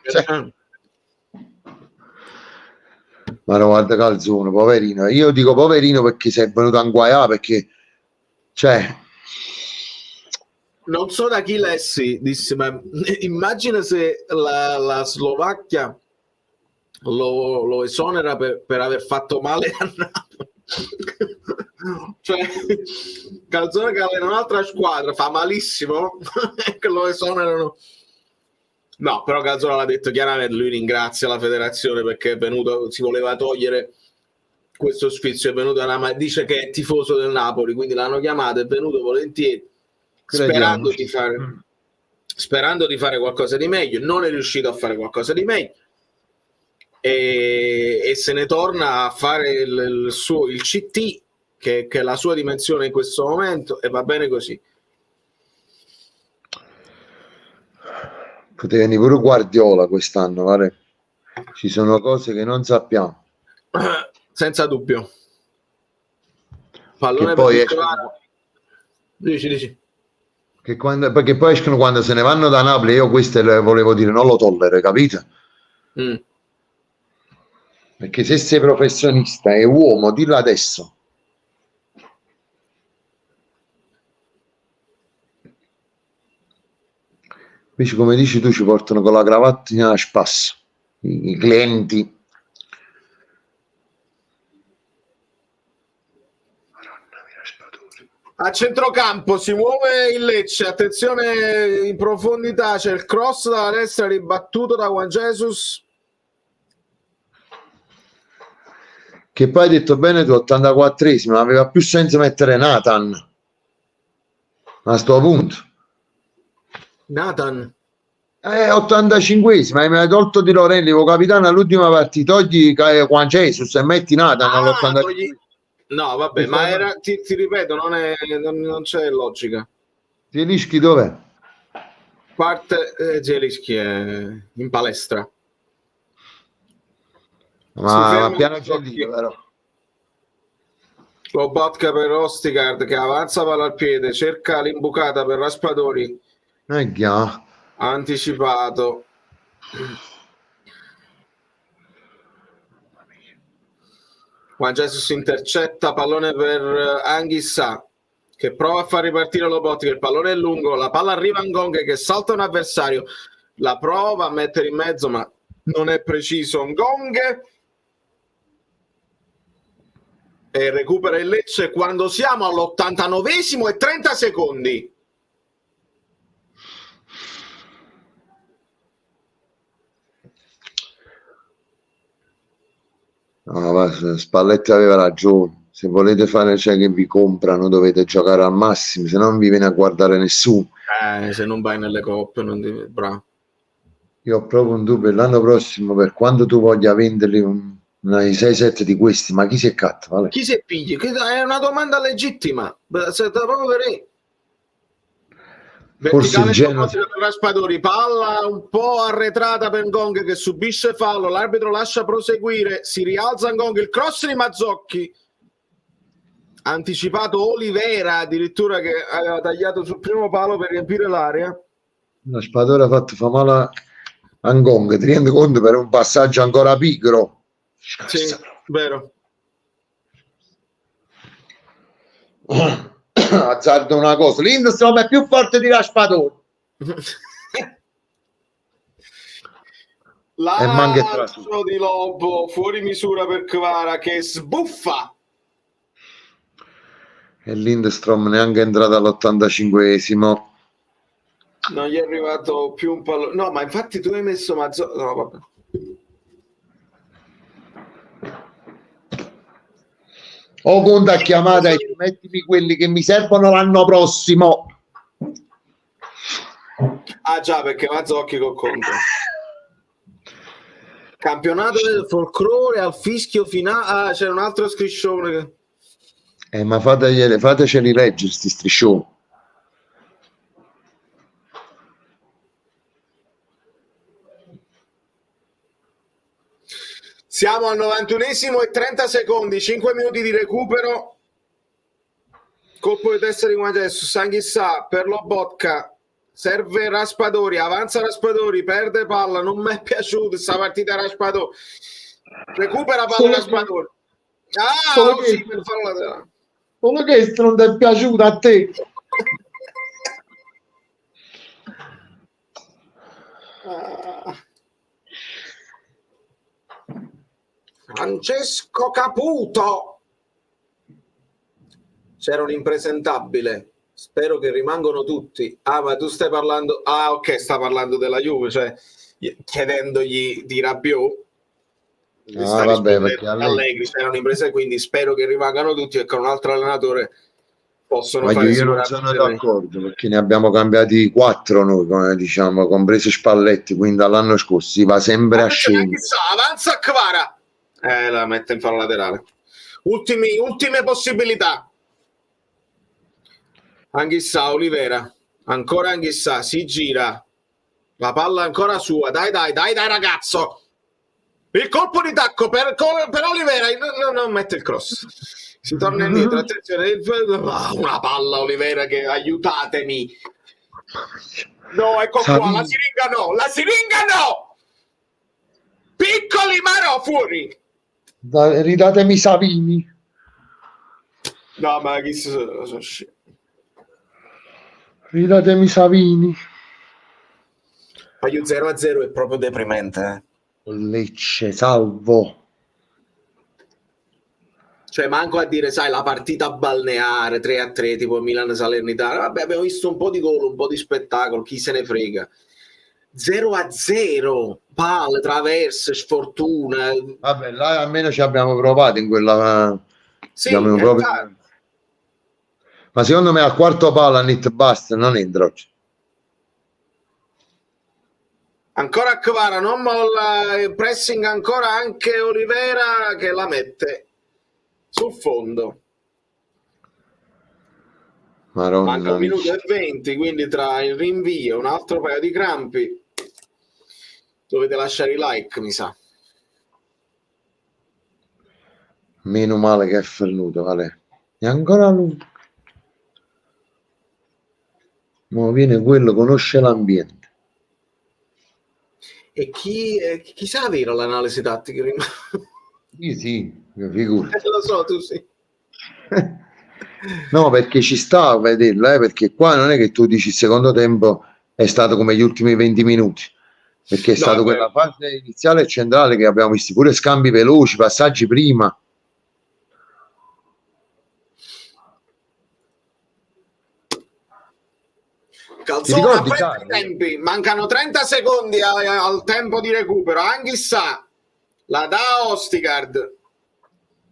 Ma no, guarda Calzone, poverino. Io dico poverino perché sei venuto a inguaiare, perché cioè non so da chi lessi, dissi, ma immagina se la Slovacchia lo esonera per aver fatto male a Napoli. Cioè Calzone che allena un'altra squadra fa malissimo che lo esonerano. No, però Calzone l'ha detto chiaramente, lui ringrazia la federazione perché è venuto, si voleva togliere questo sfizio, è venuto dice che è tifoso del Napoli, quindi l'hanno chiamato, è venuto volentieri sperando di fare qualcosa di meglio, non è riuscito a fare qualcosa di meglio e se ne torna a fare il CT che è la sua dimensione in questo momento, e va bene così. Poteva venire pure Guardiola quest'anno, guarda. Ci sono cose che non sappiamo. Senza dubbio. Pallone che poi dici. Perché poi escono quando se ne vanno da Napoli, io questo volevo dire, non lo tollero, capito? Perché se sei professionista e uomo, dillo adesso. Invece, come dici tu, ci portano con la cravattina a spasso i clienti. A centrocampo si muove il Lecce, attenzione in profondità, c'è il cross dalla destra ribattuto da Juan Jesus. Che poi hai detto bene tu, 84esimo, aveva più senso mettere Nathan a sto punto. Nathan 85esimo, mi hai tolto Di Lorenzo, capitano all'ultima partita, togli Juan Jesus e metti Nathan all'85esimo. No, vabbè, ma era, ti ripeto, non c'è logica. Zielinski dov'è? Parte Zielinski è in palestra. Ma piano gentile, però. Lobotka per Ostigard che avanza palla al piede, cerca l'imbucata per Raspadori. Anticipato. Juan Jesus intercetta, pallone per Anghissà che prova a far ripartire Lobotka, il pallone è lungo, la palla arriva a Ngong che salta un avversario, la prova a mettere in mezzo ma non è preciso Ngong. e recupera il Lecce quando siamo all'89esimo e 30 secondi. No, ma Spalletti aveva ragione. Se volete fare, cioè, che vi comprano, dovete giocare al massimo, se no non vi viene a guardare nessuno. Se non vai nelle coppe, non devi... Bravo. Io ho proprio un dubbio, l'anno prossimo, per quanto tu voglia venderli i 6-7 di questi, ma chi si è catto? Vale? Chi si è pigli? È una domanda legittima. Se te proprio vedrei. Forse il Genoa Raspadori, palla un po' arretrata per Ngong che subisce fallo, l'arbitro lascia proseguire, si rialza Ngong, il cross di Mazzocchi, anticipato Olivera addirittura che aveva tagliato sul primo palo per riempire l'area. Raspadori ha fatto fa male a Ngong, ti rendi conto, per un passaggio ancora pigro? Sì, vero. Azzardo una cosa, Lindstrom è più forte di Raspadori. Lancio di Lobo fuori misura per Kvara che sbuffa e Lindstrom neanche è entrato all'85esimo. non gli è arrivato più un pallone. No, ma infatti tu hai messo Mazzocchi. No, vabbè. O conta chiamata e mettimi quelli che mi servono l'anno prossimo. Ah già, perché Mazzocchi con conto. Campionato del folklore al fischio finale. Ah, c'era un altro striscione che... Ma fateceli leggere sti striscioni. Siamo al 91esimo e 30 secondi, 5 minuti di recupero. Colpo di testa di Guagesso, Sanghissà per Lobotka, serve Raspadori, avanza Raspadori, perde palla, non mi è piaciuta questa partita Raspadori. Recupera palla Raspadori. Ah, solo sì, per farlo laterale. Solo che non ti è piaciuto a te. Francesco Caputo, c'era un impresentabile, spero che rimangano tutti. Ah, ma tu stai parlando, ah ok, sta parlando della Juve, cioè chiedendogli di Rabiot. Ah, vabbè, perché Allegri c'era un'impresa, quindi spero che rimangano tutti e con un altro allenatore possono ma fare. io non sono d'accordo, perché ne abbiamo cambiati 4 noi, come diciamo, compreso Spalletti, quindi dall'anno scorso si va sempre a scendere. Avanza Kvara, la mette in fallo laterale. Ultime possibilità. Anghissà, Olivera, ancora Anghissà, si gira, la palla ancora sua, dai ragazzo, il colpo di tacco per Olivera, non mette il cross, si torna indietro, attenzione, una palla Olivera che aiutatemi, no, ecco qua, la siringa no, piccoli ma no, fuori, ridatemi Savini, no ma chi sono scemo. Ridatemi Savini. Io 0-0 è proprio deprimente. Lecce, salvo. Cioè, manco a dire, sai, la partita balneare 3-3, tipo Milan-Salernitana. Vabbè, abbiamo visto un po' di gol, un po' di spettacolo, chi se ne frega. 0-0, palle, traverse, sfortuna. Vabbè, là almeno ci abbiamo provato in quella. Sì, proprio... Ma secondo me al quarto palla Nit basta, non entra oggi. Ancora Kvara, non molla, pressing ancora anche Olivera che la mette sul fondo. Maronna, manca 1 minuto e 20, quindi tra il rinvio e un altro paio di crampi dovete lasciare i like, mi sa. Meno male che è fernuto, vale. E ancora lui. Ma viene quello, conosce l'ambiente. E chi sa avere l'analisi tattica? Io sì, figura. Lo so, tu sì. No, perché ci sta a vederla, perché qua non è che tu dici il secondo tempo è stato come gli ultimi 20 minuti, perché è stato quella fase iniziale e centrale che abbiamo visto pure scambi veloci, passaggi prima. Calzona, ricordi, affretta i Sarri? tempi, mancano 30 secondi al tempo di recupero, Anghissà la dà a Ostigard.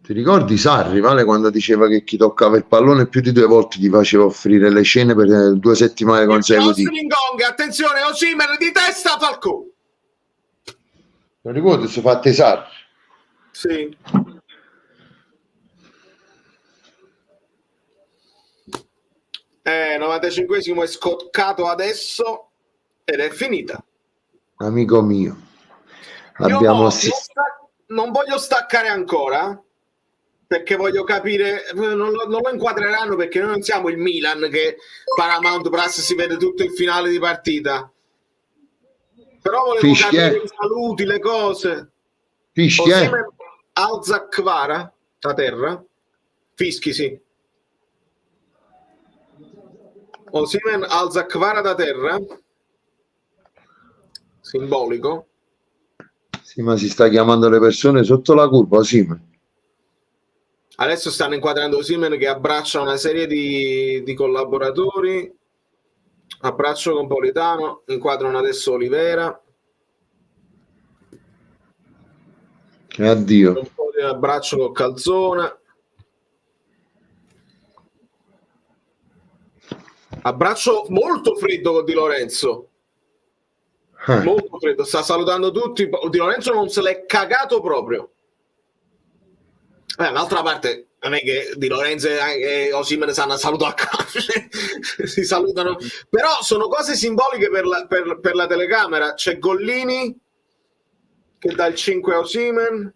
Ti ricordi Sarri, Vale, quando diceva che chi toccava il pallone più di 2 volte gli faceva offrire le cene per 2 settimane consecutive? Gong, attenzione, Osimhen di testa, Falcò. Non ricordo se fatte Sarri. Sì. 95esimo è scoccato adesso ed è finita. Amico mio, Io abbiamo non voglio staccare ancora perché voglio capire, non lo inquadreranno perché noi non siamo il Milan che Paramount Plus si vede tutto il finale di partita, però volevo capire i saluti, le cose. Osimhen alza Kvara da terra, fischi sì. Osimhen alza Kvara da terra, simbolico. Sì, ma si sta chiamando le persone sotto la curva, Osimhen. Adesso stanno inquadrando Osimhen che abbraccia una serie di collaboratori, abbraccio con Politano, inquadrano adesso Olivera. E addio. Un po' di abbraccio con Calzona. Abbraccio molto freddo con Di Lorenzo. Molto freddo, sta salutando tutti. Di Lorenzo non se l'è cagato proprio. D'altra parte non è che Di Lorenzo e Osimhen sanno salutare a calcio. Si salutano, però sono cose simboliche per la telecamera. C'è Gollini che dà il 5 a Osimhen.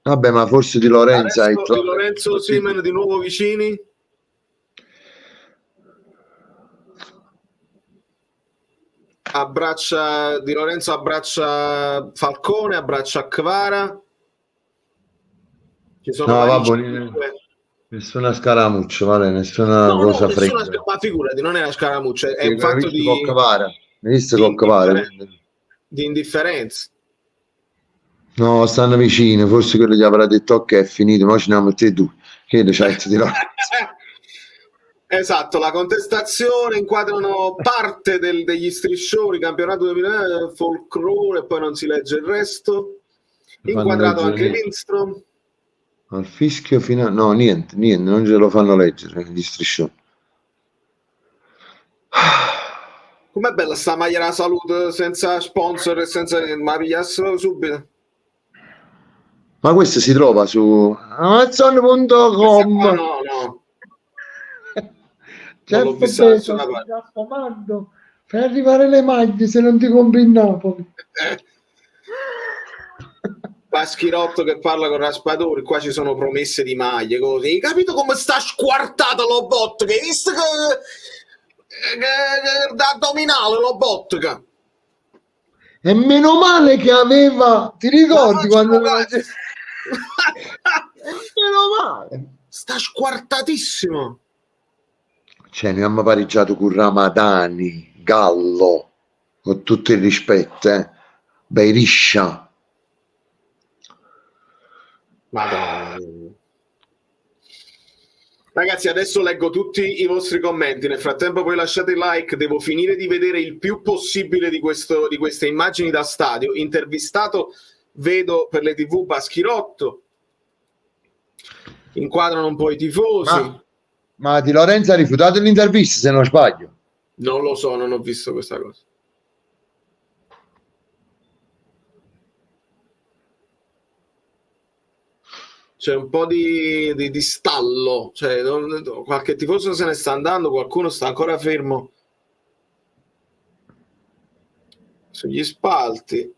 Vabbè, ma forse Di Lorenzo Di Lorenzo Osimhen di nuovo vicini. Di Lorenzo abbraccia Falcone, abbraccia Kvara. Ci sono nessuna scaramuccia, Vale, nessuna cosa fredda. Ma figurati, non è una scaramuccia, è un fatto di indifferenza. No, stanno vicini, forse quello gli avrà detto ok, è finito, ma ce ne metti e due. Che Di Lorenzo. Esatto, la contestazione, inquadrano parte degli striscioni, campionato 2000, folklore, e poi non si legge il resto. Inquadrato anche Lindstrom. Al fischio finale, no, niente, non ce lo fanno leggere gli striscioni. Com'è bella sta maglia da salute senza sponsor e senza ma pigliassero subito. Ma questo si trova su amazon.com. No. Certo, mi raccomando, per arrivare le maglie se non ti compri in Napoli. Paschirotto che parla con Raspadori, qua ci sono promesse di maglie, così. Hai capito come sta squartato lo bot? Che hai visto che da addominale lo bot? E meno male che aveva, ti ricordi quando meno male. Sta squartatissimo. Cioè, noi abbiamo pareggiato con Ramadani, Gallo, con tutto il rispetto, Beriscia. Madonna. Ragazzi, adesso leggo tutti i vostri commenti. Nel frattempo poi lasciate il like. Devo finire di vedere il più possibile di queste immagini da stadio. Intervistato vedo per le TV Paschirotto. Inquadrano un po' i tifosi. Ma Di Lorenzo ha rifiutato l'intervista, se non sbaglio. Non lo so, non ho visto questa cosa. C'è un po' di stallo, cioè, qualche tifoso se ne sta andando, qualcuno sta ancora fermo sugli spalti.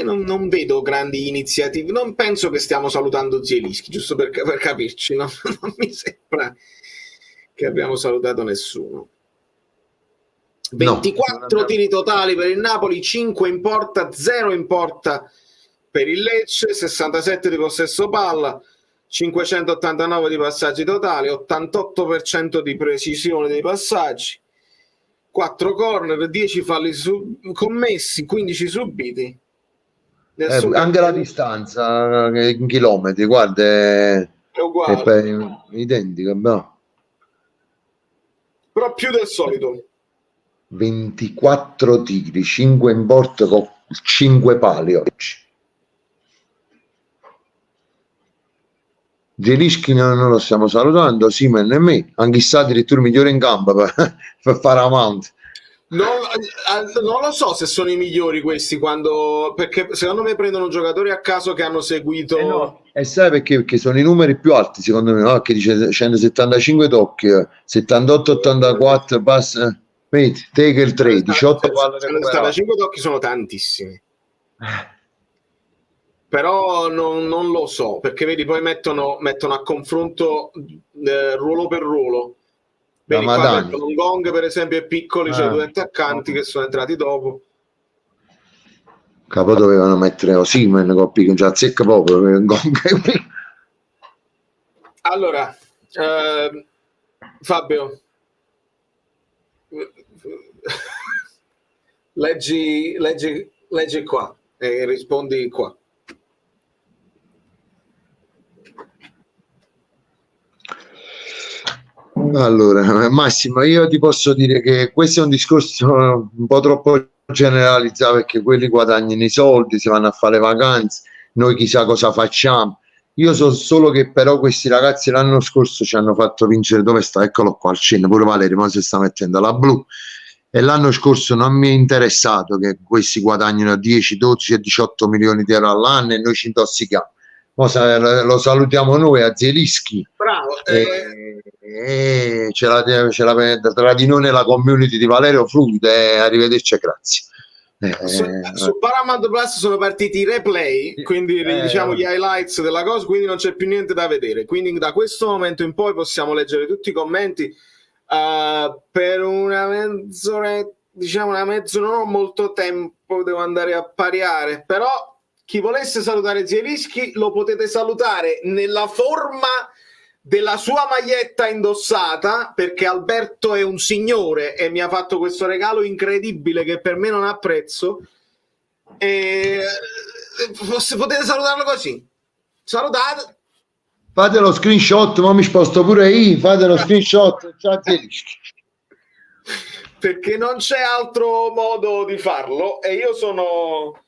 Non vedo grandi iniziative, non penso che stiamo salutando Zielinski, giusto per capirci, no? Non mi sembra che abbiamo salutato nessuno. 24 tiri totali per il Napoli, 5 in porta, 0 in porta per il Lecce, 67 di possesso palla, 589 di passaggi totali, 88% di precisione dei passaggi, 4 corner, 10 falli commessi, 15 subiti. Anche la distanza in chilometri, guarda, è uguale. È identica, no? Però più del solito. 24 tiri, 5 in porta con 5 pali oggi. Zielinski non lo stiamo salutando, Simen e me, anche se addirittura migliore in campo per fare avanti. Non lo so se sono i migliori questi, perché secondo me prendono giocatori a caso che hanno seguito. No. E sai perché? Perché sono i numeri più alti, secondo me, no? Che dice 175 tocchi, 78-84 pass. Vedi, te che il 3, 18 palle 75 tocchi sono tantissimi. Però non lo so, perché vedi, poi mettono a confronto ruolo per ruolo. Vedi, qua mettono un Gong, per esempio, è piccoli, c'è 2 attaccanti che sono entrati dopo. Capo dovevano mettere Osimhen, coppi che già zecca proprio Gong. Allora, Fabio, leggi qua e rispondi qua. Allora, Massimo, io ti posso dire che questo è un discorso un po' troppo generalizzato, perché quelli guadagnano i soldi, si vanno a fare vacanze, noi chissà cosa facciamo. Io so solo che però questi ragazzi l'anno scorso ci hanno fatto vincere, dove sta? Eccolo qua al Cine, pure Valerio, ma si sta mettendo la blu. E l'anno scorso non mi è interessato che questi guadagnino 10, 12 e 18 milioni di euro all'anno e noi ci intossichiamo. Lo salutiamo noi a Zielinski. Bravo. Ce la tra di noi nella community di Valerio Fluide. Arrivederci e grazie. Su Paramount Plus sono partiti i replay, quindi diciamo gli highlights della cosa, quindi non c'è più niente da vedere. Quindi da questo momento in poi possiamo leggere tutti i commenti. Per una mezz'ora, diciamo una mezz'ora, non ho molto tempo, devo andare a pariare, però chi volesse salutare Zielinski lo potete salutare nella forma della sua maglietta indossata, perché Alberto è un signore e mi ha fatto questo regalo incredibile che per me non ha prezzo, e potete salutarlo così. Salutate, fate lo screenshot, ma mi sposto pure io, fate lo screenshot. Ciao Zielinski. Perché non c'è altro modo di farlo e io sono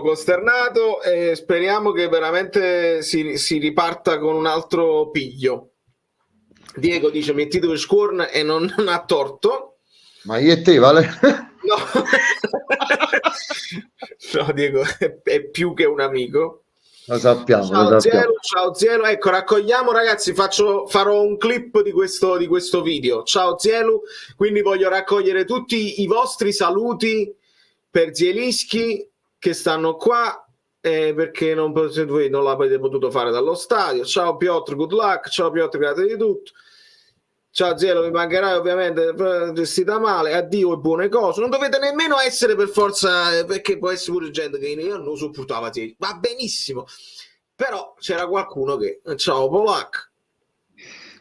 costernato e speriamo che veramente si riparta con un altro piglio. Diego dice mettete per scorn e non ha torto. Ma io e te, Vale? No, no, Diego è più che un amico. Lo sappiamo. Ciao Zielu, ecco, raccogliamo ragazzi, farò un clip di questo video. Ciao Zielu, quindi voglio raccogliere tutti i vostri saluti per Zielinski che stanno qua, perché voi non l'avete potuto fare dallo stadio. Ciao Piotr, good luck. Ciao Piotr, grazie di tutto. Ciao Zielo, mi mancherai ovviamente, gestita male, addio e buone cose. Non dovete nemmeno essere per forza, perché può essere pure gente che io non sopportava Zielo. Va benissimo, però c'era qualcuno che, ciao Polak.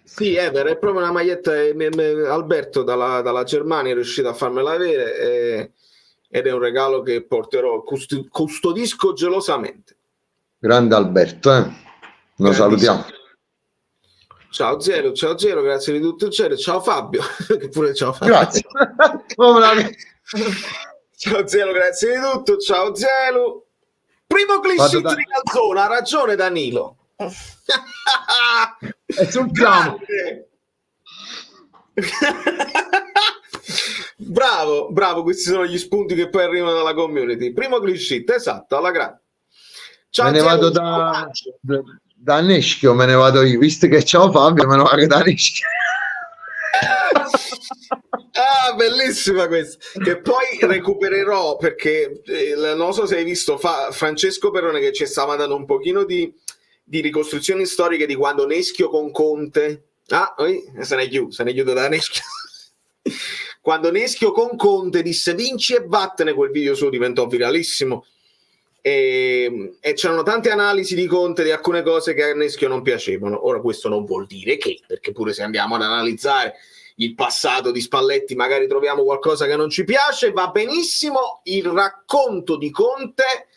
Sì, Ever, è proprio una maglietta, Alberto dalla Germania è riuscito a farmela avere, ed è un regalo che porterò, custodisco gelosamente. Grande Alberto, lo salutiamo. Ciao Zero, grazie di tutto il cielo. Ciao Fabio, che pure ciao Fabio. Grazie. Ciao Zero, grazie di tutto. Ciao Zero. Primo cliché di Calzona, ha ragione Danilo. E sul piano. Bravo, questi sono gli spunti che poi arrivano dalla community. Primo cliché, esatto, alla grande. Ciao, me ne vado da Neschio, me ne vado io, visto che ciao Fabio, me ne vado da Neschio. Bellissima questa, che poi recupererò, perché non so se hai visto Francesco Perrone che ci stava dando un pochino di ricostruzioni storiche di quando Neschio con Conte se ne chiude da Neschio. Quando Neschio con Conte disse vinci e vattene, quel video suo diventò viralissimo. E c'erano tante analisi di Conte di alcune cose che a Neschio non piacevano. Ora questo non vuol dire che, perché pure se andiamo ad analizzare il passato di Spalletti magari troviamo qualcosa che non ci piace, va benissimo. Il racconto di Conte,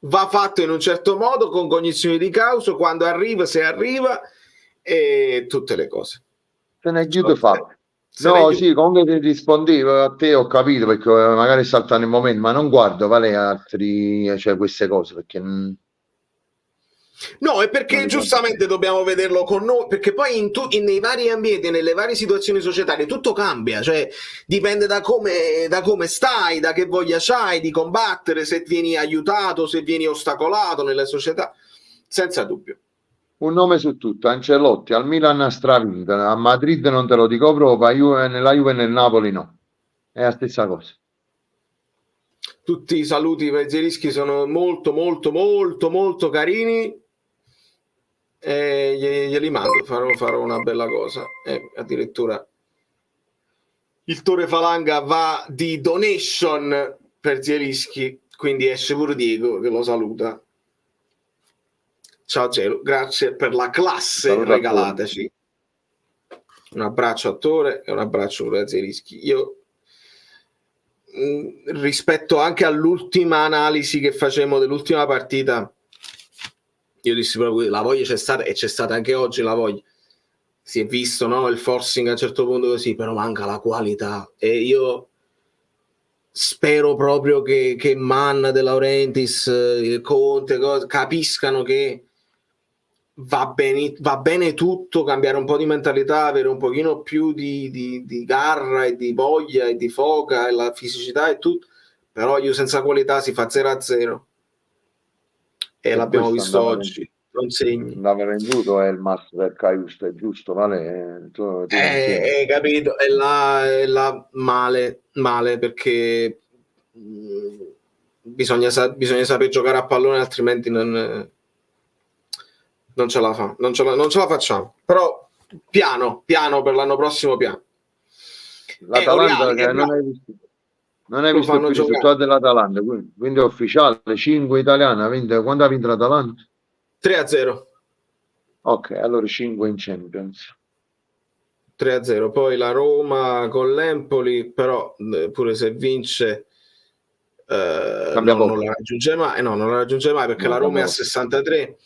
va fatto in un certo modo, con cognizione di causa, quando arriva, se arriva, e tutte le cose. Se ne chiude fatto. Se ne No, chiude. sì, comunque ti rispondevo a te, ho capito, perché magari è saltato il momento, ma non guardo, vale altri, cioè queste cose, perché No, è perché non li giustamente dobbiamo vederlo con noi, perché poi nei vari ambienti, nelle varie situazioni societarie, tutto cambia, cioè dipende da come stai, da che voglia c'hai di combattere, se vieni aiutato, se vieni ostacolato nella società, senza dubbio. Un nome su tutto, Ancelotti, al Milan ha stravinto, a Madrid non te lo dico proprio, nella Juve e nel Napoli no, è la stessa cosa. Tutti i saluti per Zielinski sono molto molto molto molto carini. Glieli mando, farò una bella cosa. Addirittura il Torre Falanga va di donation per Zielinski, quindi esce pure Diego che lo saluta. Ciao Gelo, grazie per la classe Saluto regalateci. Un abbraccio attore e un abbraccio pure a Zielinski. Io rispetto anche all'ultima analisi che facemmo dell'ultima partita, io dissi proprio la voglia c'è stata, e c'è stata anche oggi la voglia. Si è visto, no, il forcing a un certo punto così, però manca la qualità, e io spero proprio che Mann, De Laurentiis, Conte capiscano che va bene tutto, cambiare un po' di mentalità, avere un pochino più di garra e di voglia e di foga e la fisicità e tutto, però io senza qualità si fa 0-0 e l'abbiamo visto oggi. Non segni. Andava venduto è il master del Caius, è giusto, vale? Capito, è là male perché bisogna saper giocare a pallone, altrimenti non ce la fa, non ce la facciamo. Però piano per l'anno prossimo, piano. L'Atalanta che non hai visto il risultato dell'Atalanta, quindi è ufficiale, 5 italiani, quando ha vinto l'Atalanta? 3-0. Ok, allora 5 in Champions. 3-0, poi la Roma con l'Empoli, però pure se vince non la raggiunge mai, non la raggiunge mai, perché la Roma è a 63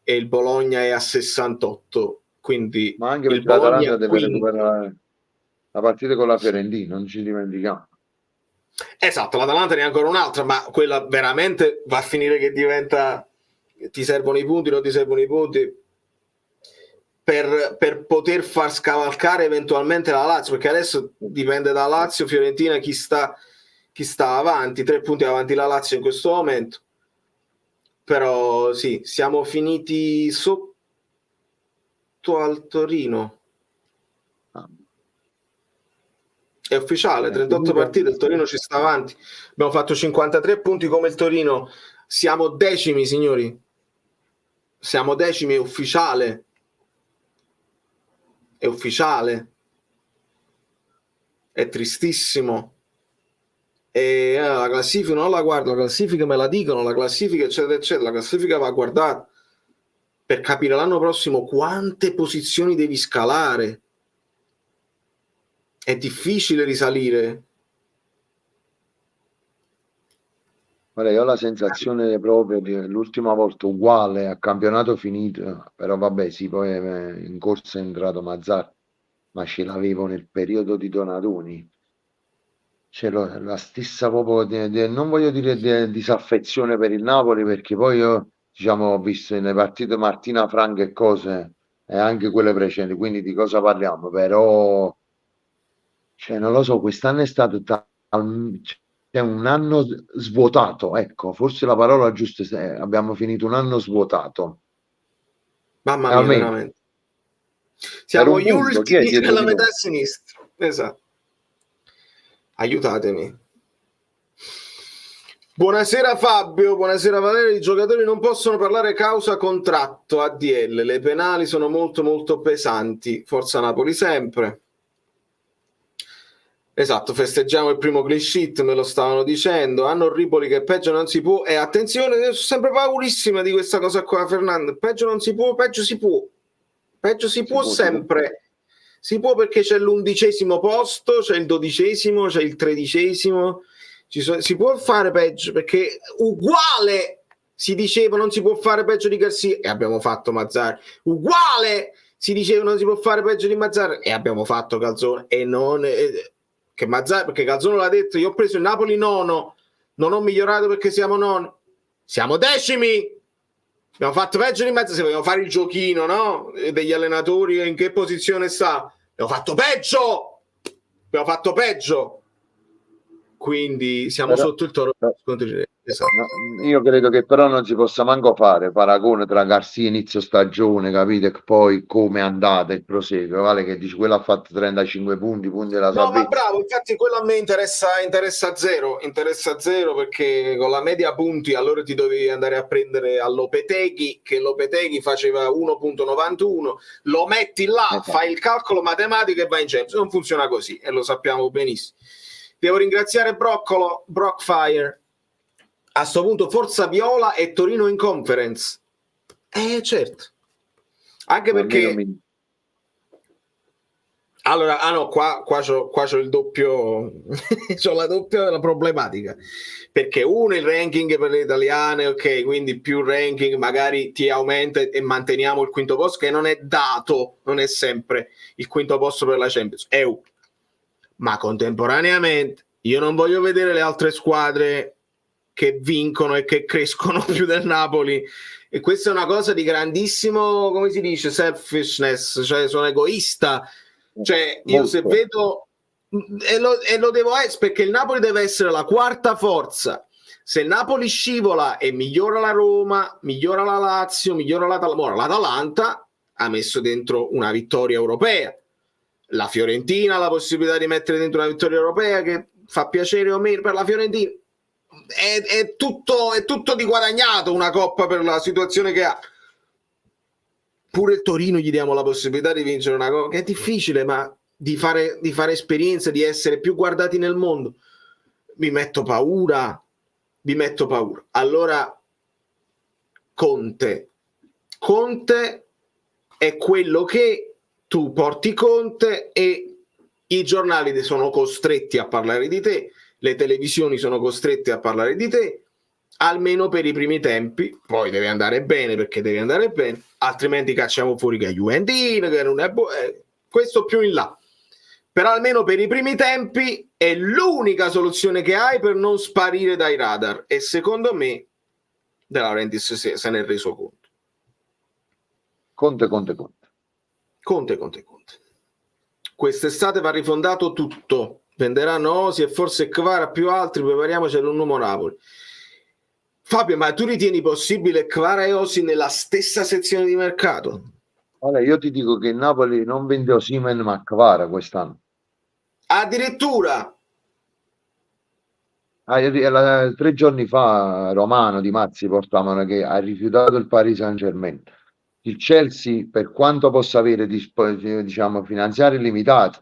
e il Bologna è a 68, quindi ma anche il perché l'Atalanta Bologna deve recuperare la partita con la Fiorentina, non ci dimentichiamo. Esatto, l'Atalanta ne ha ancora un'altra, ma quella veramente va a finire che diventa, ti servono i punti, non ti servono i punti per poter far scavalcare eventualmente la Lazio, perché adesso dipende da Lazio, Fiorentina, chi sta avanti, 3 punti avanti la Lazio in questo momento. Però sì, siamo finiti sotto al Torino. È ufficiale, 38 partite, il Torino ci sta avanti. Abbiamo fatto 53 punti come il Torino. Siamo decimi, signori. Siamo decimi, è ufficiale. È ufficiale. È tristissimo. E la classifica non la guardo, la classifica me la dicono, la classifica eccetera eccetera, la classifica va guardata per capire l'anno prossimo quante posizioni devi scalare. È difficile risalire. Guarda, io ho la sensazione proprio di l'ultima volta uguale a campionato finito, però vabbè sì, poi in corsa è entrato Mazzarri, ma ce l'avevo nel periodo di Donadoni. C'è la stessa proprio, non voglio dire disaffezione per il Napoli, perché poi io diciamo, ho visto nelle partite Martina Franca e cose, e anche quelle precedenti, quindi di cosa parliamo? Però, cioè, non lo so, quest'anno è stato un anno svuotato, ecco, forse la parola giusta è abbiamo finito un anno svuotato. Mamma mia, almeno veramente. Siamo gli ultimi nella metà noi? sinistra. Esatto. Aiutatemi. Buonasera Fabio, buonasera Valerio. I giocatori non possono parlare causa contratto ADL, le penali sono molto molto pesanti. Forza Napoli sempre. Esatto, festeggiamo il primo clean sheet, me lo stavano dicendo. Hanno Ripoli che peggio non si può. E attenzione, sono sempre paurissima di questa cosa qua, Fernando. Peggio non si può, peggio si può. Peggio si può sempre. Si può perché c'è l'11° posto, c'è il 12°, c'è il 13°. Si può fare peggio perché uguale si diceva non si può fare peggio di Garcia e abbiamo fatto Mazzarri. Uguale si diceva non si può fare peggio di Mazzarri e abbiamo fatto Calzone e non che Mazzarri, perché Calzone l'ha detto, io ho preso il Napoli nono, non ho migliorato perché siamo noni, siamo decimi, abbiamo fatto peggio di Mazzarri, se vogliamo fare il giochino, no? Degli allenatori in che posizione sta, abbiamo fatto peggio, quindi siamo Però- sotto il Toro. Esatto. No, io credo che però non si possa manco fare paragone tra Garcia inizio stagione, capite? E poi come è andata il proseguo, vale che dici quello ha fatto 35 punti della No, ma salvezza. bravo, infatti quello a me interessa zero perché con la media punti allora ti dovevi andare a prendere a Lopeteghi, che Lopeteghi faceva 1.91, lo metti là, Esatto. fai il calcolo matematico e vai in Champions. Non funziona così e lo sappiamo benissimo. Devo ringraziare Brockfire. A sto punto Forza Viola e Torino in Conference. Certo. Anche perché allora, no, qua c'ho il doppio, c'ho la doppia della problematica, perché uno il ranking per le italiane, ok, quindi più ranking magari ti aumenta e manteniamo il quinto posto, che non è dato, non è sempre il quinto posto per la Champions, ma contemporaneamente io non voglio vedere le altre squadre che vincono e che crescono più del Napoli, e questa è una cosa di grandissimo, come si dice, selfishness, cioè sono egoista. Cioè, io se vedo e lo devo essere perché il Napoli deve essere la quarta forza. Se il Napoli scivola e migliora la Roma, migliora la Lazio, migliora l'Atalanta ha messo dentro una vittoria europea. La Fiorentina ha la possibilità di mettere dentro una vittoria europea, che fa piacere o meno per la Fiorentina. È tutto di guadagnato una coppa per la situazione che ha. Pure il Torino gli diamo la possibilità di vincere una cosa che è difficile, ma di fare esperienza, di essere più guardati nel mondo. Vi metto paura. Allora Conte è quello che tu porti Conte e i giornali sono costretti a parlare di te, le televisioni sono costrette a parlare di te, almeno per i primi tempi. Poi deve andare bene, perché deve andare bene, altrimenti cacciamo fuori che è Juventino, che non è questo più in là. Però almeno per i primi tempi è l'unica soluzione che hai per non sparire dai radar, e secondo me De Laurentiis se ne è reso conto. Conte. Quest'estate va rifondato tutto, venderanno Osi e forse Kvara più altri, prepariamoci ad un nuovo Napoli. Fabio, ma tu ritieni possibile Kvara e Osi nella stessa sezione di mercato? Allora, io ti dico che il Napoli non vende Osimhen ma Kvara quest'anno. Addirittura? 3 giorni fa Romano Di Mazzi portavano che ha rifiutato il Paris Saint-Germain. Il Chelsea, per quanto possa avere diciamo finanziari limitati,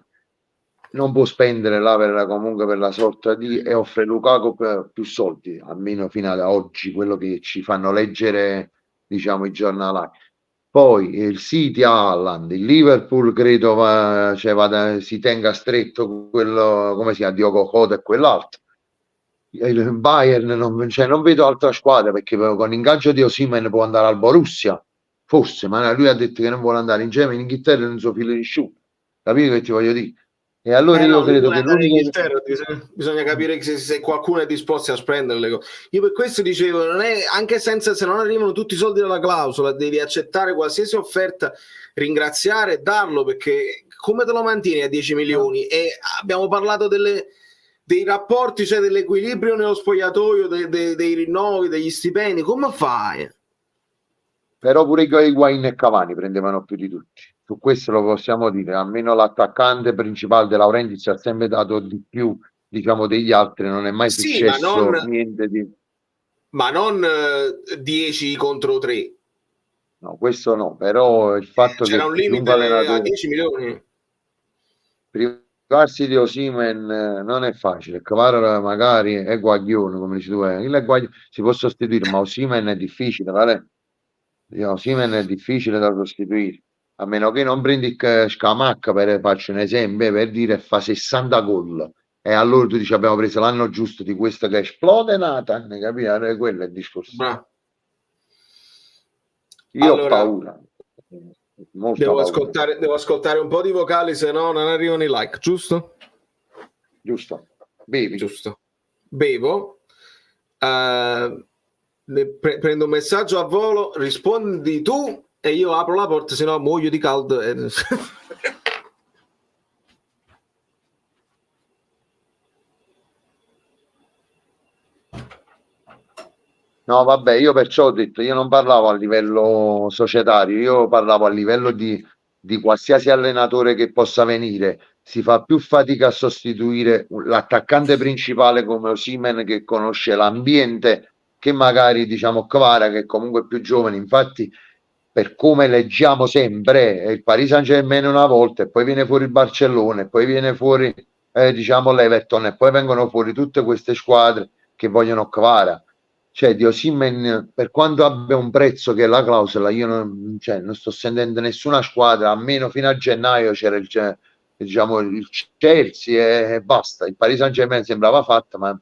non può spendere là comunque per la sorta di, e offre Lukaku per più soldi, almeno fino ad oggi, quello che ci fanno leggere diciamo i giornali. Poi il City ha Haaland, il Liverpool credo si tenga stretto quello, come si chiama, Diogo Jota e quell'altro. Il Bayern non vedo altra squadra, perché con l'ingaggio di Osimhen può andare al Borussia, forse, ma lui ha detto che non vuole andare in Germania, in Inghilterra non so filo nessuno, capito che ti voglio dire? E allora io credo che l'unico... bisogna capire se qualcuno è disposto a spendere le cose. Io per questo dicevo, non è, anche senza, se non arrivano tutti i soldi della clausola, devi accettare qualsiasi offerta, ringraziare e darlo, perché come te lo mantieni a 10 milioni? E abbiamo parlato dei rapporti, cioè dell'equilibrio nello spogliatoio, dei rinnovi, degli stipendi, come fai? Però pure Higuain e Cavani prendevano più di tutti, su questo lo possiamo dire, almeno l'attaccante principale De Laurentiis ha sempre dato di più, diciamo, degli altri, non è mai successo niente di... Ma non 10 contro 3. No, questo no, però il fatto c'era che un limite a 10 milioni. Privarsi di Osimhen non è facile. Kvara magari è Guaglione, come dici tu, si può sostituire, ma Osimhen è difficile, vale? Osimhen è difficile da sostituire, a meno che non prendi Scamacca, faccio un esempio, per dire fa 60 gol e allora tu dici abbiamo preso l'anno giusto di questo che esplode Nathan, capire? Quello è il discorso. Bra. Io allora, ho paura. molta Devo ascoltare un po' di vocali, se no non arrivano i like, giusto? Giusto. Bevi. Giusto. Bevo. Prendo un messaggio a volo, rispondi tu e io apro la porta, se no muoio di caldo. No, vabbè, io perciò ho detto, io non parlavo a livello societario, io parlavo a livello di qualsiasi allenatore che possa venire. Si fa più fatica a sostituire l'attaccante principale come Osimhen, che conosce l'ambiente, che magari, diciamo, Kvara, che comunque è più giovane. Infatti, per come leggiamo sempre, il Paris Saint-Germain una volta, e poi viene fuori il Barcellona, e poi viene fuori, diciamo, l'Everton, e poi vengono fuori tutte queste squadre che vogliono Kvara. Cioè, di Osimhen, per quanto abbia un prezzo che è la clausola, io non sto sentendo nessuna squadra, almeno fino a gennaio c'era il Chelsea e basta. Il Paris Saint-Germain sembrava fatta, ma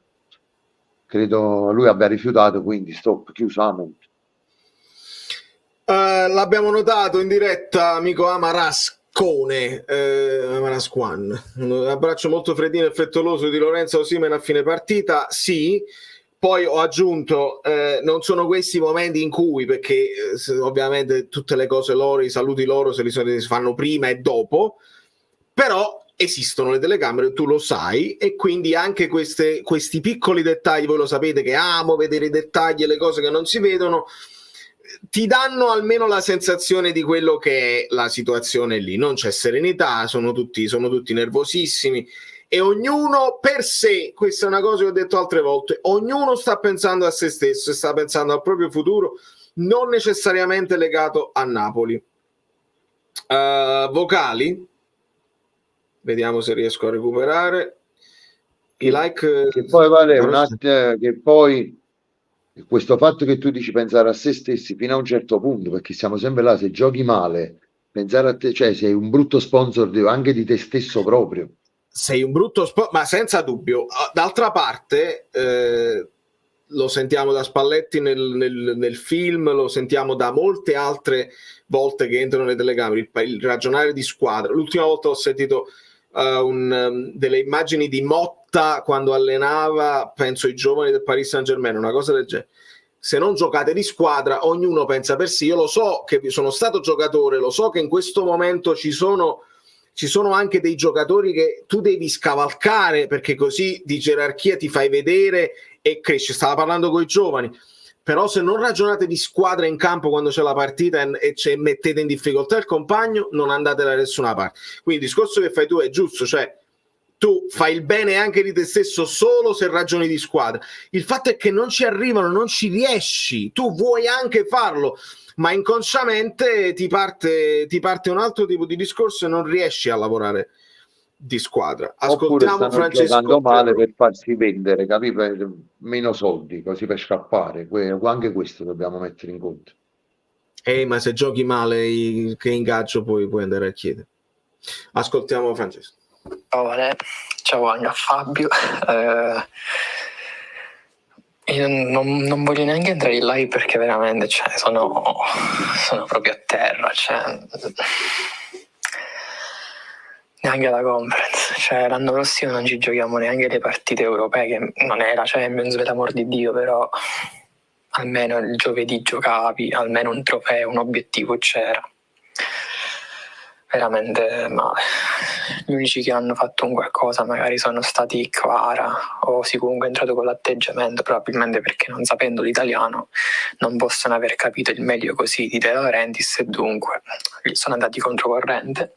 credo lui abbia rifiutato, quindi stop, chiuso. Amen. L'abbiamo notato in diretta, amico Amarascone, Amarasquan. Un abbraccio molto freddino e frettoloso di Lorenzo Osimhen a fine partita, sì. Poi ho aggiunto, non sono questi i momenti in cui, perché ovviamente tutte le cose loro, i saluti loro si fanno prima e dopo, però esistono le telecamere, tu lo sai, e quindi anche questi piccoli dettagli, voi lo sapete che amo vedere i dettagli e le cose che non si vedono, ti danno almeno la sensazione di quello che è la situazione lì. Non c'è serenità, sono tutti nervosissimi e ognuno per sé, questa è una cosa che ho detto altre volte, ognuno sta pensando a se stesso e sta pensando al proprio futuro, non necessariamente legato a Napoli. Vocali, vediamo se riesco a recuperare i like. Che poi vale un attimo, che poi questo fatto che tu dici pensare a se stessi fino a un certo punto, perché siamo sempre là, se giochi male, pensare a te, cioè sei un brutto sponsor anche di te stesso proprio. Sei un brutto ma senza dubbio. D'altra parte lo sentiamo da Spalletti nel film, lo sentiamo da molte altre volte che entrano le telecamere, il ragionare di squadra. L'ultima volta ho sentito delle immagini di Motta quando allenava, penso, i giovani del Paris Saint-Germain, una cosa del genere. Se non giocate di squadra, ognuno pensa per sé. Io lo so che sono stato giocatore, lo so che in questo momento ci sono anche dei giocatori che tu devi scavalcare, perché così di gerarchia ti fai vedere e cresci. Stava parlando con i giovani, però se non ragionate di squadra in campo quando c'è la partita e mettete in difficoltà il compagno, non andate da nessuna parte. Quindi il discorso che fai tu è giusto, cioè tu fai il bene anche di te stesso solo se ragioni di squadra. Il fatto è che non ci arrivano, non ci riesci, tu vuoi anche farlo, ma inconsciamente ti parte un altro tipo di discorso e non riesci a lavorare di squadra. Ascoltiamo Francesco. Giocando male per farsi vendere, capì? Meno soldi, così per scappare. Anche questo dobbiamo mettere in conto. Ma se giochi male, che ingaggio puoi andare a chiedere? Ascoltiamo Francesco. Ciao anche a Fabio. Io non voglio neanche entrare in live perché veramente sono proprio a terra. Neanche la conference. L'anno prossimo non ci giochiamo neanche le partite europee, che non è la Champions, per l'amor di Dio, però almeno il giovedì giocavi, almeno un trofeo, un obiettivo c'era. Veramente male. Gli unici che hanno fatto un qualcosa magari sono stati Kvara, o si comunque è entrato con l'atteggiamento, probabilmente perché non sapendo l'italiano non possono aver capito il meglio così di De Laurentiis e dunque gli sono andati controcorrente.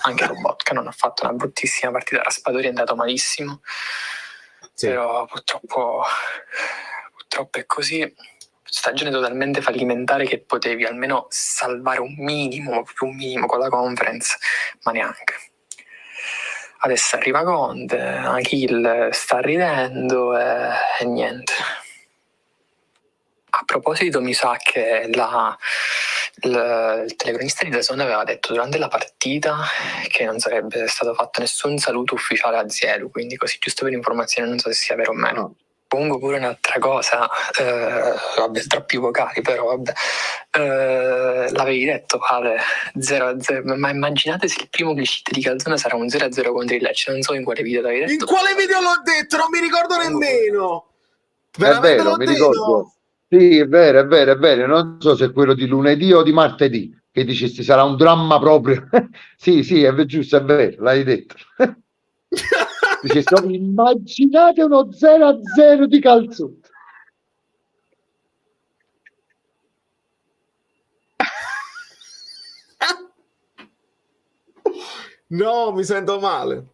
Anche Lobotka non ha fatto una bruttissima partita, Raspadori è andato malissimo, sì. Però purtroppo è così. Stagione totalmente fallimentare che potevi almeno salvare un minimo con la conference, ma neanche. Adesso arriva Conte, Achille sta ridendo e niente. A proposito, mi sa che il telecronista di DAZN aveva detto durante la partita che non sarebbe stato fatto nessun saluto ufficiale a Zielu, quindi così giusto per informazione, non so se sia vero o meno. Comunque pure un'altra cosa, vabbè, troppi vocali, però vabbè. L'avevi detto, Pale, 0-0, ma immaginate se il primo clean di Calzona sarà un 0-0 contro il Lecce, non so in quale video l'avevi detto. In quale video l'ho detto? Non mi ricordo nemmeno. È Veramente vero, l'ho mi detto? ricordo. Sì, è vero, è vero, è vero. Non so se è quello di lunedì o di martedì, che dici sarà un dramma proprio. Sì, è giusto, è vero, l'hai detto. Dice, immaginate uno 0-0 di Calzona. No, mi sento male.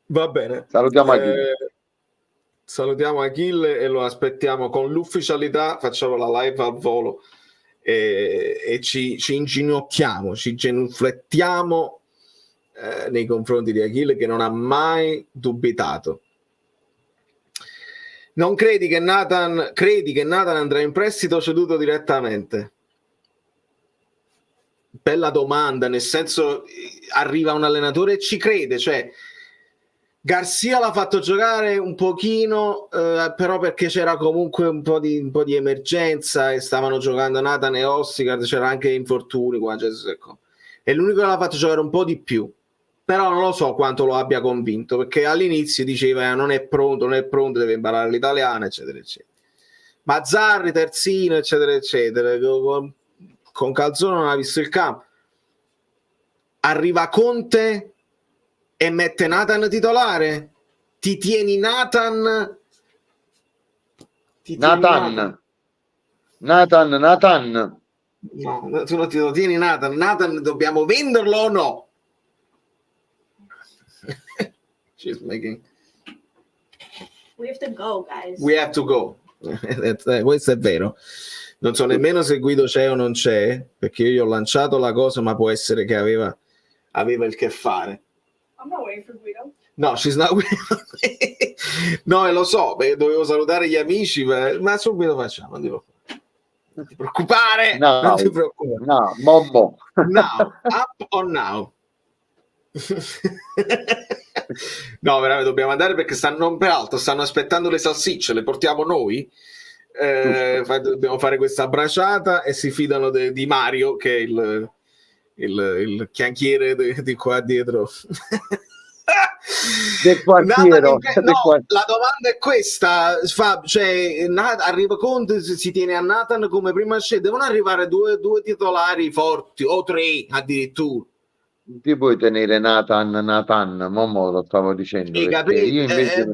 Va bene. Salutiamo Achille. Salutiamo Achille e lo aspettiamo con l'ufficialità. Facciamo la live al volo e ci inginocchiamo, ci genuflettiamo nei confronti di Achille, che non ha mai dubitato. Non credi che Nathan andrà in prestito o ceduto direttamente? Bella domanda, nel senso, arriva un allenatore e ci crede, cioè Garcia l'ha fatto giocare un pochino, però perché c'era comunque un po' di emergenza e stavano giocando Nathan e Ostigard, c'era anche infortuni qua, e l'unico che l'ha fatto giocare un po' di più, però non lo so quanto lo abbia convinto, perché all'inizio diceva non è pronto, deve imparare l'italiano, eccetera, eccetera. Mazzarri, terzino, eccetera, eccetera. Con Calzona non ha visto il campo. Arriva Conte e mette Nathan titolare. Ti tieni Nathan? Nathan. No, tu non ti lo tieni Nathan. Nathan dobbiamo venderlo o no? She's making... We have to go, guys. We have to go. Questo è vero. Non so nemmeno se Guido c'è o non c'è, perché io gli ho lanciato la cosa, ma può essere che aveva il che fare. I'm not waiting for Guido. No, she's not no, lo so, perché dovevo salutare gli amici, ma subito facciamo, non ti preoccupare, no, non ti preoccupare. No, Mommo. Now, up or now? No, veramente dobbiamo andare perché peraltro stanno aspettando le salsicce, le portiamo noi. Dobbiamo fare questa bracciata e si fidano di Mario, che è il chiacchiere di qua dietro. Del quartiero. La domanda è questa, Fab, cioè, arriva Conte, si tiene a Nathan come prima scelta, devono arrivare due titolari forti o tre addirittura. Ti puoi tenere Nathan, Momo lo stavo dicendo, perché io invece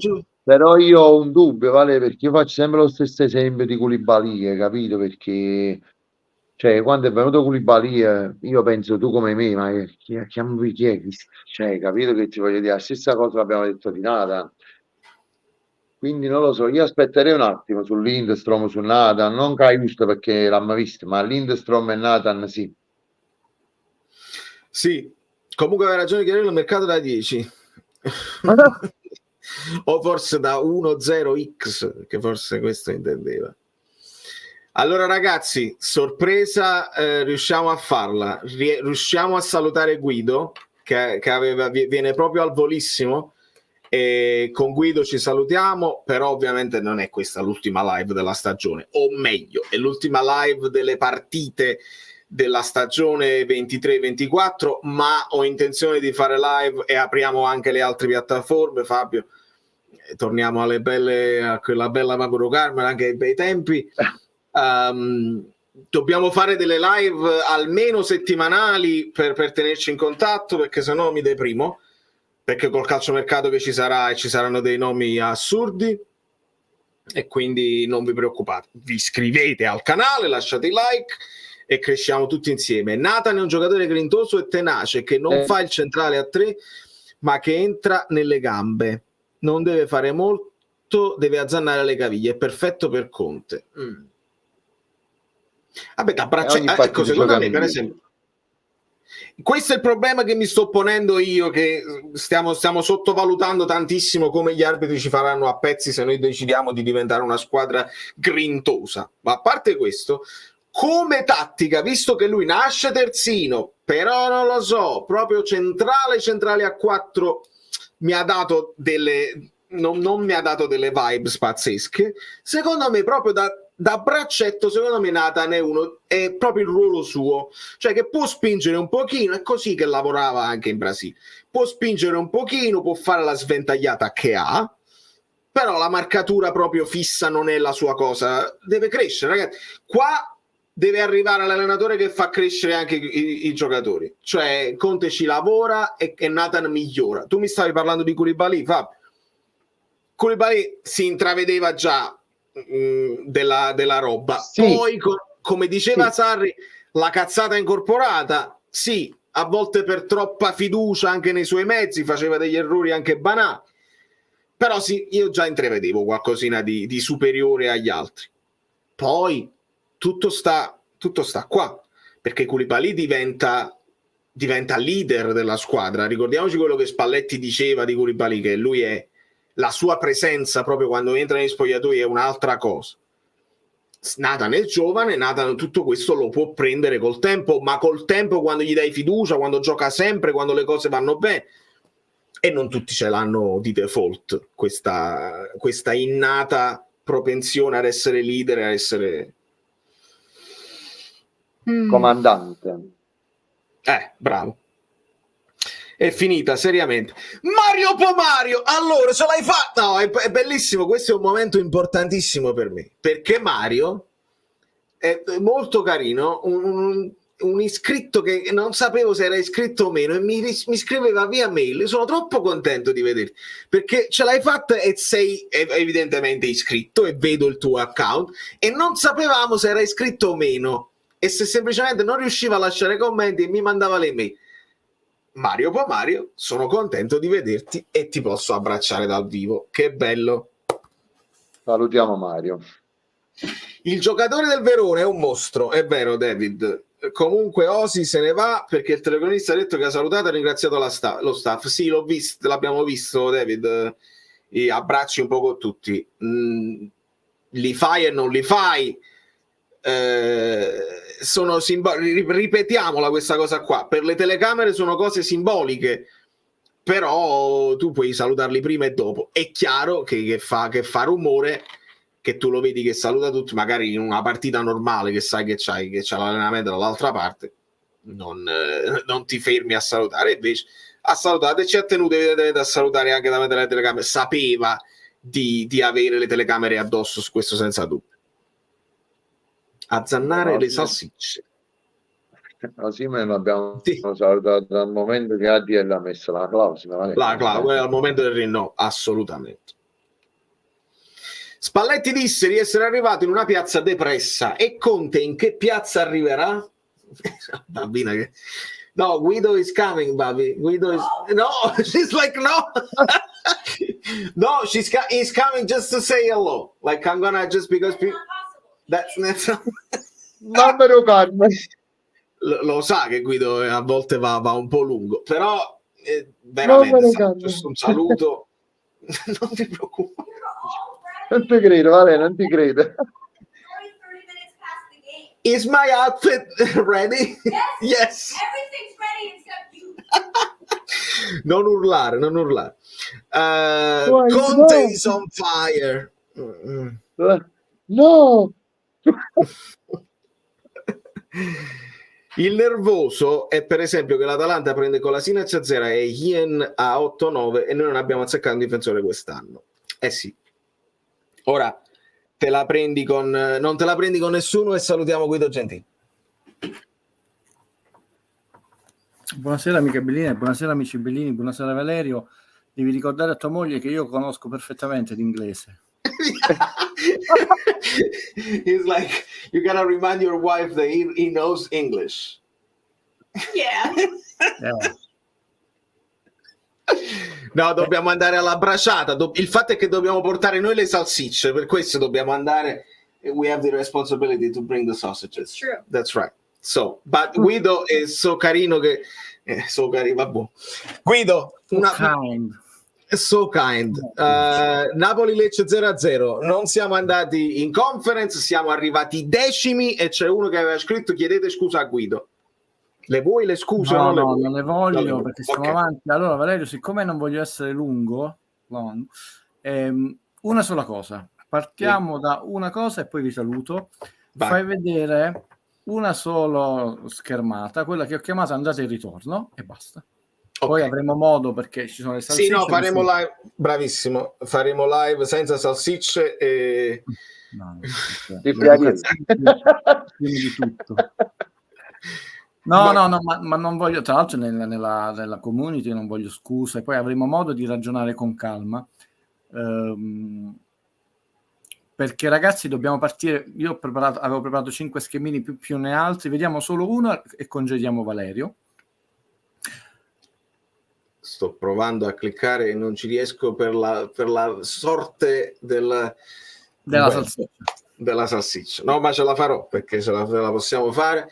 però io ho un dubbio, Vale, perché io faccio sempre lo stesso esempio di Koulibaly, capito? Perché cioè quando è venuto Koulibaly io penso tu come me, ma chi è? Cioè, capito che ti voglio dire, la stessa cosa l'abbiamo detto di Nathan. Quindi non lo so, io aspetterei un attimo su Lindstrom, su Nathan, non Cajusto perché l'hanno visto, ma Lindstrom e Nathan sì. Sì, comunque aveva ragione che il mercato da 10 o forse da 1-0x, che forse questo intendeva. Allora ragazzi, sorpresa, riusciamo a farla, riusciamo a salutare Guido che viene proprio al volissimo, e con Guido ci salutiamo, però ovviamente non è questa l'ultima live della stagione, o meglio è l'ultima live delle partite della stagione 23-24, ma ho intenzione di fare live e apriamo anche le altre piattaforme. Fabio, torniamo a quella bella Maguro Carmen, anche ai bei tempi. Dobbiamo fare delle live almeno settimanali per tenerci in contatto, perché sennò mi deprimo, perché col calciomercato che ci sarà e ci saranno dei nomi assurdi, e quindi non vi preoccupate, vi iscrivete al canale, lasciate i like e cresciamo tutti insieme. Nathan è un giocatore grintoso e tenace, che non fa il centrale a 3, ma che entra nelle gambe, non deve fare molto, deve azzannare le caviglie, è perfetto per Conte. Vabbè, secondo me, per esempio, questo è il problema che mi sto ponendo io, che stiamo sottovalutando tantissimo come gli arbitri ci faranno a pezzi se noi decidiamo di diventare una squadra grintosa. Ma a parte questo, come tattica, visto che lui nasce terzino, però non lo so, proprio centrale a 4 mi ha dato non mi ha dato delle vibes pazzesche. Secondo me proprio da braccetto, secondo me Nathan è proprio il ruolo suo, cioè che può spingere un pochino, è così che lavorava anche in Brasile, può spingere un pochino, può fare la sventagliata che ha, però la marcatura proprio fissa non è la sua cosa, deve crescere, ragazzi. Qua deve arrivare l'allenatore che fa crescere anche i giocatori, cioè Conte ci lavora e Nathan migliora. Tu mi stavi parlando di Koulibaly, Fabio. Koulibaly si intravedeva già della roba, Sì. Poi come diceva Sì. Sarri, la cazzata incorporata, sì, a volte per troppa fiducia anche nei suoi mezzi faceva degli errori anche banali, però sì, io già intravedevo qualcosina di superiore agli altri. Poi tutto sta qua, perché Koulibaly diventa leader della squadra. Ricordiamoci quello che Spalletti diceva di Koulibaly, che lui è la sua presenza proprio quando entra negli spogliatoi è un'altra cosa. Nathan è giovane, Nathan tutto questo lo può prendere col tempo, ma col tempo, quando gli dai fiducia, quando gioca sempre, quando le cose vanno bene. E non tutti ce l'hanno di default questa innata propensione ad essere leader, a essere Comandante. Bravo. È finita, seriamente. Mario Pomario, allora ce l'hai fatta? No, è bellissimo, questo è un momento importantissimo per me, perché Mario è molto carino, un iscritto che non sapevo se era iscritto o meno e mi scriveva via mail. Io sono troppo contento di vederti, perché ce l'hai fatta e sei evidentemente iscritto e vedo il tuo account e non sapevamo se era iscritto o meno e se semplicemente non riusciva a lasciare commenti e mi mandava le mail. Mario Pomario, sono contento di vederti e ti posso abbracciare dal vivo. Che bello. Salutiamo Mario. Il giocatore del Verona è un mostro, è vero David. Comunque Osi se ne va perché il telecronista ha detto che ha salutato e ringraziato lo staff. Sì, l'ho visto, l'abbiamo visto David. E abbracci un po' con tutti. Li fai e non li fai. Sono ripetiamola questa cosa qua, per le telecamere sono cose simboliche, però tu puoi salutarli prima e dopo. È chiaro che fa rumore che tu lo vedi che saluta tutti, magari in una partita normale che sai che c'ha l'allenamento dall'altra parte, non ti fermi a salutare, invece ha salutato e ci ha tenuto evidentemente a salutare anche davanti alle telecamere, sapeva di avere le telecamere addosso, su questo senza dubbio. A zannare le salsicce. Osimhen abbiamo Sì. salutato dal momento che ADL ha messo la clausola. Al momento del rinnovo, assolutamente. Spalletti disse di essere arrivato in una piazza depressa e Conte in che piazza arriverà? Bambina che... No, Guido is coming, Bobby. Guido is... No, she's like, no. No, he's coming just to say hello. Like, I'm gonna just because... That's Mammelo Carmen. Lo sa che Guido a volte va un po' lungo, però veramente giusto un saluto. Non ti preoccupare. Non ti credo, Vale, non ti credo. Is my outfit ready? Yes. Yes. Everything's ready except you. Non urlare. Why Conte no? is on fire. No. Il nervoso è per esempio che l'Atalanta prende Kolasinac a 0 e Hien a 8-9 e noi non abbiamo azzeccato un difensore quest'anno. Sì. Ora non te la prendi con nessuno e salutiamo Guido Gentili. Buonasera amiche Bellini, buonasera amici Bellini, buonasera Valerio. Devi ricordare a tua moglie che io conosco perfettamente l'inglese. He's like, you gotta remind your wife that he knows English. Yeah. No, dobbiamo andare alla bracciata. Il fatto è che dobbiamo portare noi le salsicce, per questo dobbiamo andare. We have the responsibility to bring the sausages. It's true. That's right. So, but Guido è so carino che so carino, vabbè. Guido, so kind. Napoli Lecce 0-0. Non siamo andati in conference, siamo arrivati decimi e c'è uno che aveva scritto chiedete scusa a Guido. Le vuoi le scuse? No, non le voglio no, perché stiamo okay. avanti. Allora Valerio, siccome non voglio essere long, Una sola cosa, partiamo da una cosa e poi vi saluto. Vai. Fai vedere una sola schermata, quella che ho chiamato andata e ritorno, e basta. Poi Ok. avremo modo, perché ci sono le salsicce. Sì, no, faremo live, bravissimo, faremo live senza salsicce e... No, Ti piace? di tutto. No, ma non voglio, tra l'altro nella community non voglio scuse, poi avremo modo di ragionare con calma, perché ragazzi dobbiamo partire. Io avevo preparato 5 schemini più ne altri, vediamo solo uno e congediamo Valerio. Sto provando a cliccare e non ci riesco per la sorte della salsiccia. No, ma ce la farò, perché ce la possiamo fare.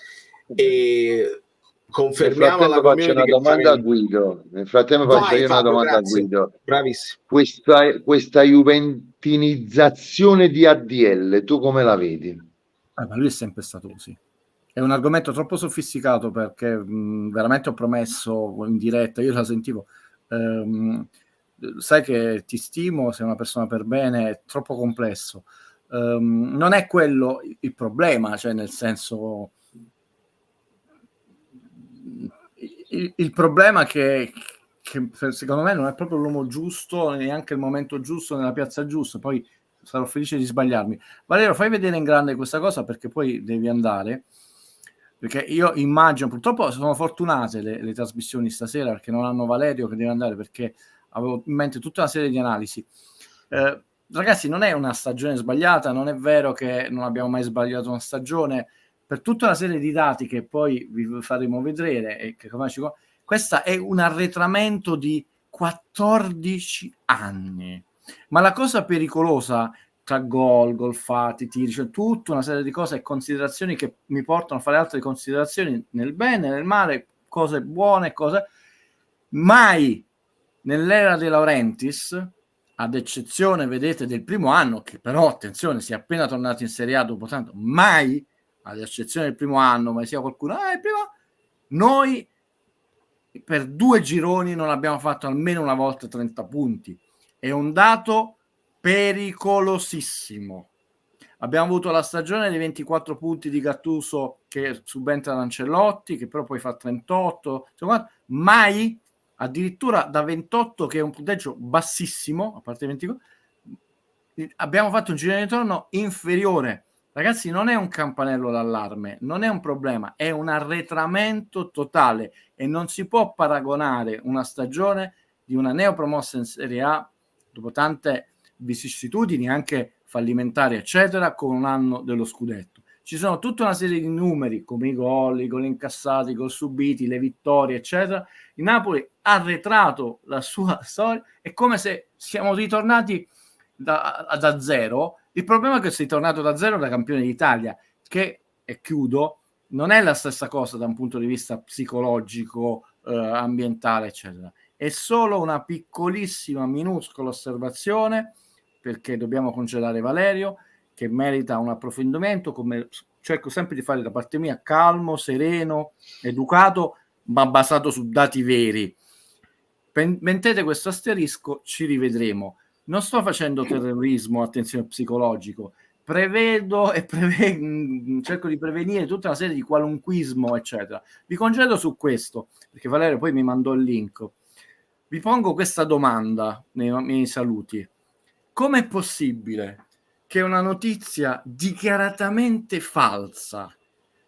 E confermiamo alla faccio una community domanda a Guido. Nel frattempo faccio io una domanda a Guido. Bravissimo. Questa juventinizzazione di ADL, tu come la vedi? Ma lui è sempre stato così. È un argomento troppo sofisticato, perché veramente ho promesso in diretta, io la sentivo, sai che ti stimo, sei una persona per bene, è troppo complesso. Non è quello il problema, cioè nel senso, il problema che secondo me non è proprio l'uomo giusto, neanche il momento giusto, nella piazza giusta. Poi sarò felice di sbagliarmi. Valerio, fai vedere in grande questa cosa, perché poi devi andare, perché io immagino, purtroppo sono fortunate le trasmissioni stasera, perché non hanno Valerio che deve andare, perché avevo in mente tutta una serie di analisi. Ragazzi, non è una stagione sbagliata, non è vero che non abbiamo mai sbagliato una stagione, per tutta una serie di dati che poi vi faremo vedere, e che questa è un arretramento di 14 anni. Ma la cosa pericolosa, tra gol fatti, tiri, cioè tutta una serie di cose e considerazioni che mi portano a fare altre considerazioni nel bene, nel male, cose buone, cose... Mai nell'era De Laurentiis, ad eccezione, vedete, del primo anno, che però, attenzione, si è appena tornato in Serie A dopo tanto, mai, ad eccezione del primo anno, ma sia qualcuno, il primo, noi per 2 gironi non abbiamo fatto almeno una volta 30 punti. È un dato pericolosissimo. Abbiamo avuto la stagione dei 24 punti di Gattuso, che subentra ad Ancelotti, che però poi fa 38, mai addirittura da 28, che è un punteggio bassissimo, a parte 24, abbiamo fatto un girone di ritorno inferiore. Ragazzi, non è un campanello d'allarme, non è un problema, è un arretramento totale, e non si può paragonare una stagione di una neopromossa in Serie A, dopo tante vicissitudini anche fallimentari eccetera, con un anno dello scudetto. Ci sono tutta una serie di numeri, come i gol incassati, i gol subiti, le vittorie eccetera. Il Napoli ha arretrato la sua storia, è come se siamo ritornati da zero. Il problema è che sei tornato da zero da campione d'Italia, che, e chiudo, non è la stessa cosa da un punto di vista psicologico, ambientale eccetera. È solo una piccolissima, minuscola osservazione, perché dobbiamo congedare Valerio, che merita un approfondimento, come cerco sempre di fare da parte mia, calmo, sereno, educato, ma basato su dati veri. Mettete questo asterisco, ci rivedremo. Non sto facendo terrorismo, attenzione, psicologico, prevedo e cerco di prevenire tutta una serie di qualunquismo eccetera. Vi congedo su questo, perché Valerio poi mi mandò il link. Vi pongo questa domanda nei miei saluti: com'è possibile che una notizia dichiaratamente falsa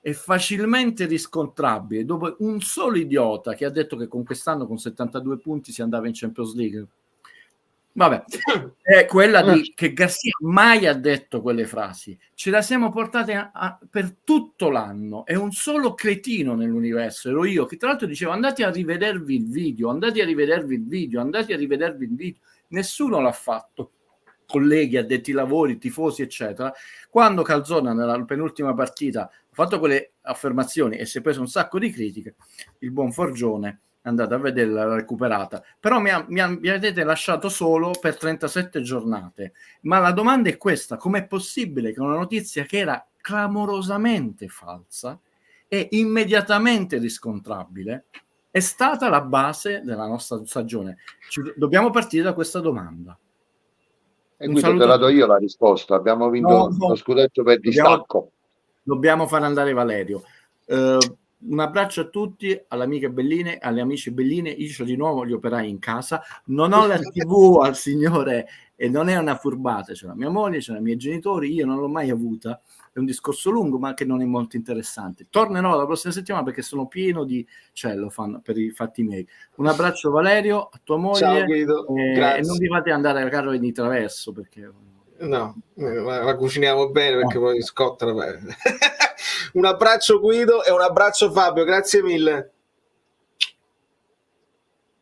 e facilmente riscontrabile, dopo un solo idiota che ha detto che con quest'anno con 72 punti si andava in Champions League, vabbè, è quella che Garcia mai ha detto quelle frasi, ce la siamo portate per tutto l'anno, è un solo cretino nell'universo, ero io, che tra l'altro dicevo andate a rivedervi il video, nessuno l'ha fatto, colleghi, addetti ai lavori, tifosi eccetera. Quando Calzona nella penultima partita ha fatto quelle affermazioni e si è preso un sacco di critiche, il buon Forgione è andato a vederla, l'ha recuperata, però mi avete lasciato solo per 37 giornate. Ma la domanda è questa: com'è possibile che una notizia che era clamorosamente falsa e immediatamente riscontrabile è stata la base della nostra stagione? Dobbiamo partire da questa domanda. E Un Guido, saluto te la a do io la risposta. Abbiamo vinto No, lo scudetto per distacco. dobbiamo far andare Valerio. Un abbraccio a tutti, alle amiche belline, alle amici belline. Io c'ho di nuovo gli operai in casa, non ho la TV al signore e non è una furbata, c'è la mia moglie, c'è i miei genitori, io non l'ho mai avuta, è un discorso lungo ma che non è molto interessante. Tornerò la prossima settimana perché sono pieno di cellophane per i fatti miei. Un abbraccio Valerio, a tua moglie. Ciao Guido, E grazie. non vi fate andare al carro di traverso perché No, la cuciniamo bene perché poi scotta. Un abbraccio Guido e un abbraccio Fabio, grazie mille.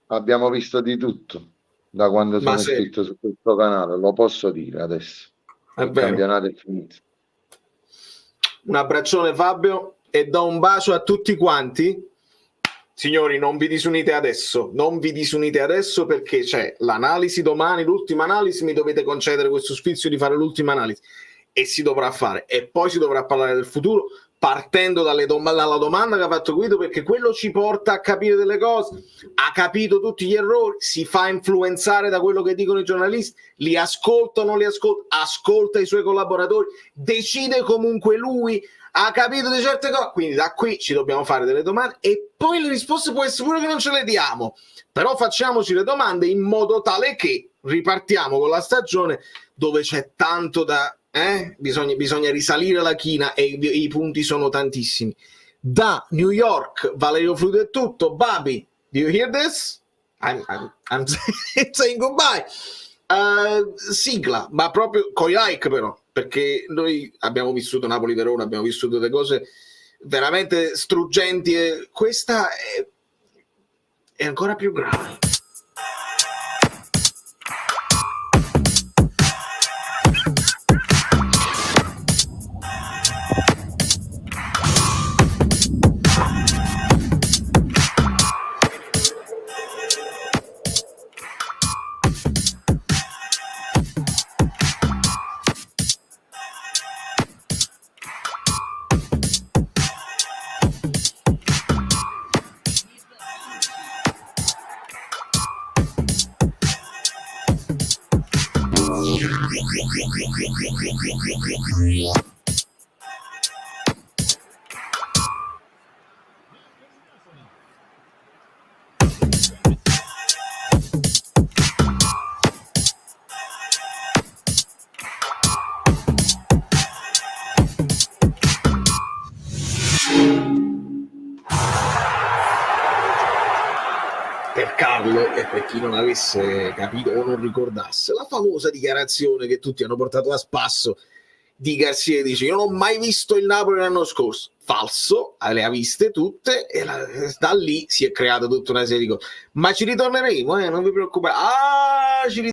Abbiamo visto di tutto da quando Ma sono sì. iscritto su questo canale, lo posso dire adesso. È Il vero. campionato è finito. Un abbraccione Fabio e do un bacio a tutti quanti. Signori, non vi disunite adesso, non vi disunite adesso perché c'è l'analisi domani, l'ultima analisi, mi dovete concedere questo sfizio di fare l'ultima analisi e si dovrà fare e poi si dovrà parlare del futuro partendo dalla domanda che ha fatto Guido, perché quello ci porta a capire delle cose, ha capito tutti gli errori, si fa influenzare da quello che dicono i giornalisti, li ascolta o non li ascolta, ascolta i suoi collaboratori, decide comunque lui, ha capito di certe cose, quindi da qui ci dobbiamo fare delle domande e poi le risposte può essere pure che non ce le diamo, però facciamoci le domande in modo tale che ripartiamo con la stagione dove c'è tanto da bisogna risalire la china e i punti sono tantissimi. Da New York Valerio Fluido è tutto. Babi, do you hear this? I'm saying goodbye. Sigla, ma proprio coi like però, perché noi abbiamo vissuto Napoli-Verona, abbiamo vissuto delle cose veramente struggenti e questa è ancora più grave. Per Carlo e per chi non avesse capito o non ricordasse la famosa dichiarazione che tutti hanno portato a spasso di Garcia, dice: io non ho mai visto il Napoli l'anno scorso. Falso, le ha viste tutte e da lì si è creata tutta una serie di cose, ma ci ritorneremo, non vi preoccupate. Ci